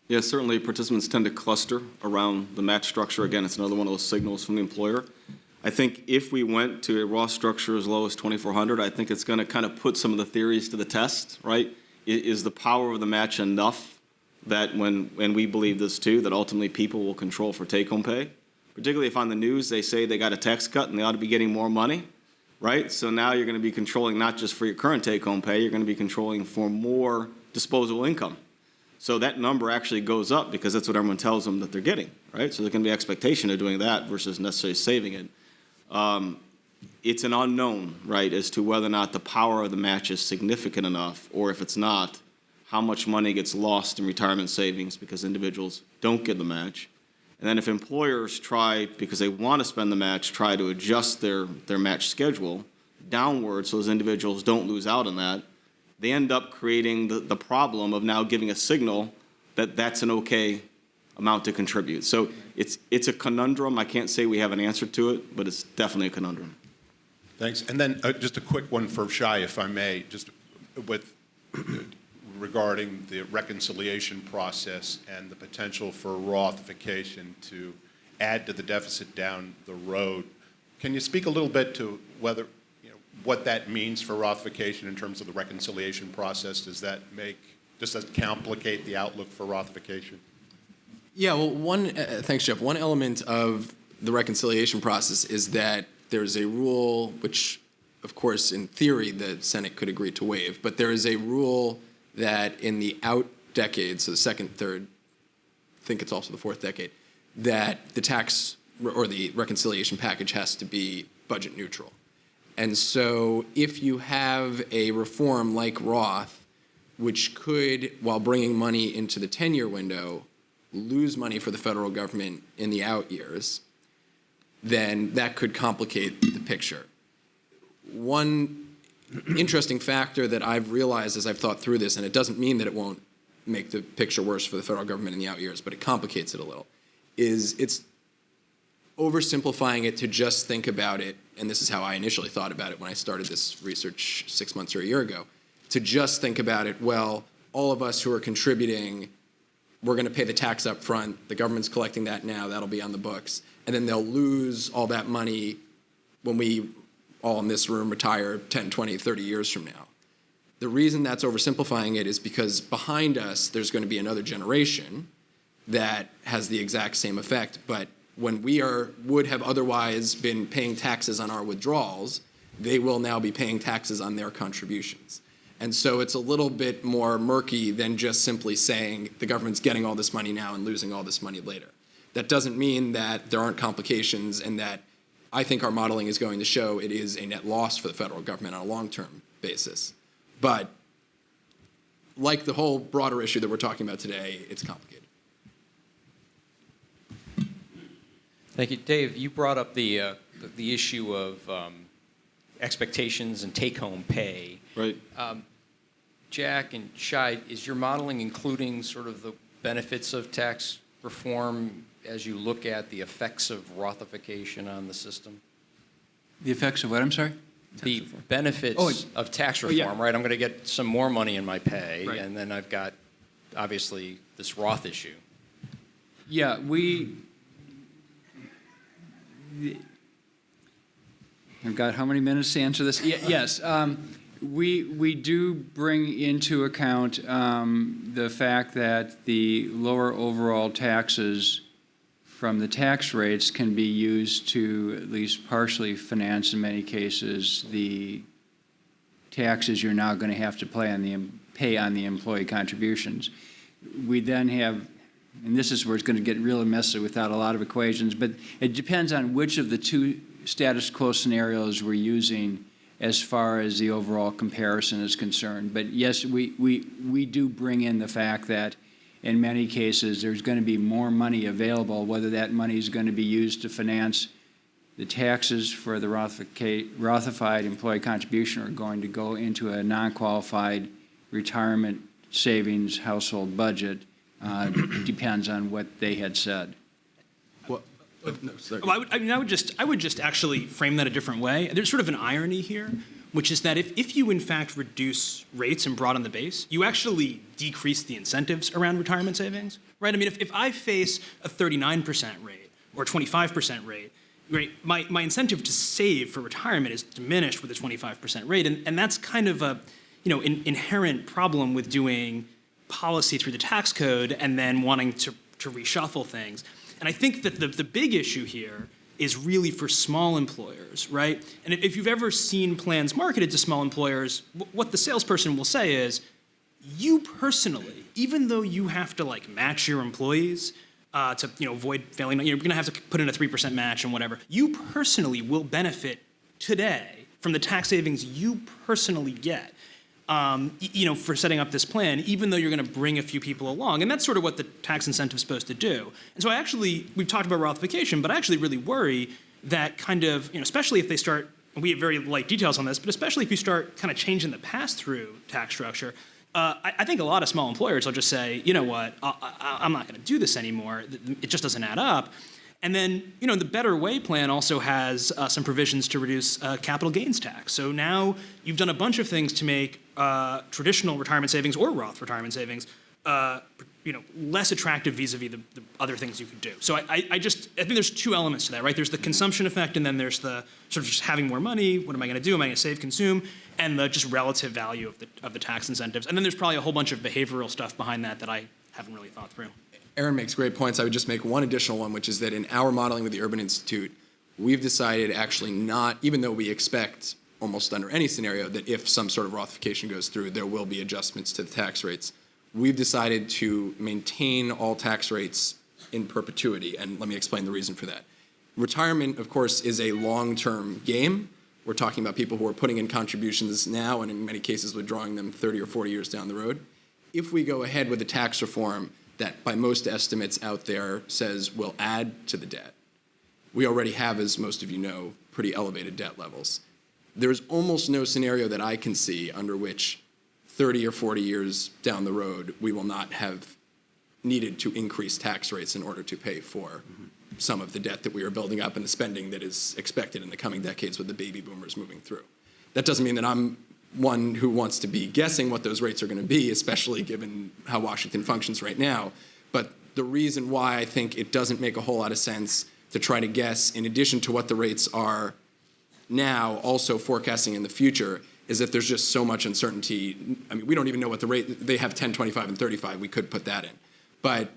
Yeah, certainly participants tend to cluster around the match structure. Again, it's another one of those signals from the employer. I think if we went to a raw structure as low as 2,400, I think it's going to kind of put some of the theories to the test, right? Is the power of the match enough that when we believe this too, that ultimately people will control for take-home pay? Particularly if on the news they say they got a tax cut and they ought to be getting more money, right? So now you're going to be controlling not just for your current take-home pay, you're going to be controlling for more disposable income. So that number actually goes up because that's what everyone tells them that they're getting, right? So there can be expectation of doing that versus necessarily saving it. It's an unknown, right, as to whether or not the power of the match is significant enough, or if it's not, how much money gets lost in retirement savings because individuals don't get the match. And then if employers try, because they want to spend the match, try to adjust their match schedule downward so those individuals don't lose out on that, they end up creating the problem of now giving a signal that that's an okay amount to contribute. So it's a conundrum. I can't say we have an answer to it, but it's definitely a conundrum. Thanks. And then just a quick one for Shai, if I may, just with regarding the reconciliation process and the potential for Rothification to add to the deficit down the road. Can you speak a little bit to whether, what that means for Rothification in terms of the reconciliation process? Does that complicate the outlook for Rothification? Yeah, well, thanks, Jeff. One element of the reconciliation process is that there's a rule, which, of course, in theory, the Senate could agree to waive, but there is a rule that in the out decades, so the second, third, I think it's also the fourth decade, that the tax or the reconciliation package has to be budget neutral. And so if you have a reform like Roth, which could, while bringing money into the 10-year window, lose money for the federal government in the out years, then that could complicate the picture. One interesting factor that I've realized as I've thought through this, and it doesn't mean that it won't make the picture worse for the federal government in the out years, but it complicates it a little, is it's oversimplifying it to just think about it, and this is how I initially thought about it when I started this research 6 months or a year ago, to just think about it, well, all of us who are contributing, we're going to pay the tax up front, the government's collecting that now, that'll be on the books, and then they'll lose all that money when we all in this room retire 10, 20, 30 years from now. The reason that's oversimplifying it is because behind us, there's going to be another generation that has the exact same effect, but when we would have otherwise been paying taxes on our withdrawals, they will now be paying taxes on their contributions. And so it's a little bit more murky than just simply saying the government's getting all this money now and losing all this money later. That doesn't mean that there aren't complications, and that I think our modeling is going to show it is a net loss for the federal government on a long-term basis. But like the whole broader issue that we're talking about today, it's complicated. Thank you. Dave, you brought up the issue of expectations and take-home pay. Right. Jack and Shai, is your modeling including sort of the benefits of tax reform as you look at the effects of Rothification on the system? The effects of what, I'm sorry? The benefits of tax reform, yeah. right? I'm going to get some more money in my pay, Right. and then I've got, obviously, this Roth issue. Yeah, I've got how many minutes to answer this? Yes, we do bring into account the fact that the lower overall taxes from the tax rates can be used to at least partially finance, in many cases, the taxes you're now going to have to pay on the employee contributions. We then have, and this is where it's going to get really messy without a lot of equations, but it depends on which of the two status quo scenarios we're using as far as the overall comparison is concerned. But yes, we do bring in the fact that in many cases there's going to be more money available, whether that money is going to be used to finance the taxes for the Rothified employee contribution, or going to go into a non-qualified retirement savings household budget. Depends on what they had said. No, sorry. I would just actually frame that a different way. There's sort of an irony here, which is that if you in fact reduce rates and broaden the base, you actually decrease the incentives around retirement savings, right? I mean, if I face a 39% rate or a 25% rate, right, my incentive to save for retirement is diminished with a 25% rate, and that's kind of a inherent problem with doing policy through the tax code and then wanting to reshuffle things. And I think that the big issue here is really for small employers, right? And if you've ever seen plans marketed to small employers, what the salesperson will say is, you personally, even though you have to match your employees to avoid failing, you're going to have to put in a 3% match and whatever, you personally will benefit today from the tax savings you personally get. For setting up this plan, even though you're going to bring a few people along. And that's sort of what the tax incentive is supposed to do. And so we've talked about Rothification, but I actually really worry that kind of, especially if they start, and we have very light details on this, but especially if you start kind of changing the pass-through tax structure, I think a lot of small employers will just say, you know what, I'm not going to do this anymore. It just doesn't add up. And then, the Better Way plan also has some provisions to reduce capital gains tax. So now you've done a bunch of things to make traditional retirement savings or Roth retirement savings, less attractive vis-a-vis the other things you could do. So I think there's two elements to that, right? There's the consumption effect, and then there's the sort of just having more money. What am I going to do? Am I going to save, consume? And the just relative value of the tax incentives. And then there's probably a whole bunch of behavioral stuff behind that I haven't really thought through. Aaron makes great points. I would just make one additional one, which is that in our modeling with the Urban Institute, we've decided actually not, even though we expect almost under any scenario that if some sort of Rothification goes through, there will be adjustments to the tax rates. We've decided to maintain all tax rates in perpetuity, and let me explain the reason for that. Retirement, of course, is a long-term game. We're talking about people who are putting in contributions now and in many cases withdrawing them 30 or 40 years down the road. If we go ahead with the tax reform that by most estimates out there says will add to the debt, we already have, as most of you know, pretty elevated debt levels. There's almost no scenario that I can see under which 30 or 40 years down the road, we will not have needed to increase tax rates in order to pay for some of the debt that we are building up and the spending that is expected in the coming decades with the baby boomers moving through. That doesn't mean that I'm one who wants to be guessing what those rates are going to be, especially given how Washington functions right now. But the reason why I think it doesn't make a whole lot of sense to try to guess, in addition to what the rates are now, also forecasting in the future, is that there's just so much uncertainty. I mean, we don't even know what the rate, they have 10, 25, and 35. We could put that in. But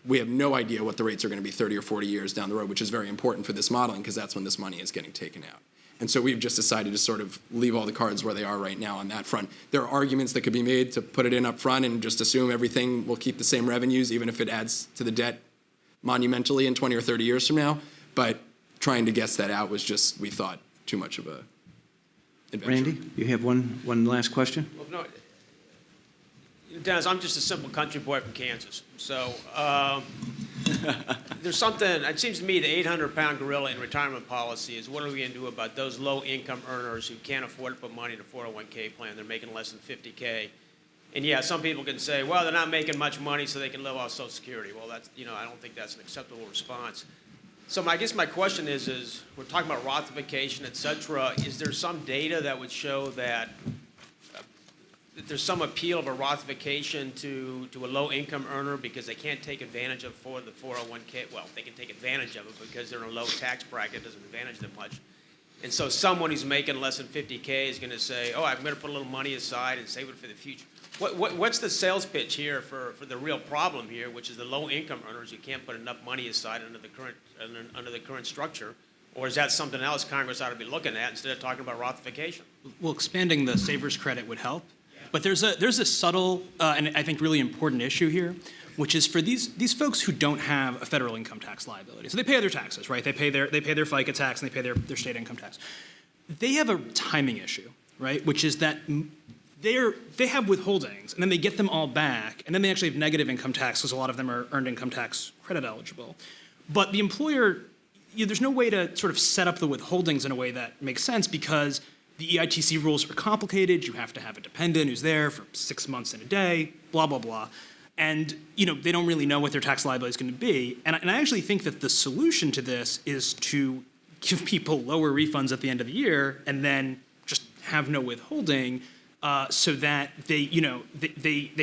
we have no idea what the rates are going to be 30 or 40 years down the road, which is very important for this modeling because that's when this money is getting taken out. And so we've just decided to sort of leave all the cards where they are right now on that front. There are arguments that could be made to put it in up front and just assume everything will keep the same revenues, even if it adds to the debt monumentally in 20 or 30 years from now. But trying to guess that out was just, we thought, too much of a adventure. Randy, you have one last question? Well, no, Dennis, I'm just a simple country boy from Kansas. So there's something, it seems to me the 800-pound gorilla in retirement policy is what are we going to do about those low-income earners who can't afford to put money in a 401k plan? They're making less than $50K. And yeah, some people can say, well, they're not making much money, so they can live off Social Security. Well, that's, I don't think that's an acceptable response. So I guess my question is we're talking about Rothification, et cetera. Is there some data that would show that there's some appeal of a Rothification to a low-income earner because they can't take advantage of for the 401k? Well, they can take advantage of it because they're in a low tax bracket. It doesn't advantage them much. And so someone who's making less than $50K is going to say, oh, I'm going to put a little money aside and save it for the future. What's the sales pitch here for the real problem here, which is the low-income earners who can't put enough money aside under the current structure? Or is that something else Congress ought to be looking at instead of talking about Rothification? Well, expanding the savers credit would help. But there's a subtle and I think really important issue here, which is for these folks who don't have a federal income tax liability. So they pay their taxes, right? They pay their FICA tax and they pay their state income tax. They have a timing issue, right? Which is that they have withholdings and then they get them all back and then they actually have negative income tax because a lot of them are earned income tax credit eligible. But the employer, there's no way to sort of set up the withholdings in a way that makes sense because the EITC rules are complicated. You have to have a dependent who's there for 6 months and a day, blah, blah, blah. And they don't really know what their tax liability is going to be. And I actually think that the solution to this is to give people lower refunds at the end of the year and then just have no withholding so that they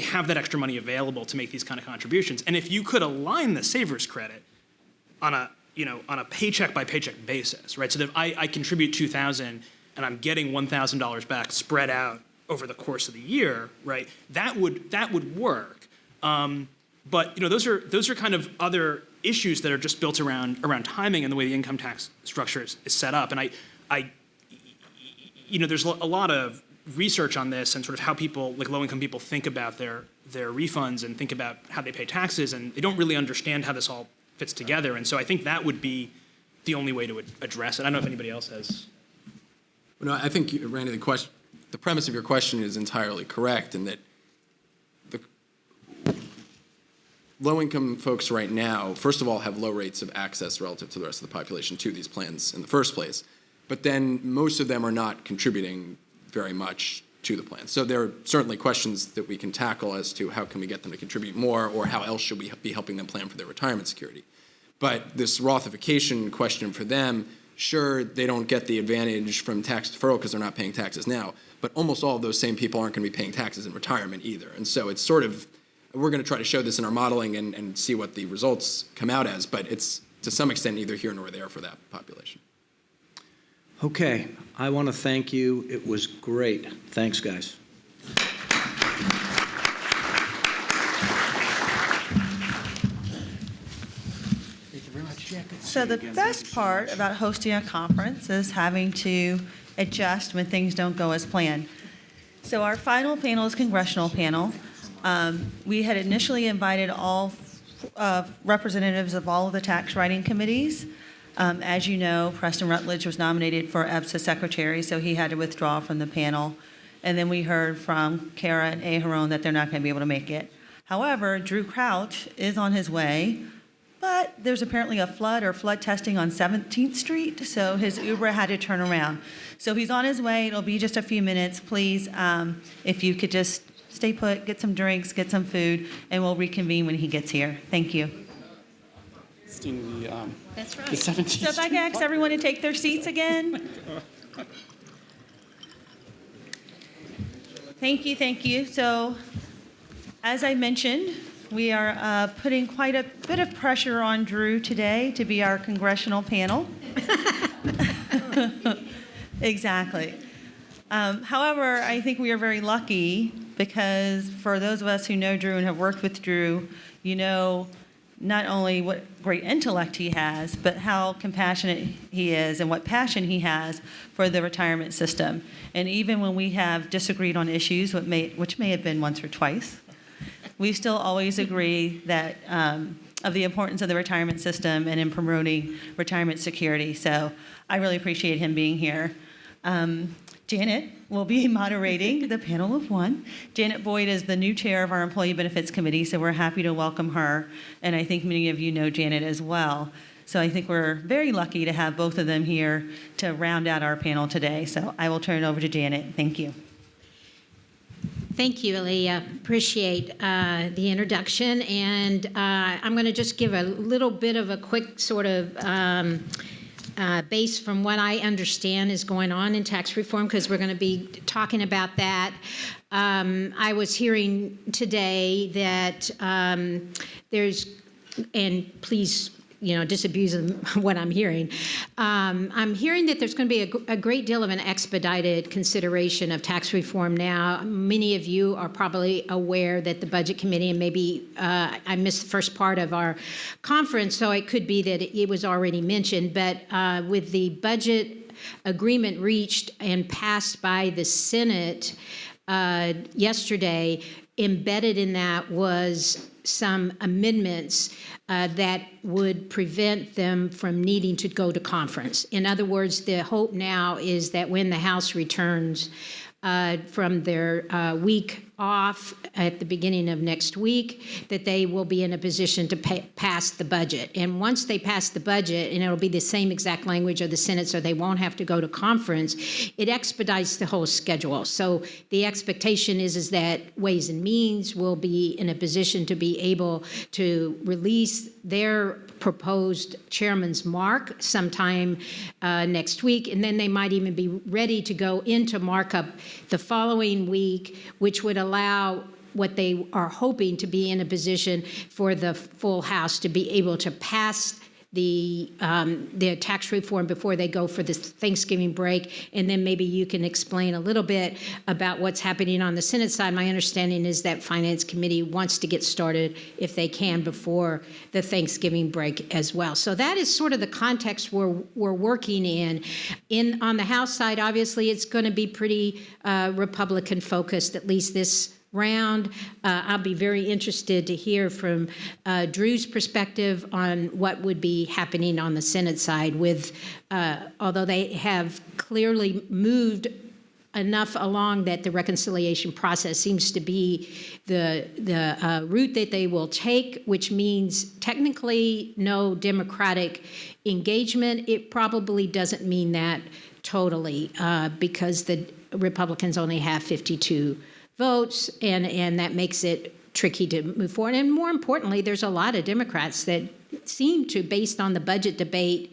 have that extra money available to make these kind of contributions. And if you could align the savers credit on a paycheck by paycheck basis, right? So that I contribute $2,000 and I'm getting $1,000 back spread out over the course of the year, right? That would work. But those are kind of other issues that are just built around timing and the way the income tax structure is set up. And there's a lot of research on this and sort of how people, like low-income people, think about their refunds and think about how they pay taxes, and they don't really understand how this all fits together. And so I think that would be the only way to address it. I don't know if anybody else has. No, I think, Randy, the premise of your question is entirely correct in that the low-income folks right now, first of all, have low rates of access relative to the rest of the population to these plans in the first place. But then most of them are not contributing very much to the plan. So there are certainly questions that we can tackle as to how can we get them to contribute more or how else should we be helping them plan for their retirement security. But this Rothification question for them, sure, they don't get the advantage from tax deferral because they're not paying taxes now, but almost all of those same people aren't going to be paying taxes in retirement either. And so it's sort of, we're going to try to show this in our modeling and see what the results come out as, but it's to some extent neither here nor there for that population. Okay, I want to thank you. It was great. Thanks, guys. So the best part about hosting a conference is having to adjust when things don't go as planned. So our final panel is congressional panel. We had initially invited all representatives of all of the tax writing committees. As you know, Preston Rutledge was nominated for EBSA secretary, so he had to withdraw from the panel. And then we heard from Kara and Aharon that they're not going to be able to make it. However, Drew Crouch is on his way, but there's apparently a flood testing on 17th Street, so his Uber had to turn around. So he's on his way. It'll be just a few minutes. Please, if you could just stay put, get some drinks, get some food, and we'll reconvene when he gets here. Thank you. That's right. So if I can ask everyone to take their seats again. Thank you. So, as I mentioned, we are putting quite a bit of pressure on Drew today to be our congressional panel. Exactly. However, I think we are very lucky because for those of us who know Drew and have worked with Drew, not only what great intellect he has, but how compassionate he is and what passion he has for the retirement system. And even when we have disagreed on issues, which may have been once or twice, we still always agree that of the importance of the retirement system and in promoting retirement security. So I really appreciate him being here. Janet will be moderating the panel of one. Janet Boyd is the new chair of our Employee Benefits Committee, so we're happy to welcome her. And I think many of you know Janet as well. So I think we're very lucky to have both of them here to round out our panel today. So I will turn it over to Janet. Thank you. Thank you, Aaliyah. Appreciate the introduction. And I'm going to just give a little bit of a quick sort of base from what I understand is going on in tax reform, because we're going to be talking about that. I was hearing today that there's, and please, disabuse of what I'm hearing. I'm hearing that there's going to be a great deal of an expedited consideration of tax reform now. Many of you are probably aware that the Budget Committee, and maybe I missed the first part of our conference, so it could be that it was already mentioned, but with the budget agreement reached and passed by the Senate yesterday, embedded in that was some amendments that would prevent them from needing to go to conference. In other words, the hope now is that when the House returns from their week off at the beginning of next week, that they will be in a position to pass the budget. And once they pass the budget, and it'll be the same exact language of the Senate, so they won't have to go to conference, it expedites the whole schedule. So the expectation is that Ways and Means will be in a position to be able to release their proposed chairman's mark sometime next week, and then they might even be ready to go into markup the following week, which would allow what they are hoping to be in a position for the full House to be able to pass the tax reform before they go for this Thanksgiving break. And then maybe you can explain a little bit about what's happening on the Senate side. My understanding is that Finance Committee wants to get started, if they can, before the Thanksgiving break as well. So that is sort of the context we're working in. On the House side, obviously, it's going to be pretty Republican focused, at least this round. I'll be very interested to hear from Drew's perspective on what would be happening on the Senate side with, although they have clearly moved enough along that the reconciliation process seems to be the route that they will take, which means technically no Democratic engagement. It probably doesn't mean that totally because the Republicans only have 52 votes, and that makes it tricky to move forward. And more importantly, there's a lot of Democrats that seem to, based on the budget debate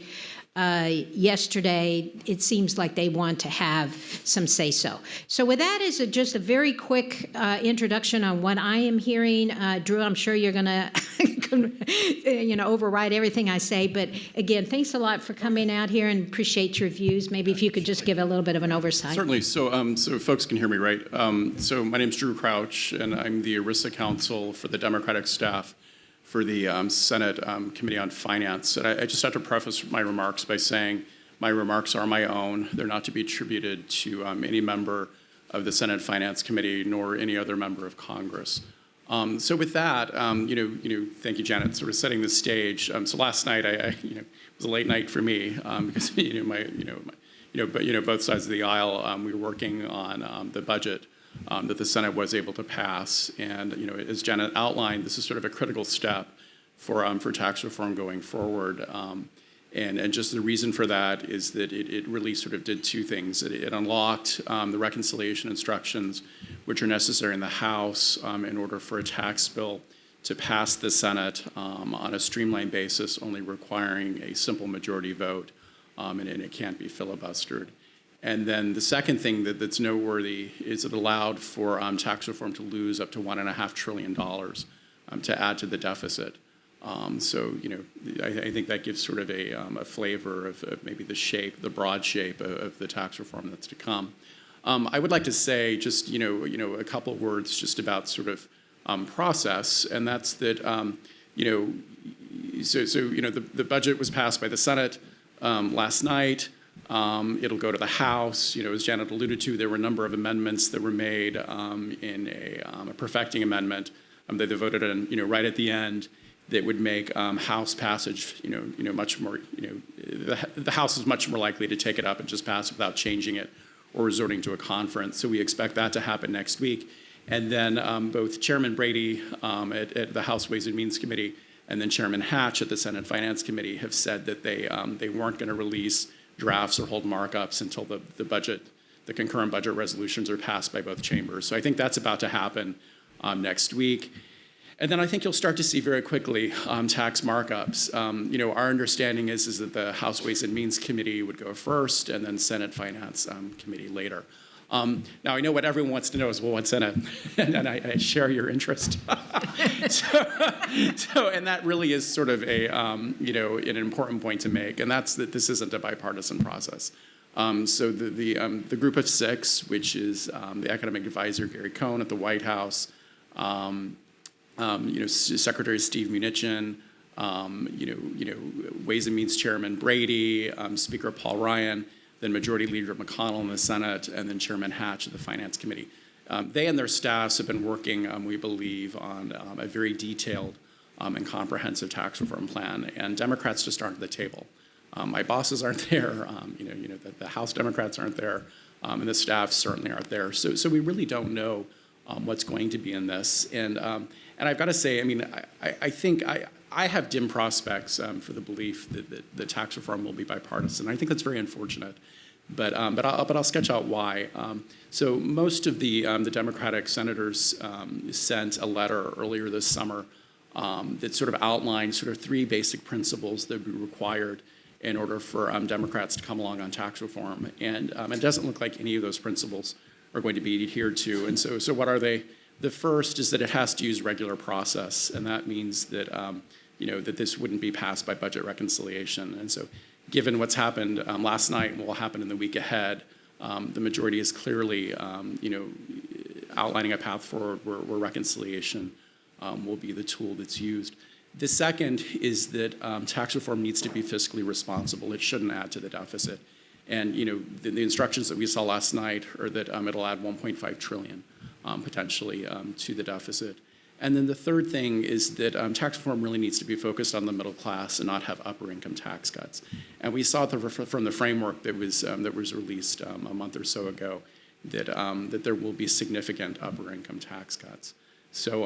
yesterday, it seems like they want to have some say-so. So with that is just a very quick introduction on what I am hearing. Drew, I'm sure you're going to override everything I say. But again, thanks a lot for coming out here and appreciate your views. Maybe if you could just give a little bit of an oversight. Certainly. So folks can hear me, right? So my name's Drew Crouch, and I'm the ERISA counsel for the Democratic staff for the Senate Committee on Finance. And I just have to preface my remarks by saying my remarks are my own. They're not to be attributed to any member of the Senate Finance Committee nor any other member of Congress. So with that, thank you, Janet, sort of setting the stage. So last night, it was a late night for me because both sides of the aisle, we were working on the budget that the Senate was able to pass, and as Janet outlined, this is sort of a critical step for tax reform going forward. And just the reason for that is that it really sort of did two things. It unlocked the reconciliation instructions, which are necessary in the House in order for a tax bill to pass the Senate on a streamlined basis, only requiring a simple majority vote, and it can't be filibustered. And then the second thing that's noteworthy is it allowed for tax reform to lose up to $1.5 trillion to add to the deficit. So, I think that gives sort of a flavor of maybe the broad shape of the tax reform that's to come. I would like to say just, a couple of words just about sort of process, and that's that, the budget was passed by the Senate last night. It'll go to the House. As Janet alluded to, there were a number of amendments that were made in a perfecting amendment that they voted on, right at the end, that would make House passage, much more, the House is much more likely to take it up and just pass it without changing it or resorting to a conference. So we expect that to happen next week. And then both Chairman Brady at the House Ways and Means Committee and then Chairman Hatch at the Senate Finance Committee have said that they weren't going to release drafts or hold markups until the concurrent budget resolutions are passed by both chambers. So I think that's about to happen next week. And then I think you'll start to see very quickly tax markups. Our understanding is that the House Ways and Means Committee would go first and then Senate Finance Committee later. Now, I know what everyone wants to know is, well, what's in it? And I share your interest. And that really is sort of an important point to make, and that's that this isn't a bipartisan process. So the group of six, which is the academic advisor Gary Cohn at the White House, Secretary Steve Mnuchin, Ways and Means Chairman Brady, Speaker Paul Ryan, then Majority Leader McConnell in the Senate, and then Chairman Hatch of the Finance Committee. They and their staffs have been working, we believe, on a very detailed and comprehensive tax reform plan, and Democrats just aren't at the table. My bosses aren't there, the House Democrats aren't there, and the staff certainly aren't there. So we really don't know what's going to be in this. And I've got to say, I think I have dim prospects for the belief that the tax reform will be bipartisan. I think that's very unfortunate, but I'll sketch out why. So most of the Democratic senators sent a letter earlier this summer that sort of outlined sort of three basic principles that would be required in order for Democrats to come along on tax reform, and it doesn't look like any of those principles are going to be adhered to. And so what are they? The first is that it has to use regular process, and that means that that this wouldn't be passed by budget reconciliation. And so, given what's happened last night and what will happen in the week ahead, the majority is clearly outlining a path forward where reconciliation will be the tool that's used. The second is that tax reform needs to be fiscally responsible. It shouldn't add to the deficit. And the instructions that we saw last night are that it'll add 1.5 trillion potentially to the deficit. And then the third thing is that tax reform really needs to be focused on the middle class and not have upper income tax cuts. And we saw from the framework that was released a month or so ago that there will be significant upper income tax cuts. So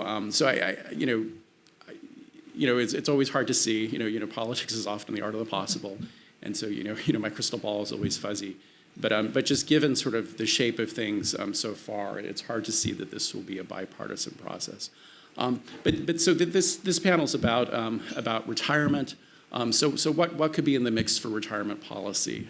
it's always hard to see. Politics is often the art of the possible, and so my crystal ball is always fuzzy. But just given sort of the shape of things so far, it's hard to see that this will be a bipartisan process. So this panel's about retirement. So what could be in the mix for retirement policy?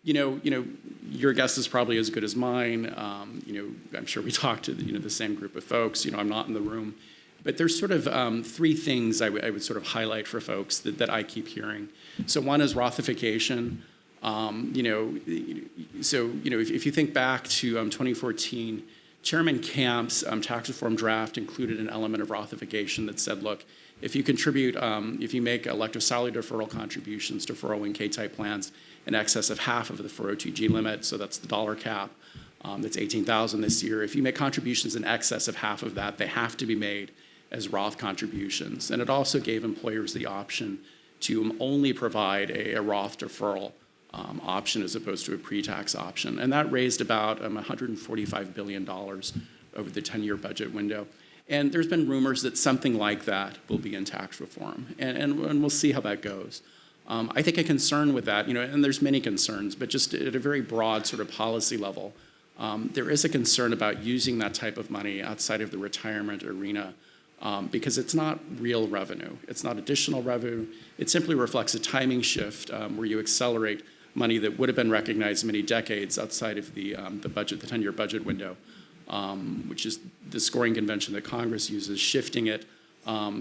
Your guess is probably as good as mine. I'm sure we talked to the same group of folks. I'm not in the room, but there's sort of three things I would sort of highlight for folks that I keep hearing. So one is Rothification. If you think back to 2014, Chairman Camp's tax reform draft included an element of Rothification that said, look, if you contribute, if you make elective salary deferral contributions to 401k type plans in excess of half of the 402g limit, so that's the dollar cap, that's $18,000 this year. If you make contributions in excess of half of that, they have to be made as Roth contributions. And it also gave employers the option to only provide a Roth deferral option as opposed to a pre-tax option. And that raised about $145 billion over the 10-year budget window. And there's been rumors that something like that will be in tax reform. And we'll see how that goes. I think a concern with that, and there's many concerns, but just at a very broad sort of policy level, there is a concern about using that type of money outside of the retirement arena because it's not real revenue. It's not additional revenue. It simply reflects a timing shift where you accelerate money that would have been recognized many decades outside of the budget, the 10-year budget window, which is the scoring convention that Congress uses, shifting it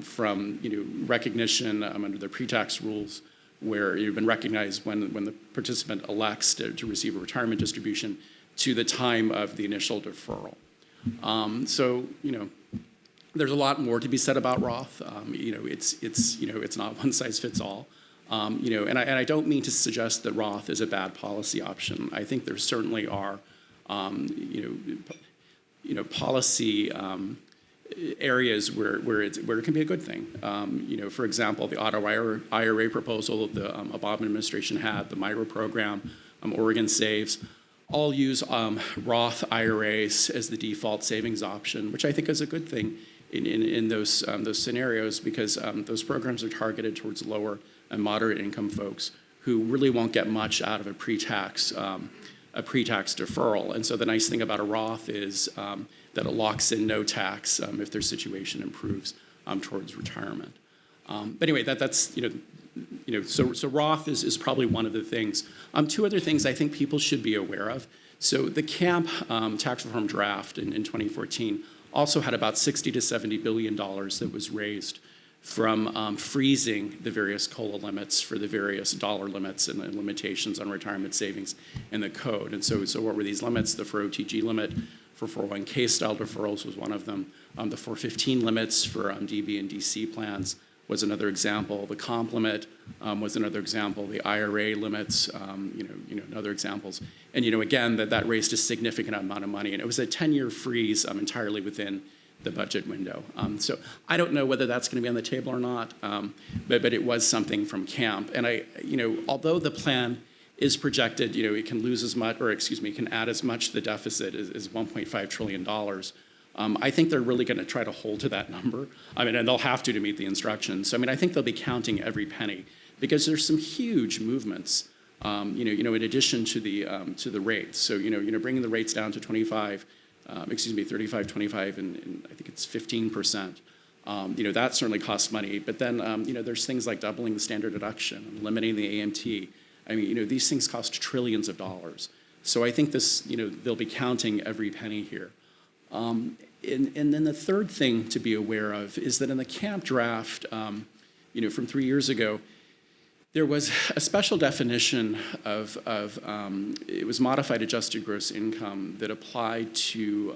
from recognition under the pre-tax rules, where you've been recognized when the participant elects to receive a retirement distribution, to the time of the initial deferral. There's a lot more to be said about Roth. It's not one size fits all. And I don't mean to suggest that Roth is a bad policy option. I think there certainly are, policy areas where it can be a good thing. For example, the auto IRA proposal the Obama administration had, the MIRA program, Oregon Saves, all use Roth IRAs as the default savings option, which I think is a good thing in those scenarios, because those programs are targeted towards lower and moderate income folks who really won't get much out of a pre-tax deferral. And so the nice thing about a Roth is that it locks in no tax if their situation improves towards retirement. But anyway, so Roth is probably one of the things. Two other things I think people should be aware of. So the CAMP tax reform draft in 2014 also had about $60 to $70 billion that was raised from freezing the various COLA limits for the various dollar limits and limitations on retirement savings in the code. And so what were these limits? The 4OTG limit for 401k style deferrals was one of them. The 415 limits for DB and DC plans was another example. The comp limit was another example. The IRA limits, other examples. And again, that raised a significant amount of money, and it was a 10-year freeze entirely within the budget window. So I don't know whether that's going to be on the table or not, but it was something from CAMP. And although the plan is projected, it can lose as much, it can add as much to the deficit as $1.5 trillion. I think they're really going to try to hold to that number. And they'll have to meet the instructions. So I think they'll be counting every penny, because there's some huge movements. In addition to the rates. So bringing the rates down to 35, 25, and I think it's 15%. That certainly costs money. But then there's things like doubling the standard deduction, eliminating the AMT. These things cost trillions of dollars. So I think they'll be counting every penny here. And then the third thing to be aware of is that in the CAMP draft, from 3 years ago, there was a special definition of it was modified adjusted gross income that applied to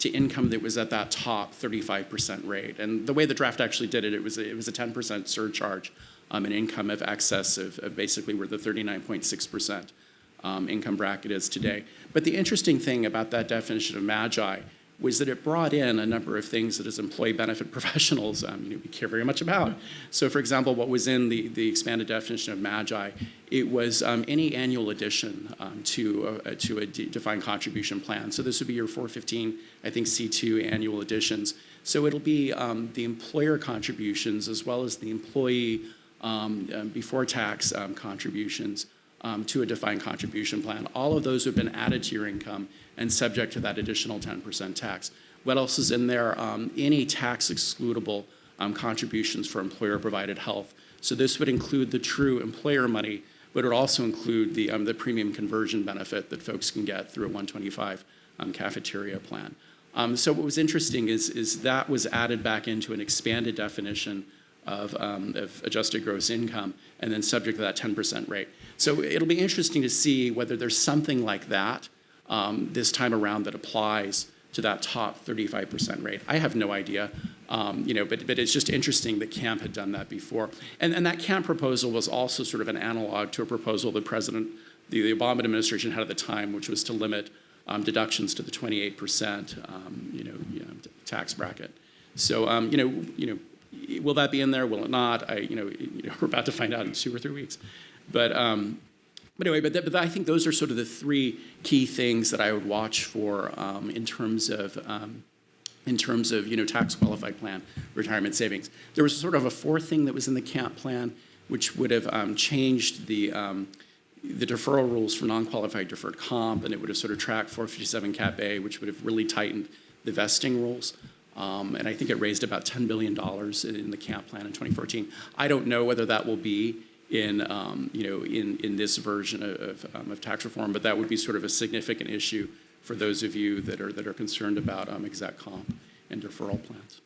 income that was at that top 35% rate. And the way the draft actually did it, it was a 10% surcharge in income of excess of basically where the 39.6% income bracket is today. But the interesting thing about that definition of MAGI was that it brought in a number of things that as employee benefit professionals we care very much about. So for example, what was in the expanded definition of MAGI, it was any annual addition to a defined contribution plan. So this would be your 415, I think C2 annual additions. So it'll be the employer contributions as well as the employee before tax contributions to a defined contribution plan. All of those have been added to your income and subject to that additional 10% tax. What else is in there? Any tax excludable contributions for employer-provided health. So this would include the true employer money, but it would also include the premium conversion benefit that folks can get through a 125 cafeteria plan. So what was interesting is that was added back into an expanded definition of adjusted gross income, and then subject to that 10% rate. So it'll be interesting to see whether there's something like that this time around that applies to that top 35% rate. I have no idea, but it's just interesting that CAMP had done that before. And that CAMP proposal was also sort of an analog to a proposal the the Obama administration had at the time, which was to limit deductions to the 28% tax bracket. So will that be in there? Will it not? We're about to find out in 2 or 3 weeks. But anyway, but I think those are sort of the three key things that I would watch for in terms of tax qualified plan retirement savings. There was sort of a fourth thing that was in the CAMP plan, which would have changed the deferral rules for non-qualified deferred comp, and it would have sort of tracked 457 Cap A, which would have really tightened the vesting rules. And I think it raised about $10 billion in the CAMP plan in 2014. I don't know whether that will be in this version of tax reform, but that would be sort of a significant issue for those of you that are concerned about exec comp and deferral plans.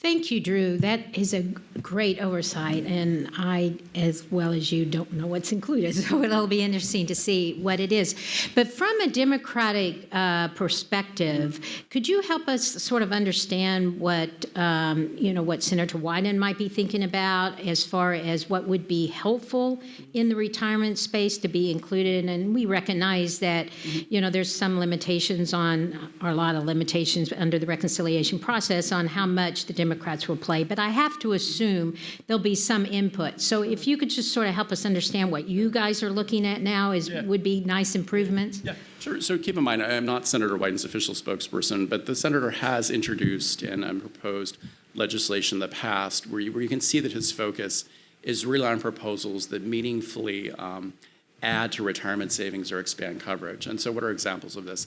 Thank you, Drew. That is a great oversight, and I, as well as you, don't know what's included, so it'll be interesting to see what it is. But from a Democratic perspective, could you help us sort of understand what, what Senator Wyden might be thinking about as far as what would be helpful in the retirement space to be included? And we recognize that, there's some limitations on, or a lot of limitations under the reconciliation process on how much the Democrats will play, but I have to assume there'll be some input. So if you could just sort of help us understand what you guys are looking at now would be nice improvements. Yeah, sure. So keep in mind, I am not Senator Wyden's official spokesperson, but the senator has introduced and proposed legislation in the past where you can see that his focus is really on proposals that meaningfully add to retirement savings or expand coverage. And so what are examples of this?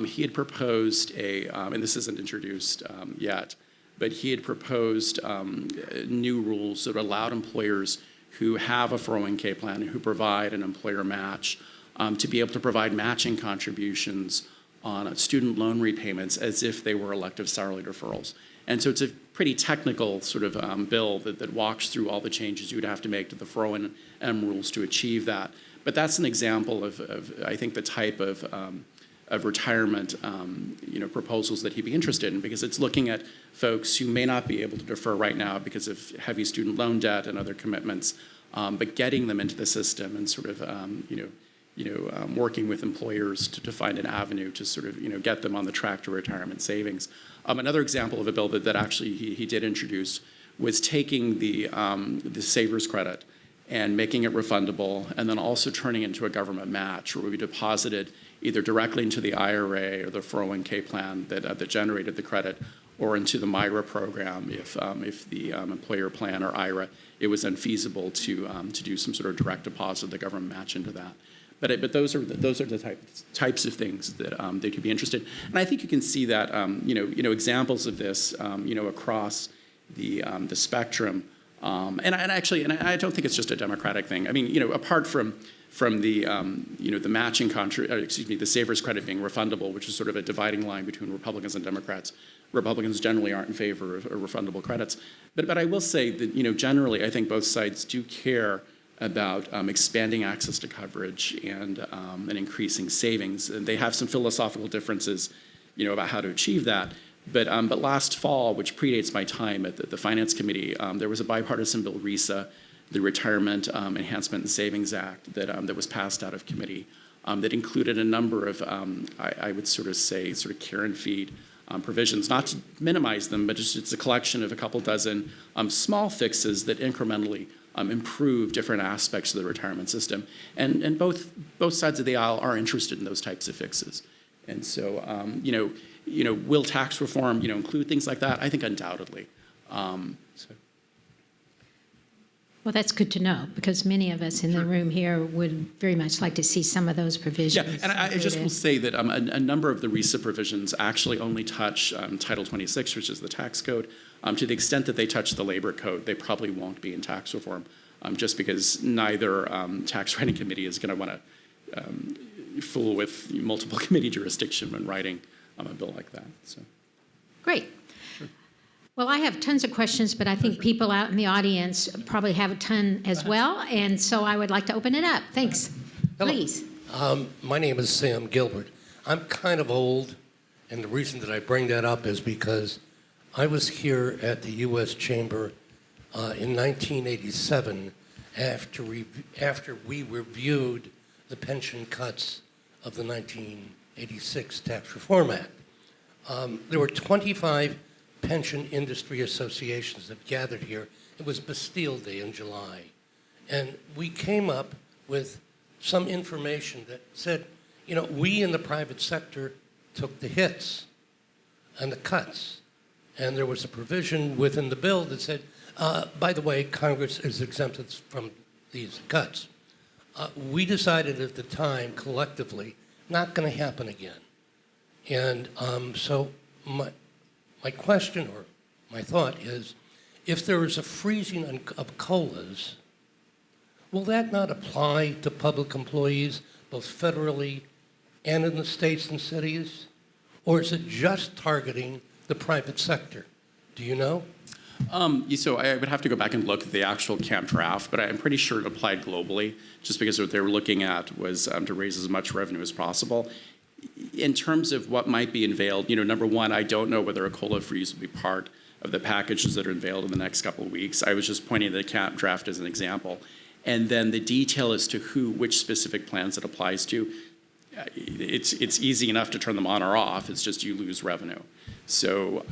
He had proposed and this isn't introduced yet, but he had proposed new rules that allowed employers who have a 401k plan and who provide an employer match to be able to provide matching contributions on student loan repayments as if they were elective salary deferrals. And so it's a pretty technical sort of bill that walks through all the changes you would have to make to the 401m rules to achieve that. But that's an example of I think, the type of retirement proposals that he'd be interested in, because it's looking at folks who may not be able to defer right now because of heavy student loan debt and other commitments, but getting them into the system and sort of working with employers to find an avenue to sort of get them on the track to retirement savings. Another example of a bill that actually he did introduce was taking the savers credit and making it refundable, and then also turning it into a government match where we deposited either directly into the IRA or the 401k plan that generated the credit, or into the MIRA program if the employer plan or IRA, it was unfeasible to do some sort of direct deposit, the government match into that. But those are the types of things that they could be interested in. And I think you can see that examples of this across the spectrum. And I don't think it's just a Democratic thing. I mean, apart from the the matching the savers credit being refundable, which is sort of a dividing line between Republicans and Democrats. Republicans generally aren't in favor of refundable credits, but I will say that generally I think both sides do care about expanding access to coverage and increasing savings. And they have some philosophical differences, about how to achieve that. But last fall, which predates my time at the Finance Committee, there was a bipartisan bill, RISA, the Retirement Enhancement and Savings Act, that was passed out of committee, that included a number of, I would sort of say, care and feed provisions, not to minimize them, but just it's a collection of a couple dozen small fixes that incrementally improve different aspects of the retirement system. And both sides of the aisle are interested in those types of fixes. And so, will tax reform, include things like that? I think undoubtedly. Well, that's good to know, because many of us in the room here would very much like to see some of those provisions. Yeah, and I just will say that a number of the RISA provisions actually only touch Title 26, which is the tax code. To the extent that they touch the labor code, they probably won't be in tax reform, just because neither tax writing committee is going to want to fool with multiple committee jurisdiction when writing a bill like that. So. Great. Well, I have tons of questions, but I think people out in the audience probably have a ton as well, and so I would like to open it up. Thanks. Hello. Please. My name is Sam Gilbert. I'm kind of old, and the reason that I bring that up is because I was here at the U.S. Chamber in 1987 after we reviewed the pension cuts of the 1986 Tax Reform Act. There were 25 pension industry associations that gathered here. It was Bastille Day in July. And we came up with some information that said, we in the private sector took the hits and the cuts. And there was a provision within the bill that said, by the way, Congress is exempted from these cuts. We decided at the time, collectively, not going to happen again. And so my question or my thought is, if there is a freezing of COLAs, will that not apply to public employees, both federally and in the states and cities? Or is it just targeting the private sector? Do you know? So I would have to go back and look at the actual camp draft, but I'm pretty sure it applied globally, just because what they were looking at was to raise as much revenue as possible. In terms of what might be unveiled, number one, I don't know whether a COLA freeze will be part of the packages that are unveiled in the next couple of weeks. I was just pointing to the camp draft as an example. And then the detail as to which specific plans it applies to, it's easy enough to turn them on or off. It's just you lose revenue. So,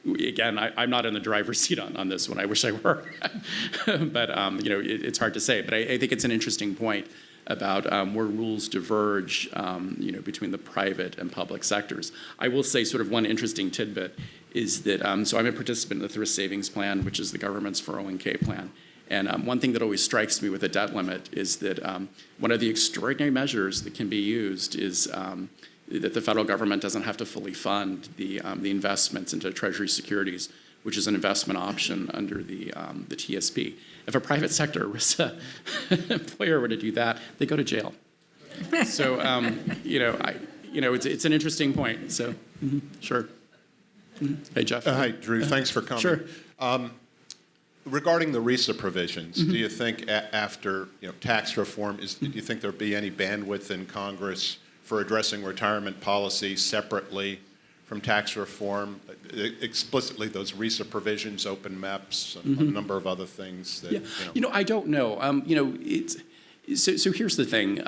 again, I'm not in the driver's seat on this one. I wish I were. But, it's hard to say. But I think it's an interesting point about where rules diverge, between the private and public sectors. I will say sort of one interesting tidbit is that, so I'm a participant in the Thrift Savings Plan, which is the government's 401k plan. And one thing that always strikes me with a debt limit is that one of the extraordinary measures that can be used is that the federal government doesn't have to fully fund the investments into Treasury securities, which is an investment option under the TSP. If a private sector employer were to do that, they go to jail. So, it's an interesting point. So, sure. Hey, Jeff. Hi, Drew. Thanks for coming. Sure. Regarding the RISA provisions, do you think after tax reform, do you think there'll be any bandwidth in Congress for addressing retirement policy separately from tax reform? Explicitly, those RISA provisions, open MEPs, and a number of other things. That, I don't know. So here's the thing.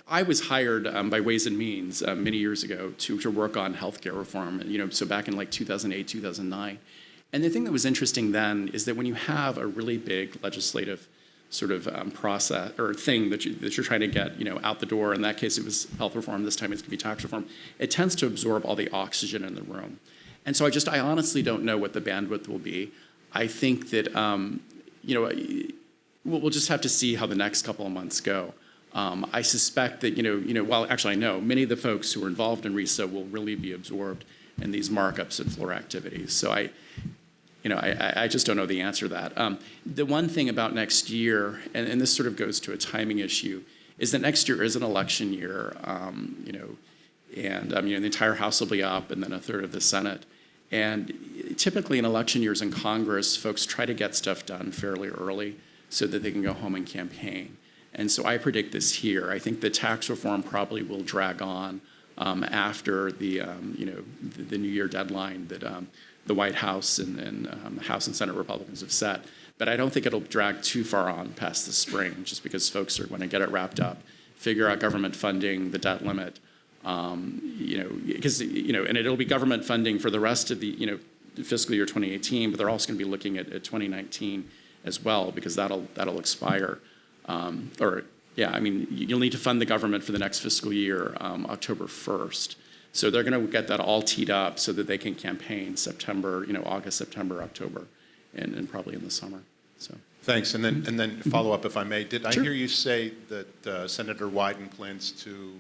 I was hired by Ways and Means many years ago to work on healthcare reform, and so back in like 2008, 2009. And the thing that was interesting then is that when you have a really big legislative sort of process or thing that you're trying to get out the door, in that case it was health reform, this time it's going to be tax reform, it tends to absorb all the oxygen in the room. And so I honestly don't know what the bandwidth will be. I think that we'll just have to see how the next couple of months go. I suspect that, well, actually I know, many of the folks who are involved in RISA will really be absorbed in these markups and floor activities. So I just don't know the answer to that. The one thing about next year, and this sort of goes to a timing issue, is that next year is an election year, and the entire House will be up, and then a third of the Senate. And typically in election years in Congress, folks try to get stuff done fairly early so that they can go home and campaign. And so I predict this here. I think the tax reform probably will drag on after the New Year deadline that the White House and House and Senate Republicans have set. But I don't think it'll drag too far on past the spring, just because folks are going to get it wrapped up, figure out government funding, the debt limit, because and it'll be government funding for the rest of the fiscal year 2018, but they're also going to be looking at 2019 as well, because that'll expire. You'll need to fund the government for the next fiscal year, October 1st. So they're going to get that all teed up so that they can campaign September, August, September, October, and probably in the summer. So thanks. And then follow up, if I may. Did I hear you say that Senator Wyden plans to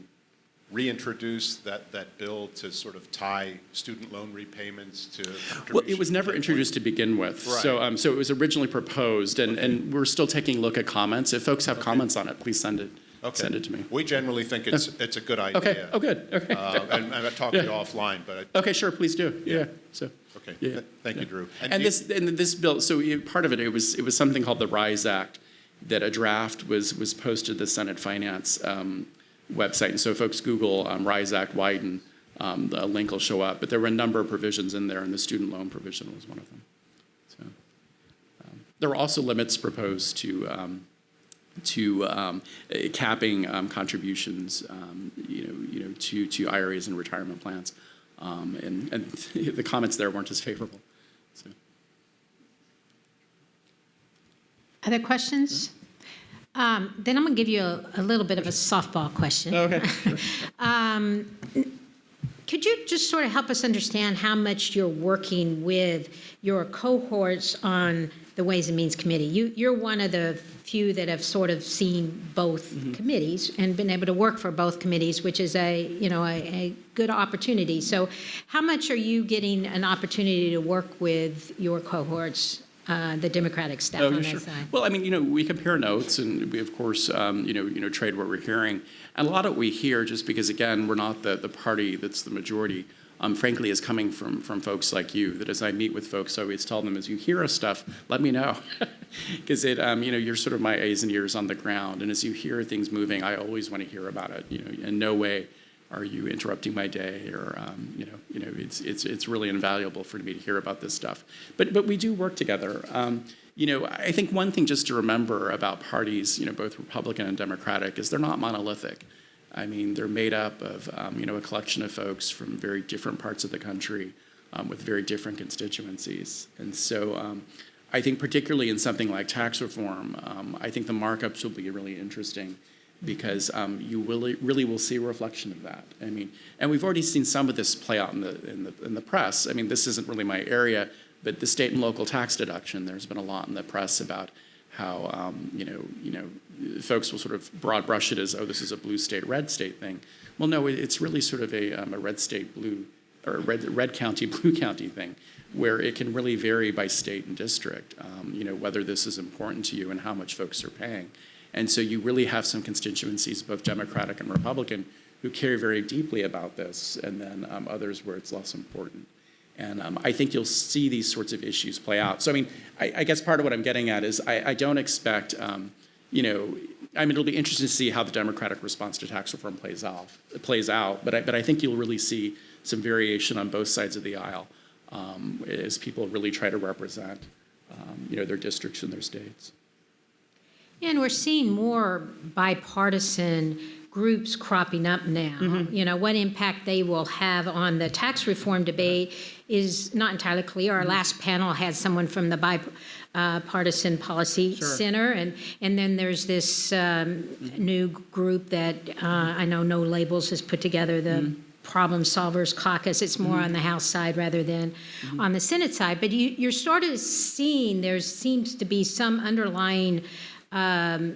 reintroduce that bill to sort of tie student loan repayments to contributions? Well, it was never introduced to begin with. Right. So it was originally proposed, and we're still taking a look at comments. If folks have comments on it, please send it. Okay. Send it to me. We generally think it's a good idea. Okay. Oh, good. Okay. And I talked to you offline, but okay, sure. Please do. Yeah. So. Okay. Yeah. Thank you, Drew. And this bill. So part of it was something called the RISE Act, that a draft was posted to the Senate Finance website. And so if folks Google RISE Act Wyden, the link will show up. But there were a number of provisions in there, and the student loan provision was one of them. So there were also limits proposed to capping contributions, to IRAs and retirement plans, and the comments there weren't as favorable. So. Other questions? Then I'm going to give you a little bit of a softball question. Okay. Could you just sort of help us understand how much you're working with your cohorts on the Ways and Means Committee? You're one of the few that have sort of seen both committees and been able to work for both committees, which is a good opportunity. So how much are you getting an opportunity to work with your cohorts, the Democratic staff on that side? Well, we compare notes, and we, of course, trade what we're hearing. And a lot of what we hear, just because, again, we're not the party that's the majority, frankly, is coming from folks like you, that as I meet with folks, I always tell them, as you hear us stuff, let me know. Because you're sort of my eyes and ears on the ground. And as you hear things moving, I always want to hear about it. In no way are you interrupting my day, or it's really invaluable for me to hear about this stuff. But we do work together. I think one thing just to remember about parties, both Republican and Democratic, is they're not monolithic. I mean, they're made up of a collection of folks from very different parts of the country with very different constituencies. And so I think particularly in something like tax reform, I think the markups will be really interesting, because you really will see a reflection of that. I mean, and we've already seen some of this play out in the press. I mean, this isn't really my area, but the state and local tax deduction, there's been a lot in the press about how folks will sort of broad brush it as, oh, this is a blue state, red state thing. Well, no, it's really sort of a red state, blue, or red county, blue county thing, where it can really vary by state and district, whether this is important to you and how much folks are paying. And so you really have some constituencies, both Democratic and Republican, who care very deeply about this, and then others where it's less important. And I think you'll see these sorts of issues play out. So, I mean, I guess part of what I'm getting at is I don't expect, it'll be interesting to see how the Democratic response to tax reform plays out. But I think you'll really see some variation on both sides of the aisle as people really try to represent, their districts and their states. And we're seeing more bipartisan groups cropping up now. What impact they will have on the tax reform debate is not entirely clear. Our last panel had someone from the Bipartisan Policy Center, and then there's this new group that I know No Labels has put together, the Problem Solvers Caucus. It's more on the House side rather than on the Senate side. But you're sort of seeing there seems to be some underlying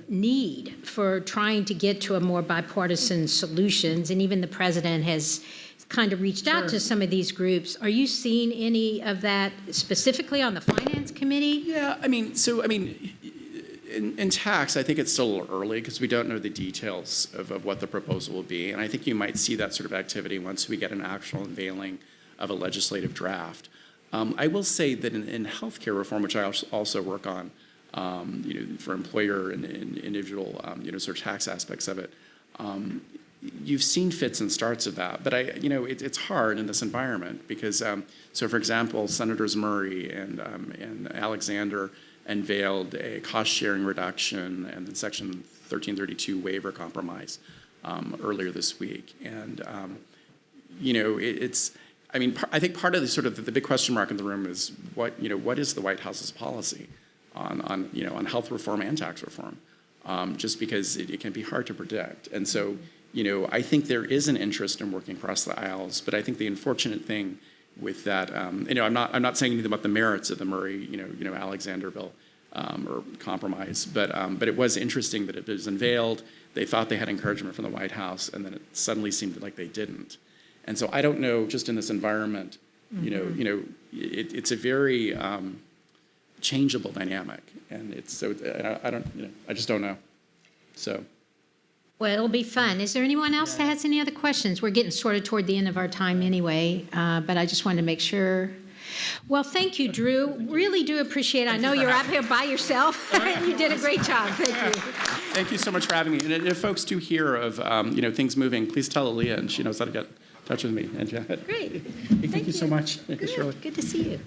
need for trying to get to a more bipartisan solutions, and even the president has kind of reached out to some of these groups. Are you seeing any of that specifically on the Finance Committee? Yeah, in tax, I think it's still a little early because we don't know the details of what the proposal will be, and I think you might see that sort of activity once we get an actual unveiling of a legislative draft. I will say that in healthcare reform, which I also work on, for employer and individual, sort of tax aspects of it. You've seen fits and starts of that, but it's hard in this environment because, so for example, Senators Murray and Alexander unveiled a cost-sharing reduction and then Section 1332 waiver compromise earlier this week, and I think part of the sort of the big question mark in the room is what is the White House's policy on health reform and tax reform, just because it can be hard to predict. And so, I think there is an interest in working across the aisles, but I think the unfortunate thing with that, I'm not saying anything about the merits of the Murray, Alexander bill or compromise, but it was interesting that it was unveiled. They thought they had encouragement from the White House, and then it suddenly seemed like they didn't. And so I don't know, just in this environment, it's a very changeable dynamic, and I just don't know. So. Well, it'll be fun. Is there anyone else that has any other questions? We're getting sort of toward the end of our time anyway, but I just wanted to make sure. Well, thank you, Drew. Really do appreciate it. I know you're out here by yourself. You did a great job. Thank you. Thank you so much for having me. And if folks do hear of things moving, please tell Aaliyah, and she knows how to get in touch with me and Janet. Great. Thank you so much. Good. Shirley. Good to see you.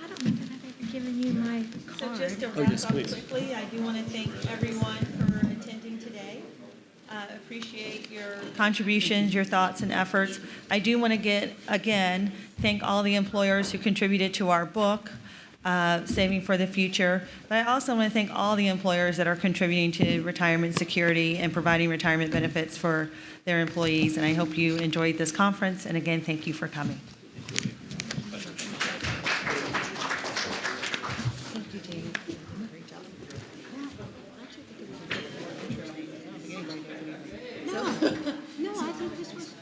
I don't know that I've ever given you my card. So just to wrap up quickly, I do want to thank everyone for attending today. Appreciate your contributions, your thoughts and efforts. I do want to thank all the employers who contributed to our book, Saving for the Future. But I also want to thank all the employers that are contributing to retirement security and providing retirement benefits for their employees. And I hope you enjoyed this conference. And again, thank you for coming. Thank you, Jane. Great job. No, I think this was